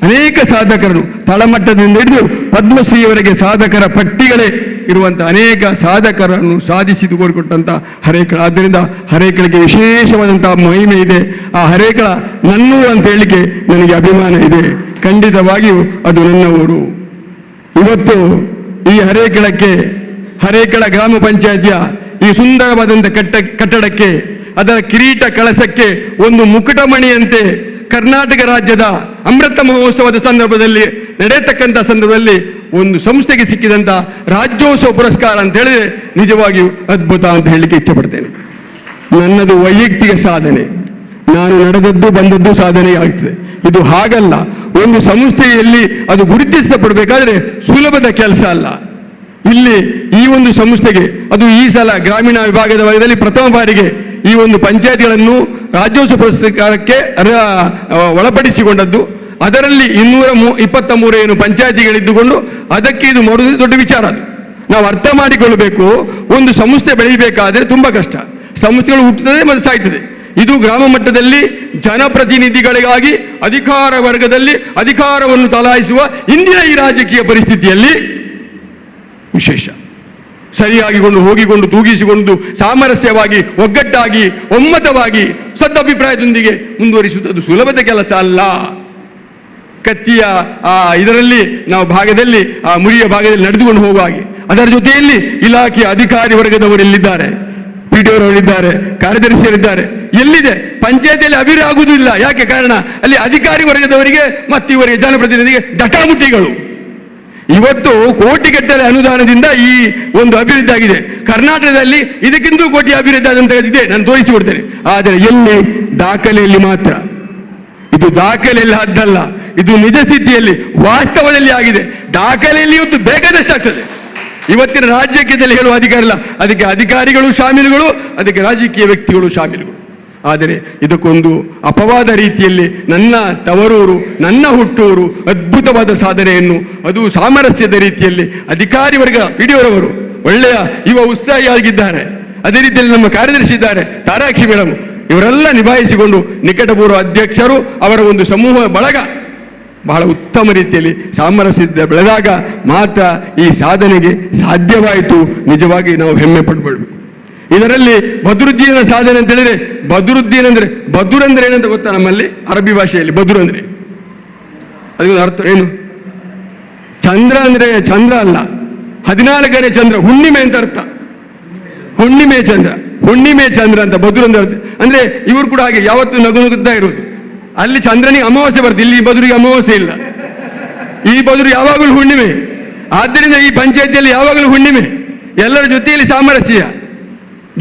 C: ಅನೇಕ ಸಾಧಕರನ್ನು ತಳಮಟ್ಟದಿಂದ ಹಿಡಿದು ಪದ್ಮಶ್ರೀಯವರೆಗೆ ಸಾಧಕರ ಪಟ್ಟಿಗಳೇ ಇರುವಂಥ ಅನೇಕ ಸಾಧಕರನ್ನು ಸಾಧಿಸಿಕೊಟ್ಟಂಥ ಹರೇಕಳ. ಆದ್ದರಿಂದ ಹರೇಕಳಿಗೆ ವಿಶೇಷವಾದಂಥ ಮಹಿಮೆ ಇದೆ. ಆ ಹರೇಕಳ ನನ್ನೂರು ಅಂತ ಹೇಳಿಕೆ ನನಗೆ ಅಭಿಮಾನ ಇದೆ. ಖಂಡಿತವಾಗಿಯೂ ಅದು ನನ್ನ ಊರು. ಇವತ್ತು ಈ ಹರೇಕಳ ಗ್ರಾಮ ಪಂಚಾಯತಿಯ ಈ ಸುಂದರವಾದಂಥ ಕಟ್ಟಡಕ್ಕೆ, ಅದರ ಕಿರೀಟ ಕಳಸಕ್ಕೆ ಒಂದು ಮುಕುಟಮಣಿಯಂತೆ ಕರ್ನಾಟಕ ರಾಜ್ಯದ ಅಮೃತ ಮಹೋತ್ಸವದ ಸಂದರ್ಭದಲ್ಲಿ ನಡೆಯತಕ್ಕಂಥ ಸಂದರ್ಭದಲ್ಲಿ ಒಂದು ಸಂಸ್ಥೆಗೆ ಸಿಕ್ಕಿದಂಥ ರಾಜ್ಯೋತ್ಸವ ಪುರಸ್ಕಾರ ಅಂತ ಹೇಳಿದ್ರೆ ನಿಜವಾಗಿಯೂ ಅದ್ಭುತ ಅಂತ ಹೇಳಲಿಕ್ಕೆ ಇಚ್ಛೆಪಡ್ತೇನೆ. ನನ್ನದು ವೈಯಕ್ತಿಕ ಸಾಧನೆ, ನಾನು ನಡೆದದ್ದು ಬಂದದ್ದು ಸಾಧನೆ ಆಗ್ತದೆ. ಇದು ಹಾಗಲ್ಲ. ಒಂದು ಸಂಸ್ಥೆಯಲ್ಲಿ ಅದು ಗುರುತಿಸಲ್ಪಡಬೇಕಾದ್ರೆ ಸುಲಭದ ಕೆಲಸ ಅಲ್ಲ. ಇಲ್ಲಿ ಈ ಒಂದು ಸಂಸ್ಥೆಗೆ ಅದು ಈ ಸಲ ಗ್ರಾಮೀಣ ವಿಭಾಗದ ಭಾಗದಲ್ಲಿ ಪ್ರಥಮ ಬಾರಿಗೆ ಈ ಒಂದು ಪಂಚಾಯತ್ಗಳನ್ನು ರಾಜ್ಯೋತ್ಸವ ಪುರಸ್ಕಾರಕ್ಕೆ ಒಳಪಡಿಸಿಕೊಂಡದ್ದು. ಅದರಲ್ಲಿ 223 ಏನು ಪಂಚಾಯತಿಗಳಿದ್ದುಕೊಂಡು ಅದಕ್ಕೆ ಇದು ಮಾಡುವುದು ದೊಡ್ಡ ವಿಚಾರ. ಅದು ನಾವು ಅರ್ಥ ಮಾಡಿಕೊಳ್ಳಬೇಕು. ಒಂದು ಸಂಸ್ಥೆ ಬೆಳೀಬೇಕಾದ್ರೆ ತುಂಬ ಕಷ್ಟ. ಸಂಸ್ಥೆಗಳು ಹುಟ್ಟುತ್ತದೆ ಮತ್ತು ಸಾಯ್ತದೆ. ಇದು ಗ್ರಾಮ ಮಟ್ಟದಲ್ಲಿ ಜನಪ್ರತಿನಿಧಿಗಳಿಗಾಗಿ ಅಧಿಕಾರ ವರ್ಗದಲ್ಲಿ ಅಧಿಕಾರವನ್ನು ಚಲಾಯಿಸುವ ಇಂದಿನ ಈ ರಾಜಕೀಯ ಪರಿಸ್ಥಿತಿಯಲ್ಲಿ ವಿಶೇಷ ಸರಿಯಾಗಿಕೊಂಡು ಹೋಗಿಕೊಂಡು ತೂಗಿಸಿಕೊಂಡು ಸಾಮರಸ್ಯವಾಗಿ ಒಗ್ಗಟ್ಟಾಗಿ ಒಮ್ಮತವಾಗಿ ಸದಭಿಪ್ರಾಯದೊಂದಿಗೆ ಮುಂದುವರಿಸುವುದು ಅದು ಸುಲಭದ ಕೆಲಸ ಅಲ್ಲ. ಕತ್ತಿಯ ಇದರಲ್ಲಿ ನಾವು ಭಾಗದಲ್ಲಿ ಮುರಿಯ ಭಾಗದಲ್ಲಿ ನಡೆದುಕೊಂಡು ಹೋಗುವ ಹಾಗೆ ಅದರ ಜೊತೆಯಲ್ಲಿ ಇಲಾಖೆಯ ಅಧಿಕಾರಿ ವರ್ಗದವರು ಇಲ್ಲಿದ್ದಾರೆ, PDOರವರಿದ್ದಾರೆ, ಕಾರ್ಯದರ್ಶಿಯರಿದ್ದಾರೆ. ಎಲ್ಲಿದೆ ಪಂಚಾಯತಿಯಲ್ಲಿ ಅಭಿವೃದ್ಧಿ ಆಗುವುದಿಲ್ಲ. ಯಾಕೆ ಕಾರಣ? ಅಲ್ಲಿ ಅಧಿಕಾರಿ ವರ್ಗದವರಿಗೆ ಮತ್ತು ಇವರಿಗೆ ಜನಪ್ರತಿನಿಧಿಗೆ ಜಟಾಮುಟಿಗಳು. ಇವತ್ತು ಕೋಟಿಗಟ್ಟಲೆ ಅನುದಾನದಿಂದ ಈ ಒಂದು ಅಭಿವೃದ್ಧಿ ಆಗಿದೆ. ಕರ್ನಾಟಕದಲ್ಲಿ ಇದಕ್ಕಿಂತ ಕೋಟಿ ಅಭಿವೃದ್ಧಿ ಆದಂತ ಇದೆ, ನಾನು ತೋರಿಸಿಕೊಡ್ತೇನೆ. ಆದರೆ ಎಲ್ಲಿ? ದಾಖಲೆಯಲ್ಲಿ ಮಾತ್ರ. ಇದು ದಾಖಲೆಯಲ್ಲಿ ಅಡ್ಡಲ್ಲ, ಇದು ನಿಜ ಸ್ಥಿತಿಯಲ್ಲಿ ವಾಸ್ತವದಲ್ಲಿ ಆಗಿದೆ. ದಾಖಲೆಯಲ್ಲಿ ಇವತ್ತು ಬೇಕಾದಷ್ಟು ಆಗ್ತದೆ. ಇವತ್ತಿನ ರಾಜ್ಯಕ್ಕೆ ಹೇಳುವ ಅಧಿಕಾರ ಇಲ್ಲ. ಅದಕ್ಕೆ ಅಧಿಕಾರಿಗಳು ಶಾಮೀಲುಗಳು, ಅದಕ್ಕೆ ರಾಜಕೀಯ ವ್ಯಕ್ತಿಗಳು ಶಾಮೀಲುಗಳು. ಆದರೆ ಇದಕ್ಕೊಂದು ಅಪವಾದ ರೀತಿಯಲ್ಲಿ ನನ್ನ ತವರೂರು, ನನ್ನ ಹುಟ್ಟೂರು ಅದ್ಭುತವಾದ ಸಾಧನೆಯನ್ನು ಅದು ಸಾಮರಸ್ಯದ ರೀತಿಯಲ್ಲಿ ಅಧಿಕಾರಿ ವರ್ಗ PDOರವರು ಒಳ್ಳೆಯ ಉತ್ಸಾಹಿಯಾಗಿದ್ದಾರೆ. ಅದೇ ರೀತಿಯಲ್ಲಿ ನಮ್ಮ ಕಾರ್ಯದರ್ಶಿ ಇದ್ದಾರೆ, ತಾರಾಕ್ಷಿ ಮೇಡಮ್, ಇವರೆಲ್ಲ ನಿಭಾಯಿಸಿಕೊಂಡು ನಿಕಟಪೂರ್ವ ಅಧ್ಯಕ್ಷರು, ಅವರ ಒಂದು ಸಮೂಹ ಬಳಗ ಬಹಳ ಉತ್ತಮ ರೀತಿಯಲ್ಲಿ ಸಾಮರಸ್ಯದಿಂದ ಬೆಳೆದಾಗ ಮಾತ್ರ ಈ ಸಾಧನೆಗೆ ಸಾಧ್ಯವಾಯಿತು. ನಿಜವಾಗಿ ನಾವು ಹೆಮ್ಮೆ ಪಡ್ಕೊಳ್ಬೇಕು. ಇದರಲ್ಲಿ ಬದ್ರುದ್ದೀನ ಸಾಧನೆ ಅಂತ ಹೇಳಿದ್ರೆ, ಬದ್ರುದ್ದೀನ್ ಅಂದ್ರೆ ಬದುರ್ ಅಂದ್ರೆ ಏನಂತ ಗೊತ್ತಾ? ನಮ್ಮಲ್ಲಿ ಅರಬ್ಬಿ ಭಾಷೆಯಲ್ಲಿ ಬದುರ್ ಅಂದ್ರೆ ಅದಕ್ಕೆ ಅರ್ಥ ಏನು? ಚಂದ್ರ ಅಂದ್ರೆ ಚಂದ್ರ ಅಲ್ಲ, 14ನೇ ಚಂದ್ರ, ಹುಣ್ಣಿಮೆ ಅಂತ ಅರ್ಥ. ಹುಣ್ಣಿಮೆ ಚಂದ್ರ ಅಂತ ಬದುರ್ ಅಂದ್ರೆ ಅರ್ಥ. ಅಂದ್ರೆ ಇವರು ಕೂಡ ಹಾಗೆ ಯಾವತ್ತು ನಗುತ್ತಾ ಇರೋದು. ಅಲ್ಲಿ ಚಂದ್ರನಿಗೆ ಅಮಾವಾಸ್ಯೆ ಬರ್ತದೆ, ಇಲ್ಲಿ ಬದುರಿಗೆ ಅಮಾವಾಸ್ಯೆ ಇಲ್ಲ. ಈ ಬದುರು ಯಾವಾಗಲೂ ಹುಣ್ಣಿಮೆ. ಆದ್ದರಿಂದ ಈ ಪಂಚಾಯತಿಯಲ್ಲಿ ಯಾವಾಗಲೂ ಹುಣ್ಣಿಮೆ, ಎಲ್ಲರ ಜೊತೆಯಲ್ಲಿ ಸಾಮರಸ್ಯ,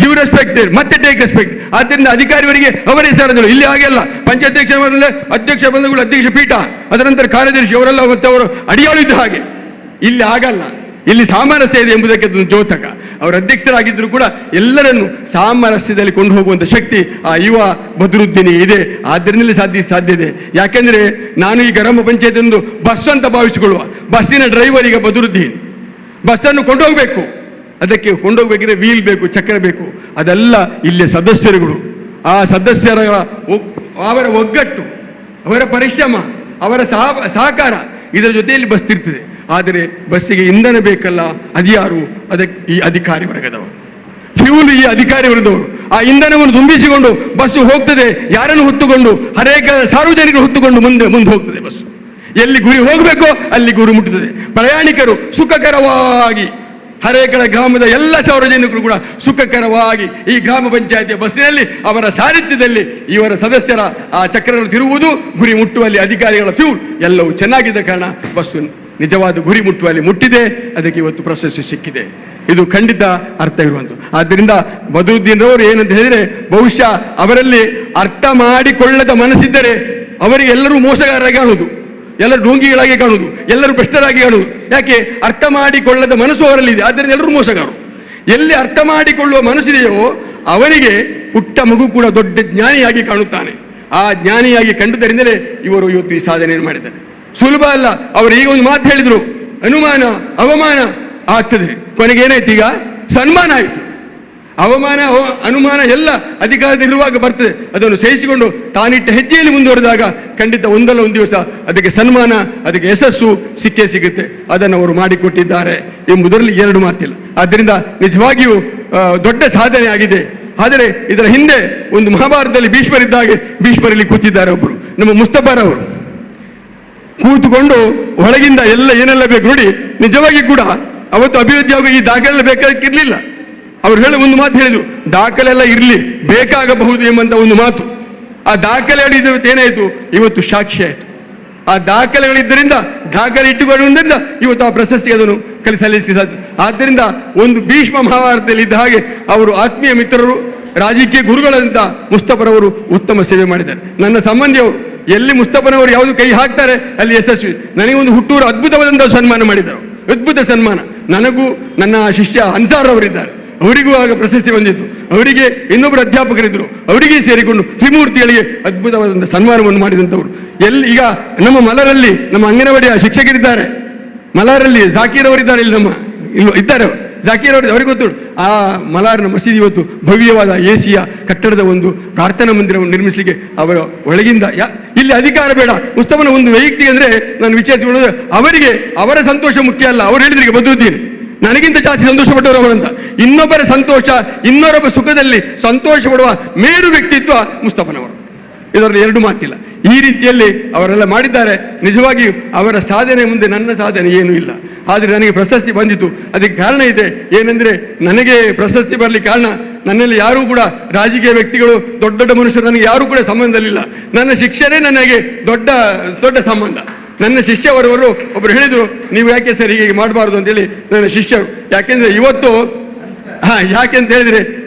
C: ಗಿವ್ ರೆಸ್ಪೆಕ್ಟೆಡ್ ಮತ್ತೆ ಟೇಕ್ ರೆಸ್ಪೆಕ್ಟ್. ಆದ್ದರಿಂದ ಅಧಿಕಾರಿಯವರಿಗೆ ಅವರ ಹೆಸರಗಳು. ಇಲ್ಲಿ ಹಾಗೆಲ್ಲ ಪಂಚಾಯತ್ ಅಧ್ಯಕ್ಷ ಬಂದಗಳು ಅಧ್ಯಕ್ಷ ಪೀಠ, ಅದರ ನಂತರ ಕಾರ್ಯದರ್ಶಿ ಅವರೆಲ್ಲ ಮತ್ತೆ ಅವರು ಅಡಿಯಾಳು ಇದ್ದ ಹಾಗೆ. ಇಲ್ಲಿ ಆಗಲ್ಲ.
H: ಇಲ್ಲಿ ಸಾಮರಸ್ಯ ಇದೆ ಎಂಬುದಕ್ಕೆ ಅದೊಂದು ದ್ಯೋತಕ. ಅವರ ಅಧ್ಯಕ್ಷರಾಗಿದ್ದರೂ ಕೂಡ ಎಲ್ಲರನ್ನು ಸಾಮರಸ್ಯದಲ್ಲಿ ಕೊಂಡು ಹೋಗುವಂಥ ಶಕ್ತಿ ಆ ಯುವ ಬದ್ರುದ್ದೀನ್ ಇದೆ. ಆದ್ದರಿಂದಲೇ ಸಾಧ್ಯ ಇದೆ. ಯಾಕೆಂದರೆ ನಾನು ಈ ಗ್ರಾಮ ಪಂಚಾಯತ್ ಒಂದು ಬಸ್ ಅಂತ ಭಾವಿಸಿಕೊಳ್ಳುವ, ಬಸ್ಸಿನ ಡ್ರೈವರ್ ಈಗ ಬದ್ರುದ್ದೀನ್. ಬಸ್ಸನ್ನು ಕೊಂಡೋಗಬೇಕು, ಅದಕ್ಕೆ ಕೊಂಡೋಗ್ಬೇಕಿದ್ರೆ ವೀಲ್ ಬೇಕು, ಚಕ್ರ ಬೇಕು. ಅದೆಲ್ಲ ಇಲ್ಲಿಯ ಸದಸ್ಯರುಗಳು. ಆ ಸದಸ್ಯರ ಅವರ ಒಗ್ಗಟ್ಟು, ಅವರ ಪರಿಶ್ರಮ, ಅವರ ಸಹಕಾರ, ಇದರ ಜೊತೆಯಲ್ಲಿ ಬಸ್ ತಿರ್ತದೆ. ಆದರೆ ಬಸ್ಸಿಗೆ ಇಂಧನ ಬೇಕಲ್ಲ, ಅದ್ಯಾರು? ಅದಕ್ಕೆ ಈ ಅಧಿಕಾರಿ ವರ್ಗದವರು, ಫ್ಯೂಲ್ ಈ ಅಧಿಕಾರಿ ವರ್ಗದವರು. ಆ ಇಂಧನವನ್ನು ತುಂಬಿಸಿಕೊಂಡು ಬಸ್ಸು ಹೋಗ್ತದೆ. ಯಾರನ್ನು ಹೊತ್ತುಕೊಂಡು? ಅನೇಕ ಸಾರ್ವಜನಿಕರು ಹೊತ್ತುಕೊಂಡು ಮುಂದೆ ಹೋಗ್ತದೆ ಬಸ್ಸು. ಎಲ್ಲಿ ಗುರಿ ಹೋಗಬೇಕೋ ಅಲ್ಲಿ ಗುರಿ ಮುಟ್ಟುತ್ತದೆ. ಪ್ರಯಾಣಿಕರು ಸುಖಕರವಾಗಿ, ಹರೇಕಳ ಗ್ರಾಮದ ಎಲ್ಲ ಸಾರ್ವಜನಿಕರು ಕೂಡ ಸುಖಕರವಾಗಿ ಈ ಗ್ರಾಮ ಪಂಚಾಯತಿಯ ಬಸ್ಸಿನಲ್ಲಿ ಅವರ ಸಾರಥ್ಯದಲ್ಲಿ ಇವರ ಸದಸ್ಯರ ಆ ಚಕ್ರಗಳು ತಿರುವುದು, ಗುರಿ ಮುಟ್ಟುವಲ್ಲಿ ಅಧಿಕಾರಿಗಳ ಫ್ಯೂಲ್ ಎಲ್ಲವೂ ಚೆನ್ನಾಗಿದ್ದ ಕಾರಣ ಬಸ್ಸು ನಿಜವಾದ ಗುರಿ ಮುಟ್ಟುವಲ್ಲಿ ಮುಟ್ಟಿದೆ. ಅದಕ್ಕೆ ಇವತ್ತು ಪ್ರಶಸ್ತಿ ಸಿಕ್ಕಿದೆ. ಇದು ಖಂಡಿತ ಅರ್ಥ ಇರುವಂಥದ್ದು. ಆದ್ದರಿಂದ ಬದ್ರುದ್ದೀನ್ ರವರು ಏನಂತ ಹೇಳಿದರೆ, ಬಹುಶಃ ಅವರಲ್ಲಿ ಅರ್ಥ ಮಾಡಿಕೊಳ್ಳದ ಮನಸ್ಸಿದ್ದರೆ ಅವರಿಗೆ ಎಲ್ಲರೂ ಮೋಸಗಾರರಾಗಿ ಕಾಣುವುದು, ಎಲ್ಲರೂ ಡೋಂಗಿಗಳಾಗಿ ಕಾಣುವುದು, ಎಲ್ಲರೂ ಭ್ರಷ್ಟರಾಗಿ ಕಾಣುವುದು. ಯಾಕೆ? ಅರ್ಥ ಮಾಡಿಕೊಳ್ಳದ ಮನಸ್ಸು ಅವರಲ್ಲಿದೆ. ಆದ್ದರಿಂದ ಎಲ್ಲರೂ ಮೋಸಗಾರರು. ಎಲ್ಲಿ ಅರ್ಥ ಮಾಡಿಕೊಳ್ಳುವ ಮನಸ್ಸಿದೆಯೋ ಅವನಿಗೆ ಪುಟ್ಟ ಮಗು ಕೂಡ ದೊಡ್ಡ ಜ್ಞಾನಿಯಾಗಿ ಕಾಣುತ್ತಾನೆ. ಆ ಜ್ಞಾನಿಯಾಗಿ ಕಂಡುದರಿಂದಲೇ ಇವರು ಇವತ್ತು ಈ ಸಾಧನೆಯನ್ನು ಮಾಡಿದ್ದಾರೆ. ಸುಲಭ ಅಲ್ಲ. ಅವರು ಈಗ ಒಂದು ಮಾತು ಹೇಳಿದರು, ಅನುಮಾನ ಅವಮಾನ ಆಗ್ತದೆ, ಕೊನೆಗೆ ಏನಾಯ್ತು? ಈಗ ಸನ್ಮಾನ ಆಯಿತು. ಅವಮಾನ ಅನುಮಾನ ಎಲ್ಲ ಅಧಿಕಾರದಲ್ಲಿರುವಾಗ ಬರ್ತದೆ. ಅದನ್ನು ಸಹಿಸಿಕೊಂಡು ತಾನಿಟ್ಟ ಹೆಜ್ಜೆಯಲ್ಲಿ ಮುಂದುವರೆದಾಗ ಖಂಡಿತ ಒಂದಲ್ಲ ಒಂದು ದಿವಸ ಅದಕ್ಕೆ ಸನ್ಮಾನ, ಅದಕ್ಕೆ ಯಶಸ್ಸು ಸಿಕ್ಕೇ ಸಿಗುತ್ತೆ. ಅದನ್ನು ಅವರು ಮಾಡಿಕೊಟ್ಟಿದ್ದಾರೆ ಎಂಬುದರಲ್ಲಿ ಎರಡು ಮಾತಿಲ್ಲ. ಆದ್ದರಿಂದ ನಿಜವಾಗಿಯೂ ದೊಡ್ಡ ಸಾಧನೆ ಆಗಿದೆ. ಆದರೆ ಇದರ ಹಿಂದೆ ಒಂದು ಮಹಾಭಾರತದಲ್ಲಿ ಭೀಷ್ಮರಿದ್ದಾಗೆ ಭೀಷ್ಮರಲ್ಲಿ ಕೂತಿದ್ದಾರೆ ಒಬ್ಬರು, ನಮ್ಮ ಮುಸ್ತಫಾರವರು ಕೂತುಕೊಂಡು ಒಳಗಿಂದ ಏನೆಲ್ಲ ಬೇಕು ನೋಡಿ. ನಿಜವಾಗಿ ಕೂಡ ಅವತ್ತು ಅಭಿವೃದ್ಧಿ ಆಗ ಈ ದಾಖಲೆ ಬೇಕಾಗಿರಲಿಲ್ಲ. ಅವ್ರು ಹೇಳಿ ಒಂದು ಮಾತು ಹೇಳಿದ್ರು, ದಾಖಲೆಲ್ಲ ಇರಲಿ, ಬೇಕಾಗಬಹುದು ಎಂಬಂತ ಒಂದು ಮಾತು. ಆ ದಾಖಲೆ ಏನಾಯಿತು? ಇವತ್ತು ಸಾಕ್ಷಿ ಆಯಿತು. ಆ ದಾಖಲೆಗಳಿದ್ದರಿಂದ, ದಾಖಲೆ ಇಟ್ಟುಕೊಳ್ಳುವುದರಿಂದ ಇವತ್ತು ಆ ಪ್ರಶಸ್ತಿ ಅದನ್ನು ಸಲ್ಲಿಸಿ ಸಾಧ್ಯ. ಆದ್ದರಿಂದ ಒಂದು ಭೀಷ್ಮ ಮಹಾಭಾರತದಲ್ಲಿ ಇದ್ದ ಹಾಗೆ ಅವರು ಆತ್ಮೀಯ ಮಿತ್ರರು, ರಾಜಕೀಯ ಗುರುಗಳಂತ ಮುಸ್ತಫರವರು ಉತ್ತಮ ಸೇವೆ ಮಾಡಿದ್ದಾರೆ. ನನ್ನ ಸಂಬಂಧಿಯವರು ಎಲ್ಲಿ ಮುಸ್ತಫನವರು ಯಾವುದು ಕೈ ಹಾಕ್ತಾರೆ ಅಲ್ಲಿ ಯಶಸ್ವಿ. ನನಗೆ ಒಂದು ಹುಟ್ಟೂರು ಅದ್ಭುತವಾದಂಥ ಸನ್ಮಾನ ಮಾಡಿದರು, ಅದ್ಭುತ ಸನ್ಮಾನ. ನನಗೂ ನನ್ನ ಶಿಷ್ಯ ಅನ್ಸಾರ್ ಅವರಿದ್ದಾರೆ, ಅವರಿಗೂ ಆಗ ಪ್ರಶಸ್ತಿ ಬಂದಿತ್ತು. ಅವರಿಗೆ ಇನ್ನೊಬ್ಬರು ಅಧ್ಯಾಪಕರಿದ್ದರು, ಅವರಿಗೆ ಸೇರಿಕೊಂಡು ತ್ರಿಮೂರ್ತಿಗಳಿಗೆ ಅದ್ಭುತವಾದಂಥ ಸನ್ಮಾನವನ್ನು ಮಾಡಿದಂಥವ್ರು. ಈಗ ನಮ್ಮ ಮಲರಲ್ಲಿ ನಮ್ಮ ಅಂಗನವಾಡಿಯ ಶಿಕ್ಷಕರಿದ್ದಾರೆ, ಮಲಾರಲ್ಲಿ ಜಾಕೀರ್ ಅವರಿದ್ದಾರೆ, ಇಲ್ಲಿ ಇದ್ದಾರೆ ಜಾಕೀರ್ ಅವರು, ಅವರಿಗೆ ಗೊತ್ತು. ಆ ಮಲಾರ್ನ ಮಸೀದಿ ಇವತ್ತು ಭವ್ಯವಾದ ಎಸಿಯ ಕಟ್ಟಡದ ಒಂದು ಪ್ರಾರ್ಥನಾ ಮಂದಿರವನ್ನು ನಿರ್ಮಿಸಲಿಕ್ಕೆ ಅವರ ಒಳಗಿಂದ ಇಲ್ಲಿ ಅಧಿಕಾರ ಬೇಡ. ಮುಸ್ತಫನ ಒಂದು ವೈಯಕ್ತಿಕ ಅಂದರೆ ನಾನು ವಿಚಾರಿಸಿಕೊಳ್ಳೋದು, ಅವರಿಗೆ ಅವರ ಸಂತೋಷ ಮುಖ್ಯ ಅಲ್ಲ. ಅವರು ಹೇಳಿದ್ರಿಗೆ ಬದ್ರುದ್ದೀನ್ ನನಗಿಂತ ಜಾಸ್ತಿ ಸಂತೋಷ ಪಟ್ಟವರು ಅವರಂತ. ಇನ್ನೊಬ್ಬರ ಸಂತೋಷ, ಇನ್ನೊಬ್ಬರ ಸುಖದಲ್ಲಿ ಸಂತೋಷ ಪಡುವ ಮೇರು ವ್ಯಕ್ತಿತ್ವ ಮುಸ್ತಫನವರು. ಇದರಲ್ಲಿ ಎರಡು ಮಾತಿಲ್ಲ. ಈ ರೀತಿಯಲ್ಲಿ ಅವರೆಲ್ಲ ಮಾಡಿದ್ದಾರೆ. ನಿಜವಾಗಿ ಅವರ ಸಾಧನೆ ಮುಂದೆ ನನ್ನ ಸಾಧನೆ ಏನೂ ಇಲ್ಲ. ಆದರೆ ನನಗೆ ಪ್ರಶಸ್ತಿ ಬಂದಿತು. ಅದಕ್ಕೆ ಕಾರಣ ಇದೆ. ಏನೆಂದರೆ ನನಗೆ ಪ್ರಶಸ್ತಿ ಬರಲಿಕ್ಕೆ ಕಾರಣ, ನನ್ನಲ್ಲಿ ಯಾರೂ ಕೂಡ ರಾಜಕೀಯ ವ್ಯಕ್ತಿಗಳು, ದೊಡ್ಡ ದೊಡ್ಡ ಮನುಷ್ಯರು ನನಗೆ ಯಾರೂ ಕೂಡ ಸಂಬಂಧದಲ್ಲಿಲ್ಲ. ನನ್ನ ಶಿಕ್ಷಣೇ ನನಗೆ ದೊಡ್ಡ ದೊಡ್ಡ ಸಂಬಂಧ. ನನ್ನ ಶಿಷ್ಯವರವರು ಒಬ್ಬರು ಹೇಳಿದರು, ನೀವು ಯಾಕೆ ಸರ್ ಹೀಗೆ ಮಾಡಬಾರ್ದು ಅಂತೇಳಿ ನನ್ನ ಶಿಷ್ಯರು. ಯಾಕೆಂದರೆ ಇವತ್ತು ಯಾಕೆಂತ ಹೇಳಿದರೆ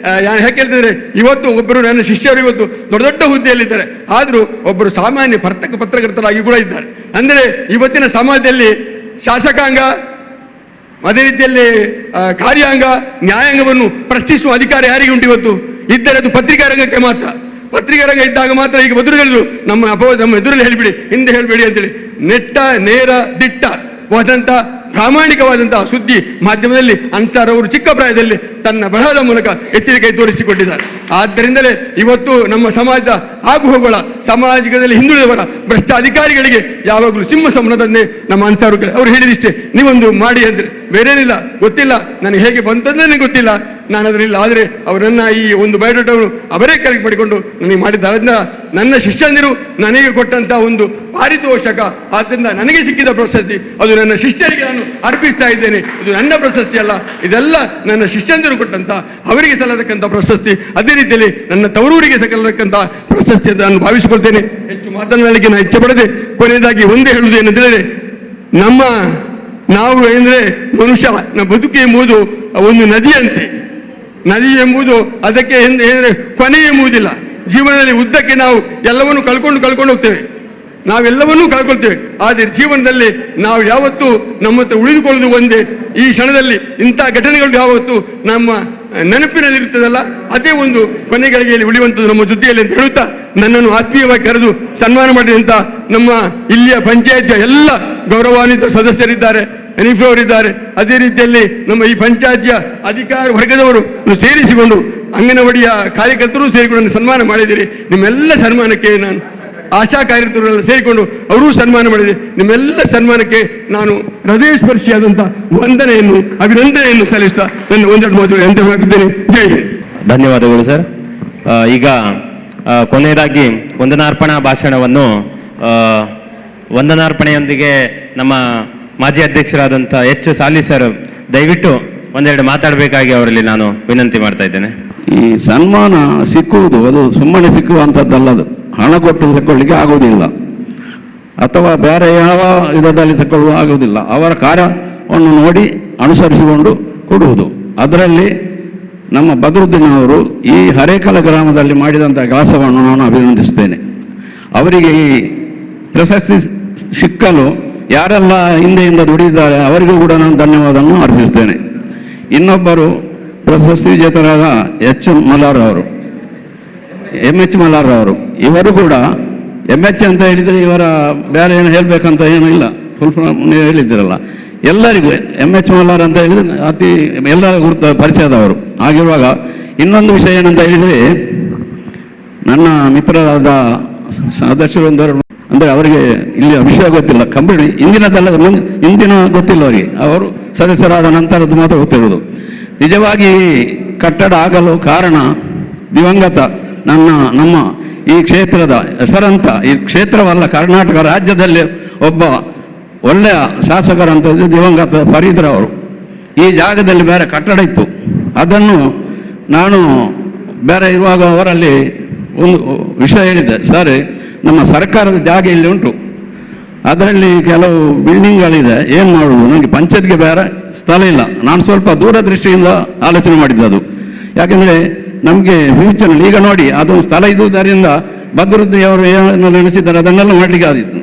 H: ಯಾಕೆ ಹೇಳ್ತಿದ್ರೆ, ಇವತ್ತು ಒಬ್ಬರು ನನ್ನ ಶಿಷ್ಯರು ಇವತ್ತು ದೊಡ್ಡ ದೊಡ್ಡ ಹುದ್ದೆಯಲ್ಲಿದ್ದಾರೆ. ಆದರೂ ಒಬ್ಬರು ಸಾಮಾನ್ಯ ಪತ್ರಕರ್ತರಾಗಿ ಕೂಡ ಇದ್ದಾರೆ. ಅಂದರೆ ಇವತ್ತಿನ ಸಮಾಜದಲ್ಲಿ ಶಾಸಕಾಂಗ, ಅದೇ ರೀತಿಯಲ್ಲಿ ಕಾರ್ಯಾಂಗ, ನ್ಯಾಯಾಂಗವನ್ನು ಪ್ರಶ್ನಿಸುವ ಅಧಿಕಾರ ಯಾರಿಗೆ ಉಂಟು ಇವತ್ತು? ಇದ್ದರೆ ಅದು ಪತ್ರಿಕಾ ರಂಗಕ್ಕೆ ಮಾತ್ರ. ಪತ್ರಿಕಾ ರಂಗ ಇದ್ದಾಗ ಮಾತ್ರ. ಈಗ ಬದುರು ಹೇಳಿದ್ರು, ನಮ್ಮ ಎದುರಲ್ಲಿ ಹೇಳಿಬಿಡಿ, ಹಿಂದೆ ಹೇಳಬೇಡಿ ಅಂತೇಳಿ. ನೆಟ್ಟ, ನೇರ, ದಿಟ್ಟವಾದಂಥ ಪ್ರಾಮಾಣಿಕವಾದಂತಹ ಸುದ್ದಿ ಮಾಧ್ಯಮದಲ್ಲಿ ಅನ್ಸಾರ್ ಅವರು ಚಿಕ್ಕ ಪ್ರಾಯದಲ್ಲಿ ತನ್ನ ಬರಹದ ಮೂಲಕ ಎಚ್ಚರಿಕೆ ತೋರಿಸಿಕೊಂಡಿದ್ದಾರೆ. ಆದ್ದರಿಂದಲೇ ಇವತ್ತು ನಮ್ಮ ಸಮಾಜದ ಆಗುಹೋಗುಗಳ, ಸಮಾಜದಲ್ಲಿ ಹಿಂದುಳಿದವರ ಭ್ರಷ್ಟ ಅಧಿಕಾರಿಗಳಿಗೆ ಯಾವಾಗಲೂ ಸಿಂಹ ಸಮನದನ್ನೇ ನಮ್ಮ ಅನ್ಸಾರು ಅವರು ಹೇಳಿದಿಷ್ಟೇ, ನೀವೊಂದು ಮಾಡಿ ಅಂದರೆ. ಬೇರೇನಿಲ್ಲ, ಗೊತ್ತಿಲ್ಲ ನನಗೆ ಹೇಗೆ ಬಂತಂದ್ರೆ ನನಗೆ ಗೊತ್ತಿಲ್ಲ, ನಾನು ಅದರಿಲ್ಲ. ಆದರೆ ಅವರನ್ನ ಈ ಒಂದು ಬಯೋಡೇಟಾವನ್ನು ಅವರೇ ಕಲೆಕ್ಟ್ ಮಾಡಿಕೊಂಡು ನನಗೆ ಮಾಡಿದ್ದಾರೆ. ಅದರಿಂದ ನನ್ನ ಶಿಷ್ಯಂದಿರು ನನಗೆ ಕೊಟ್ಟಂಥ ಒಂದು ಪಾರಿತೋಷಕ. ಆದ್ದರಿಂದ ನನಗೆ ಸಿಕ್ಕಿದ ಪ್ರಶಸ್ತಿ ಅದು ನನ್ನ ಶಿಷ್ಯರಿಗೆ ನಾನು ಅರ್ಪಿಸ್ತಾ ಇದ್ದೇನೆ. ಇದು ನನ್ನ ಪ್ರಶಸ್ತಿ ಅಲ್ಲ, ಇದೆಲ್ಲ ನನ್ನ ಶಿಷ್ಯಂದಿರು ಕೊಟ್ಟಂತ, ಅವರಿಗೆ ಸಲ್ಲತಕ್ಕಂಥ ಪ್ರಶಸ್ತಿ. ಅದೇ ರೀತಿಯಲ್ಲಿ ನನ್ನ ತವರೂರಿಗೆ ಸಲ್ಲತಕ್ಕಂಥ ಪ್ರಶಸ್ತಿ ಅಂತ ನಾನು ಭಾವಿಸಿಕೊಳ್ತೇನೆ. ಹೆಚ್ಚು ಮಾತನಾಡಲಿಕ್ಕೆ ನಾನು ಇಚ್ಛೆ ಪಡದೆ ಕೊನೆಯದಾಗಿ ಒಂದೇ ಹೇಳುವುದು ಏನಂತೇಳಿದರೆ, ನಾವು ಏನಂದರೆ ಮನುಷ್ಯ ಬದುಕು ಎಂಬುದು ಒಂದು ನದಿಯಂತೆ. ನದಿ ಎಂಬುದು ಅದಕ್ಕೆ ಏನಂದರೆ ಕೊನೆ ಎಂಬುದಿಲ್ಲ. ಜೀವನದಲ್ಲಿ ಉದ್ದಕ್ಕೆ ನಾವು ಎಲ್ಲವನ್ನೂ ಕಳ್ಕೊಂಡು ಹೋಗ್ತೇವೆ, ನಾವೆಲ್ಲವನ್ನೂ ಕಳ್ಕೊಳ್ತೇವೆ. ಆದರೆ ಜೀವನದಲ್ಲಿ ನಾವು ಯಾವತ್ತೂ ನಮ್ಮ ಹತ್ರ ಉಳಿದುಕೊಳ್ಳುವುದು ಒಂದೇ, ಈ ಕ್ಷಣದಲ್ಲಿ ಇಂಥ ಘಟನೆಗಳು ಯಾವತ್ತು ನಮ್ಮ ನೆನಪಿನಲ್ಲಿರುತ್ತದಲ್ಲ, ಅದೇ ಒಂದು ಕೊನೆಗಳಿಗೆಯಲ್ಲಿ ಉಳಿಯುವಂಥದ್ದು ನಮ್ಮ ಜೊತೆಯಲ್ಲಿ ಅಂತ ಹೇಳುತ್ತಾ ನನ್ನನ್ನು ಆತ್ಮೀಯವಾಗಿ ಕರೆದು ಸನ್ಮಾನ ಮಾಡಿದಂಥ ನಮ್ಮ ಇಲ್ಲಿಯ ಪಂಚಾಯತಿಯ ಎಲ್ಲ ಗೌರವಾನ್ವಿತ ಸದಸ್ಯರಿದ್ದಾರೆ, ಹನೀಫ್ ಅವರಿದ್ದಾರೆ. ಅದೇ ರೀತಿಯಲ್ಲಿ ನಮ್ಮ ಈ ಪಂಚಾಯತಿಯ ಅಧಿಕಾರ ವರ್ಗದವರು ಸೇರಿಸಿಕೊಂಡು ಅಂಗನವಾಡಿಯ ಕಾರ್ಯಕರ್ತರು ಸೇರಿಕೊಂಡು ಸನ್ಮಾನ ಮಾಡಿದ್ದೀರಿ. ನಿಮ್ಮೆಲ್ಲ ಸನ್ಮಾನಕ್ಕೆ ನಾನು ಆಶಾ ಕಾರ್ಯಕರ್ತರೆಲ್ಲ ಸೇರಿಕೊಂಡು ಅವರೂ ಸನ್ಮಾನ ಮಾಡಿದೆ. ನಿಮ್ಮೆಲ್ಲ ಸನ್ಮಾನಕ್ಕೆ ನಾನು ಹೃದಯಸ್ಪರ್ಶಿಯಾದಂಥ ವಂದನೆಯನ್ನು ಅಭಿನಂದನೆಯನ್ನು ಸಲ್ಲಿಸ್ತಾ ನನ್ನ ಒಂದೆರಡು ಮಾತುಗಳು ಎಂತ ಮಾಡಿದ್ದೇನೆ. ಜೈ ಹಿಂದ್.
F: ಧನ್ಯವಾದಗಳು ಸರ್. ಈಗ ಕೊನೆಯದಾಗಿ ವಂದನಾರ್ಪಣಾ ಭಾಷಣವನ್ನು ವಂದನಾರ್ಪಣೆಯೊಂದಿಗೆ ನಮ್ಮ ಮಾಜಿ ಅಧ್ಯಕ್ಷರಾದಂಥ ಎಚ್ ಸಾಲಿ ಸರ್ ದಯವಿಟ್ಟು ಒಂದೆರಡು ಮಾತಾಡಬೇಕಾಗಿ ಅವರಲ್ಲಿ ನಾನು ವಿನಂತಿ ಮಾಡ್ತಾ ಇದ್ದೇನೆ.
B: ಈ ಸನ್ಮಾನ ಸಿಕ್ಕುವುದು ಅದು ಸುಮ್ಮನೆ ಸಿಕ್ಕುವಂಥದ್ದಲ್ಲದು, ಹಣ ಕೊಟ್ಟು ತಗೊಳ್ಳಿಕ್ಕೆ ಆಗುವುದಿಲ್ಲ, ಅಥವಾ ಬೇರೆ ಯಾವ ವಿಧದಲ್ಲಿ ತಗೊಳ್ಳುವ ಆಗುವುದಿಲ್ಲ. ಅವರ ಕಾರ್ಯವನ್ನು ನೋಡಿ ಅನುಸರಿಸಿಕೊಂಡು ಕೊಡುವುದು. ಅದರಲ್ಲಿ ನಮ್ಮ ಬದ್ರುದ್ದೀನ್ ಅವರು ಈ ಹರೇಕಲ ಗ್ರಾಮದಲ್ಲಿ ಮಾಡಿದಂಥ ಕೆಲಸವನ್ನು ನಾನು ಅಭಿನಂದಿಸುತ್ತೇನೆ. ಅವರಿಗೆ ಈ ಪ್ರಶಸ್ತಿ ಸಿಕ್ಕಲು ಯಾರೆಲ್ಲ ಹಿಂದೆಯಿಂದ ದುಡಿದಿದ್ದಾರೆ ಅವರಿಗೂ ಕೂಡ ನಾನು ಧನ್ಯವಾದವನ್ನು ಅರ್ಪಿಸುತ್ತೇನೆ. ಇನ್ನೊಬ್ಬರು ಪ್ರಶಸ್ತಿ ವಿಜೇತರಾದ ಎಚ್ ಮಲ್ಲಾರ್ ಅವರು, MH ಮಲ್ಲಾರ್ ಅವರು, ಇವರು ಕೂಡ MH ಅಂತ ಹೇಳಿದರೆ ಇವರ ಬೇರೆ ಏನು ಹೇಳಬೇಕಂತ ಏನೂ ಇಲ್ಲ, ಫುಲ್ ಫಾರ್ಮ್ ನೀವು ಹೇಳಿದ್ದೀರಲ್ಲ. ಎಲ್ಲರಿಗೂ MH ಮಲ್ಲಾರ್ ಅಂತ ಹೇಳಿದರೆ ಅತಿ ಎಲ್ಲ ಗುರುತ ಪರಿಚಯದವರು. ಆಗಿರುವಾಗ ಇನ್ನೊಂದು ವಿಷಯ ಏನಂತ ಹೇಳಿದರೆ, ನನ್ನ ಮಿತ್ರರಾದ ಸದಸ್ಯರೊಂದರು ಅಂದರೆ ಅವರಿಗೆ ಇಲ್ಲಿ ವಿಷಯ ಗೊತ್ತಿಲ್ಲ, ಕಂಪ್ಲೀಟ್ ಹಿಂದಿನ ಗೊತ್ತಿಲ್ಲ ಅವರಿಗೆ, ಅವರು ಸದಸ್ಯರಾದ ನಂತರದ್ದು ಮಾತ್ರ ಗೊತ್ತಿರೋದು. ನಿಜವಾಗಿ ಕಟ್ಟಡ ಆಗಲು ಕಾರಣ ದಿವಂಗತ ನಮ್ಮ ಈ ಕ್ಷೇತ್ರದ ಹೆಸರಂತ, ಈ ಕ್ಷೇತ್ರವಲ್ಲ ಕರ್ನಾಟಕ ರಾಜ್ಯದಲ್ಲಿ ಒಬ್ಬ ಒಳ್ಳೆಯ ಶಾಸಕರಂಥದ್ದು ದಿವಂಗತ ಫರೀದ್ರವರು. ಈ ಜಾಗದಲ್ಲಿ ಬೇರೆ ಕಟ್ಟಡ ಇತ್ತು, ಅದನ್ನು ನಾನು ಬೇರೆ ಇರುವಾಗ ಅವರಲ್ಲಿ ಒಂದು ವಿಷಯ ಹೇಳಿದ್ದೆ, ಸರಿ ನಮ್ಮ ಸರ್ಕಾರದ ಜಾಗ ಇಲ್ಲಿ ಉಂಟು, ಅದರಲ್ಲಿ ಕೆಲವು ಬಿಲ್ಡಿಂಗ್ಗಳಿದೆ, ಏನು ಮಾಡುವುದು, ನನಗೆ ಪಂಚಾಯತ್ಗೆ ಬೇರೆ ಸ್ಥಳ ಇಲ್ಲ. ನಾನು ಸ್ವಲ್ಪ ದೂರದೃಷ್ಟಿಯಿಂದ ಆಲೋಚನೆ ಮಾಡಿದ್ದು. ಯಾಕೆಂದರೆ ನಮಗೆ ಫ್ಯೂಚರ್ನಲ್ಲಿ ಈಗ ನೋಡಿ ಅದೊಂದು ಸ್ಥಳ ಇದ್ದುದರಿಂದ ಬದ್ರುದ್ದೀನ್ ಅವರು ಏನು ನೆನೆಸಿದ್ದಾರೆ ಅದನ್ನೆಲ್ಲ ಮಾಡಲಿಕ್ಕೆ ಆದಿತ್ತು.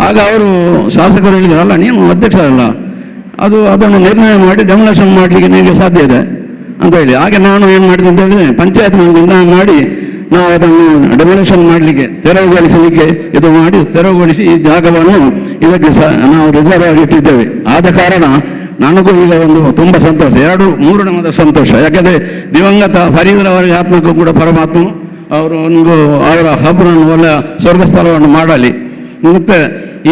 B: ಆಗ ಅವರು ಶಾಸಕರು ಹೇಳಿದಾರಲ್ಲ, ನೀನು ಅಧ್ಯಕ್ಷರಲ್ಲ, ಅದನ್ನು ನಿರ್ಣಯ ಮಾಡಿ ಡೆಮೊಲೇಷನ್ ಮಾಡಲಿಕ್ಕೆ ನಿಮಗೆ ಸಾಧ್ಯ ಇದೆ ಅಂತ ಹೇಳಿ. ಹಾಗೆ ನಾನು ಏನು ಮಾಡಿದೆ ಅಂತ ಹೇಳಿದ್ರೆ, ಪಂಚಾಯತ್ ನಿರ್ಣಯ ಮಾಡಿ ನಾವು ಅದನ್ನು ಡೆಮೊಲೇಷನ್ ಮಾಡಲಿಕ್ಕೆ, ತೆರವುಗೊಳಿಸಲಿಕ್ಕೆ ಇದು ಮಾಡಿ ತೆರವುಗೊಳಿಸಿ ಈ ಜಾಗವನ್ನು ಇದಕ್ಕೆ ನಾವು ರಿಸರ್ವ್ ಆಗಿ ಇಟ್ಟಿದ್ದೇವೆ. ಆದ ಕಾರಣ ನನಗೂ ಈಗ ಒಂದು ತುಂಬ ಸಂತೋಷ, 2-3 ನಮದ ಸಂತೋಷ. ಯಾಕೆಂದರೆ ದಿವಂಗತ ಫರೀದ್ರವರ ಆತ್ಮಕ್ಕೂ ಕೂಡ ಪರಮಾತ್ಮ ಅವರು ಅವರ ಹಬ್ಬರನ್ನು ಒಳ್ಳೆಯ ಸ್ವರ್ಗ ಸ್ಥಳವನ್ನು ಮಾಡಲಿ. ಮತ್ತು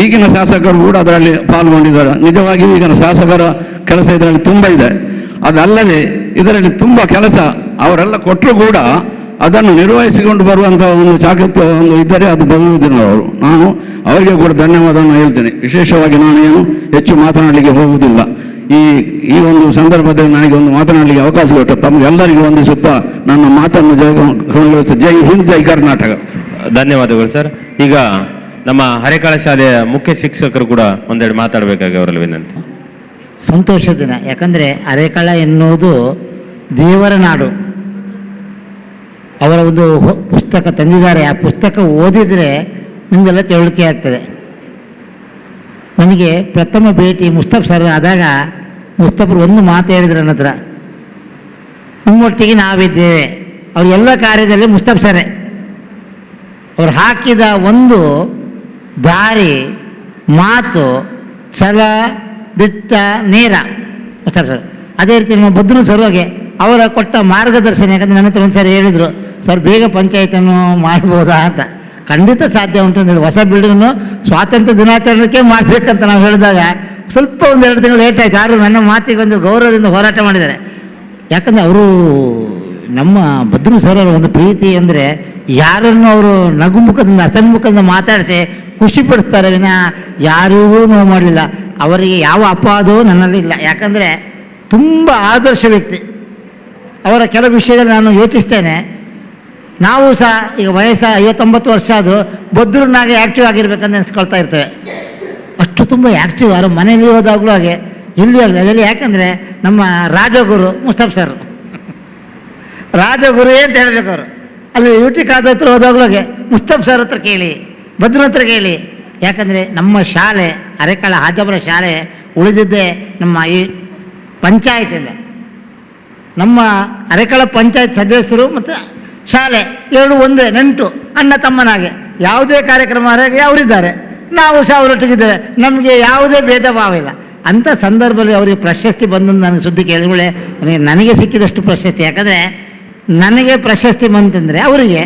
B: ಈಗಿನ ಶಾಸಕರು ಕೂಡ ಅದರಲ್ಲಿ ಪಾಲ್ಗೊಂಡಿದ್ದಾರೆ. ನಿಜವಾಗಿ ಈಗಿನ ಶಾಸಕರ ಕೆಲಸ ಇದರಲ್ಲಿ ತುಂಬ ಇದೆ. ಅದಲ್ಲದೆ ಇದರಲ್ಲಿ ತುಂಬ ಕೆಲಸ ಅವರೆಲ್ಲ ಕೊಟ್ಟರು ಕೂಡ ಅದನ್ನು ನಿರ್ವಹಿಸಿಕೊಂಡು ಬರುವಂಥ ಒಂದು ಚಾಕತ್ವ ಒಂದು ಇದ್ದರೆ ಅದು ಬರುವುದಿಲ್ಲ ಅವರು. ನಾನು ಅವರಿಗೆ ಕೂಡ ಧನ್ಯವಾದವನ್ನು ಹೇಳ್ತೇನೆ. ವಿಶೇಷವಾಗಿ ನಾನು ಏನು ಹೆಚ್ಚು ಮಾತನಾಡಲಿಕ್ಕೆ ಹೋಗುವುದಿಲ್ಲ. ಈ ಒಂದು ಸಂದರ್ಭದಲ್ಲಿ ನನಗೆ ಒಂದು ಮಾತನಾಡಲಿಕ್ಕೆ ಅವಕಾಶ ಕೊಟ್ಟು ತಮಗೆಲ್ಲರಿಗೂ ವಂದಿಸುತ್ತಾ ನನ್ನ ಮಾತನ್ನು ಜೈ ಹಿಂದ್, ಜೈ ಕರ್ನಾಟಕ.
F: ಧನ್ಯವಾದಗಳು ಸರ್. ಈಗ ನಮ್ಮ ಹರೇಕಾಳ ಶಾಲೆಯ ಮುಖ್ಯ ಶಿಕ್ಷಕರು ಕೂಡ ಒಂದೆರಡು ಮಾತಾಡಬೇಕಾಗಿ ಅವರಲ್ಲಿ ವಿನಂತಿ.
I: ಸಂತೋಷ ದಿನ, ಯಾಕಂದರೆ ಹರೇಕಾಳ ಎನ್ನುವುದು ದೇವರ ನಾಡು. ಅವರ ಒಂದು ಪುಸ್ತಕ ತಂದಿದ್ದಾರೆ, ಆ ಪುಸ್ತಕ ಓದಿದರೆ ನಿಮಗೆಲ್ಲ ತಿಳುವಳಿಕೆ ಆಗ್ತದೆ. ನನಗೆ ಪ್ರಥಮ ಭೇಟಿ ಮುಸ್ತಫ್ ಸರ್ ಆದಾಗ ಮುಸ್ತಫರು ಒಂದು ಮಾತು ಹೇಳಿದ್ರು ನನ್ನ ಹತ್ರ, ನಿಮ್ಮೊಟ್ಟಿಗೆ ನಾವಿದ್ದೇವೆ. ಅವ್ರ ಎಲ್ಲ ಕಾರ್ಯದಲ್ಲಿ ಮುಸ್ತಫ್ ಸರೇ ಅವ್ರು ಹಾಕಿದ ಒಂದು ದಾರಿ, ಮಾತು, ಛಲ, ದಿಟ್ಟ, ನೇರ ಮುಸ್ತಫ್ ಸರ್. ಅದೇ ರೀತಿ ನಮ್ಮ ಬದ್ರೂ ಸರ್ ಹಾಗೆ ಅವರ ಕೊಟ್ಟ ಮಾರ್ಗದರ್ಶನ. ಯಾಕಂದರೆ ನನ್ನ ಹತ್ರ ಒಂದ್ಸರಿ ಹೇಳಿದರು, ಸರ್ ಬೇಗ ಪಂಚಾಯತನ್ನು ಮಾಡ್ಬೋದಾ ಅಂತ. ಖಂಡಿತ ಸಾಧ್ಯ ಉಂಟು ಅಂತೇಳಿ, ಹೊಸ ಬಿಲ್ಡಿಂಗನ್ನು ಸ್ವಾತಂತ್ರ್ಯ ದಿನಾಚರಣೆಗೆ ಮಾಡಬೇಕಂತ ನಾವು ಹೇಳಿದಾಗ ಸ್ವಲ್ಪ 1-2 ತಿಂಗಳು ಲೇಟ್ ಆಯಿತು. ಆದರೂ ನನ್ನ ಮಾತಿಗೆ ಒಂದು ಗೌರವದಿಂದ ಹೋರಾಟ ಮಾಡಿದ್ದಾರೆ. ಯಾಕಂದರೆ ಅವರು ನಮ್ಮ ಬದ್ರೂ ಸರ್ ಅವರ ಒಂದು ಪ್ರೀತಿ ಅಂದರೆ ಯಾರನ್ನು ಅವರು ನಗುಮುಖದಿಂದ ಹಸನ್ಮುಖದಿಂದ ಮಾತಾಡಿಸಿ ಖುಷಿ ಪಡಿಸ್ತಾರೆ ವಿನ ಯಾರಿಗೂ ನೋವು ಮಾಡಲಿಲ್ಲ. ಅವರಿಗೆ ಯಾವ ಅಪವಾದವೂ ನನ್ನಲ್ಲಿ ಇಲ್ಲ. ಯಾಕಂದರೆ ತುಂಬ ಆದರ್ಶ ವ್ಯಕ್ತಿ. ಅವರ ಕೆಲವು ವಿಷಯದಲ್ಲಿ ನಾನು ಯೋಚಿಸ್ತೇನೆ, ನಾವು ಸಹ ಈಗ ವಯಸ್ಸು 59 ವರ್ಷ ಅದು ಬದ್ರನಾಗೆ ಆ್ಯಕ್ಟಿವ್ ಆಗಿರ್ಬೇಕಂತ ನೆನೆಸ್ಕೊಳ್ತಾ ಇರ್ತೇವೆ. ಅಷ್ಟು ತುಂಬ ಆ್ಯಕ್ಟಿವ್. ಅವರು ಮನೆಯಲ್ಲಿ ಹೋದಾಗಲೂ ಹಾಗೆ, ಇಲ್ಲಿ ಆಗಲಿ ಅದರಲ್ಲಿ. ಯಾಕಂದರೆ ನಮ್ಮ ರಾಜಗುರು ಮುಸ್ತಫ್ ಸರ್, ರಾಜಗುರು ಅಂತ ಹೇಳಬೇಕು ಅವರು. ಅಲ್ಲಿ ಯುಟಿಕಾದ ಹತ್ರ ಹೋದಾಗಲೂ ಹಾಗೆ ಮುಸ್ತಫ್ ಸರ್ ಹತ್ರ ಕೇಳಿ, ಬದ್ರ ಹತ್ರ ಕೇಳಿ. ಯಾಕಂದರೆ ನಮ್ಮ ಶಾಲೆ ಹರೇಕಾಳ ಹಾಜಾಪುರ ಶಾಲೆ ಉಳಿದಿದ್ದೇ ನಮ್ಮ ಈ ಪಂಚಾಯತಿಂದ ನಮ್ಮ ಅರೆಕಳ ಪಂಚಾಯತ್ ಸದಸ್ಯರು ಮತ್ತು ಶಾಲೆ ಎರಡು ಒಂದೇ ನಂಟು, ಅಣ್ಣ ತಮ್ಮನಾಗೆ. ಯಾವುದೇ ಕಾರ್ಯಕ್ರಮ ಆಗಿ ಅವರಿದ್ದಾರೆ, ನಾವು ಸಹ ಅವರೊಟ್ಟಿಗಿದ್ದೇವೆ, ನಮಗೆ ಯಾವುದೇ ಭೇದ ಭಾವ ಇಲ್ಲ. ಅಂಥ ಸಂದರ್ಭದಲ್ಲಿ ಅವರಿಗೆ ಪ್ರಶಸ್ತಿ ಬಂದು ನನಗೆ ಸುದ್ದಿ ಕೇಳಿದ್ರೆ ನನಗೆ ಸಿಕ್ಕಿದಷ್ಟು ಪ್ರಶಸ್ತಿ. ಯಾಕಂದರೆ ನನಗೆ ಪ್ರಶಸ್ತಿ ಬಂತಂದರೆ ಅವರಿಗೆ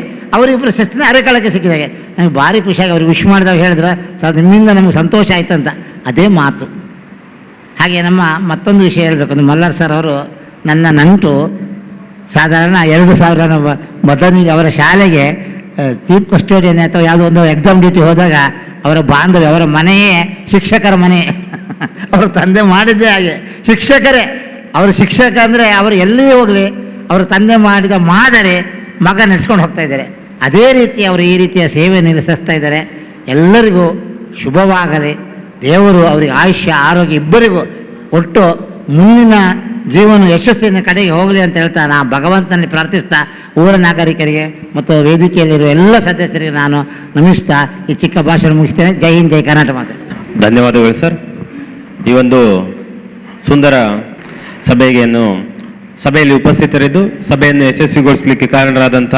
I: ಪ್ರಶಸ್ತಿನ ಅರೆಕಳಕ್ಕೆ ಸಿಕ್ಕಿದಾಗೆ ನನಗೆ ಭಾರಿ ಖುಷಿಯಾಗಿ ಅವ್ರಿಗೆ ವಿಶ್ ಮಾಡಿದಾಗ ಹೇಳಿದ್ರೆ ಸರ್ ನಿಮ್ಮಿಂದ ನಮಗೆ ಸಂತೋಷ ಆಯ್ತು ಅಂತ, ಅದೇ ಮಾತು. ಹಾಗೆ ನಮ್ಮ ಮತ್ತೊಂದು ವಿಷಯ ಹೇಳಬೇಕು, ಮಲ್ಲಾರ್ ಸರ್ ಅವರು ನನ್ನ ನಂಟು. ಸಾಧಾರಣ 2000 ಮೊದಲಿಗೆ ಅವರ ಶಾಲೆಗೆ ಚೀಫ್ ಕಸ್ಟೋಡಿಯನ್ ಅಥವಾ ಯಾವುದೋ ಒಂದು ಎಕ್ಸಾಮ್ ಡ್ಯೂಟಿ ಹೋದಾಗ ಅವರ ಬಾಂಧವ್ಯ, ಅವರ ಮನೆಯೇ ಶಿಕ್ಷಕರ ಮನೆ. ಅವ್ರ ತಂದೆ ಮಾಡಿದ್ದೇ ಹಾಗೆ, ಶಿಕ್ಷಕರೇ ಅವರು. ಶಿಕ್ಷಕ ಅಂದರೆ ಅವರು ಎಲ್ಲಿ ಹೋಗಲಿ ಅವರು ತಂದೆ ಮಾಡಿದ ಮಾದರಿ ಮಗ ನಡೆಸ್ಕೊಂಡು ಹೋಗ್ತಾ ಇದ್ದಾರೆ. ಅದೇ ರೀತಿ ಅವರು ಈ ರೀತಿಯ ಸೇವೆ ನಿಲ್ಲಿಸ್ತಾ ಇದ್ದಾರೆ. ಎಲ್ಲರಿಗೂ ಶುಭವಾಗಲಿ, ದೇವರು ಅವರಿಗೆ ಆಯುಷ್ಯ ಆರೋಗ್ಯ ಇಬ್ಬರಿಗೂ ಒಟ್ಟು ಮುಂದಿನ ಜೀವನ ಯಶಸ್ಸಿನ ಕಡೆಗೆ ಹೋಗಲಿ ಅಂತ ಹೇಳ್ತಾ ನಾನು ಭಗವಂತನಲ್ಲಿ ಪ್ರಾರ್ಥಿಸ್ತಾ ಊರ ನಾಗರಿಕರಿಗೆ ಮತ್ತು ವೇದಿಕೆಯಲ್ಲಿರುವ ಎಲ್ಲ ಸದಸ್ಯರಿಗೆ ನಾನು ನಮಿಸ್ತಾ ಈ ಚಿಕ್ಕ ಭಾಷಣ ಮುಗಿಸ್ತೇನೆ. ಜೈ ಹಿಂದ್, ಜೈ ಕರ್ನಾಟಕ ಮಾತೆ.
F: ಧನ್ಯವಾದಗಳು ಸರ್. ಈ ಒಂದು ಸುಂದರ ಸಭೆಯಲ್ಲಿ ಉಪಸ್ಥಿತರಿದ್ದು ಸಭೆಯನ್ನು ಯಶಸ್ವಿಗೊಳಿಸಲಿಕ್ಕೆ ಕಾರಣರಾದಂಥ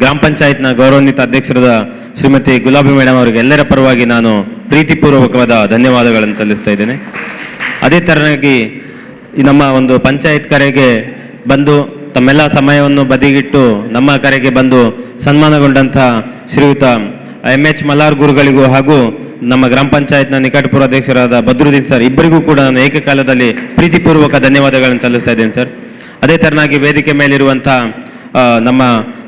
F: ಗ್ರಾಮ ಪಂಚಾಯತ್ನ ಗೌರವಾನ್ವಿತ ಅಧ್ಯಕ್ಷರಾದ ಶ್ರೀಮತಿ ಗುಲಾಬಿ ಮೇಡಮ್ ಅವರಿಗೆ ಎಲ್ಲರ ಪರವಾಗಿ ನಾನು ಪ್ರೀತಿಪೂರ್ವಕವಾದ ಧನ್ಯವಾದಗಳನ್ನು ಸಲ್ಲಿಸ್ತಾ ಇದ್ದೇನೆ. ಅದೇ ಥರನಾಗಿ ಈ ನಮ್ಮ ಒಂದು ಪಂಚಾಯತ್ ಕರೆಗೆ ಬಂದು ತಮ್ಮೆಲ್ಲ ಸಮಯವನ್ನು ಬದಿಗಿಟ್ಟು ನಮ್ಮ ಕರೆಗೆ ಬಂದು ಸನ್ಮಾನಗೊಂಡಂಥ ಶ್ರೀಯುತ MH ಮಲ್ಲಾರ್ ಗುರುಗಳಿಗೂ ಹಾಗೂ ನಮ್ಮ ಗ್ರಾಮ ಪಂಚಾಯತ್ನ ನಿಕಟಪೂರ್ವ ಅಧ್ಯಕ್ಷರಾದ ಬದ್ರುದ್ದೀನ್ ಸರ್ ಇಬ್ಬರಿಗೂ ಕೂಡ ನಾನು ಏಕಕಾಲದಲ್ಲಿ ಪ್ರೀತಿಪೂರ್ವಕ ಧನ್ಯವಾದಗಳನ್ನು ಸಲ್ಲಿಸ್ತಾ ಇದ್ದೇನೆ ಸರ್. ಅದೇ ಥರನಾಗಿ ವೇದಿಕೆ ಮೇಲಿರುವಂಥ ನಮ್ಮ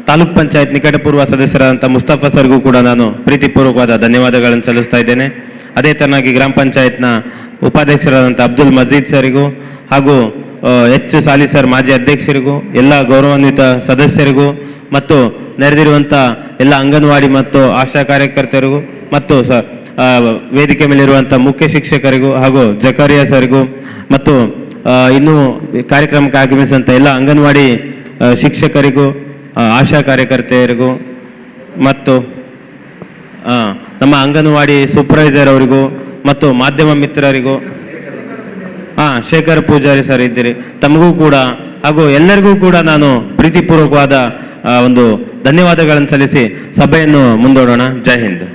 F: ತಾಲೂಕ್ ಪಂಚಾಯತ್ ನಿಕಟಪೂರ್ವ ಸದಸ್ಯರಾದಂಥ ಮುಸ್ತಫಾ ಸರ್ಗೂ ಕೂಡ ನಾನು ಪ್ರೀತಿಪೂರ್ವಕವಾದ ಧನ್ಯವಾದಗಳನ್ನು ಸಲ್ಲಿಸ್ತಾ ಇದ್ದೇನೆ. ಅದೇ ಥರನಾಗಿ ಗ್ರಾಮ ಪಂಚಾಯತ್ನ ಉಪಾಧ್ಯಕ್ಷರಾದಂಥ ಅಬ್ದುಲ್ ಮಜೀದ್ ಸರಿಗೂ ಹಾಗೂ H ಸಾಲಿ ಸರ್ ಮಾಜಿ ಅಧ್ಯಕ್ಷರಿಗೂ, ಎಲ್ಲ ಗೌರವಾನ್ವಿತ ಸದಸ್ಯರಿಗೂ ಮತ್ತು ನೆರೆದಿರುವಂಥ ಎಲ್ಲ ಅಂಗನವಾಡಿ ಮತ್ತು ಆಶಾ ಕಾರ್ಯಕರ್ತರಿಗೂ ಮತ್ತು ವೇದಿಕೆ ಮೇಲಿರುವಂಥ ಮುಖ್ಯ ಶಿಕ್ಷಕರಿಗೂ ಹಾಗೂ ಜಕರಿಯಾ ಸರಿಗೂ ಮತ್ತು ಇನ್ನೂ ಕಾರ್ಯಕ್ರಮಕ್ಕೆ ಆಗಮಿಸಿದಂಥ ಎಲ್ಲ ಅಂಗನವಾಡಿ ಶಿಕ್ಷಕರಿಗೂ, ಆಶಾ ಕಾರ್ಯಕರ್ತೆಯರಿಗೂ ಮತ್ತು ನಮ್ಮ ಅಂಗನವಾಡಿ ಸೂಪರ್ವೈಸರ್ ಅವರಿಗೂ ಮತ್ತು ಮಾಧ್ಯಮ ಮಿತ್ರರಿಗೂ, ಶೇಖರ್ ಪೂಜಾರಿ ಸರ್ ಇದ್ದೀರಿ, ತಮಗೂ ಕೂಡ ಹಾಗೂ ಎಲ್ಲರಿಗೂ ಕೂಡ ನಾನು ಪ್ರೀತಿಪೂರ್ವಕವಾದ ಒಂದು ಧನ್ಯವಾದಗಳನ್ನು ಸಲ್ಲಿಸಿ ಸಭೆಯನ್ನು ಮುಂದೂಡೋಣ. ಜೈ ಹಿಂದ್.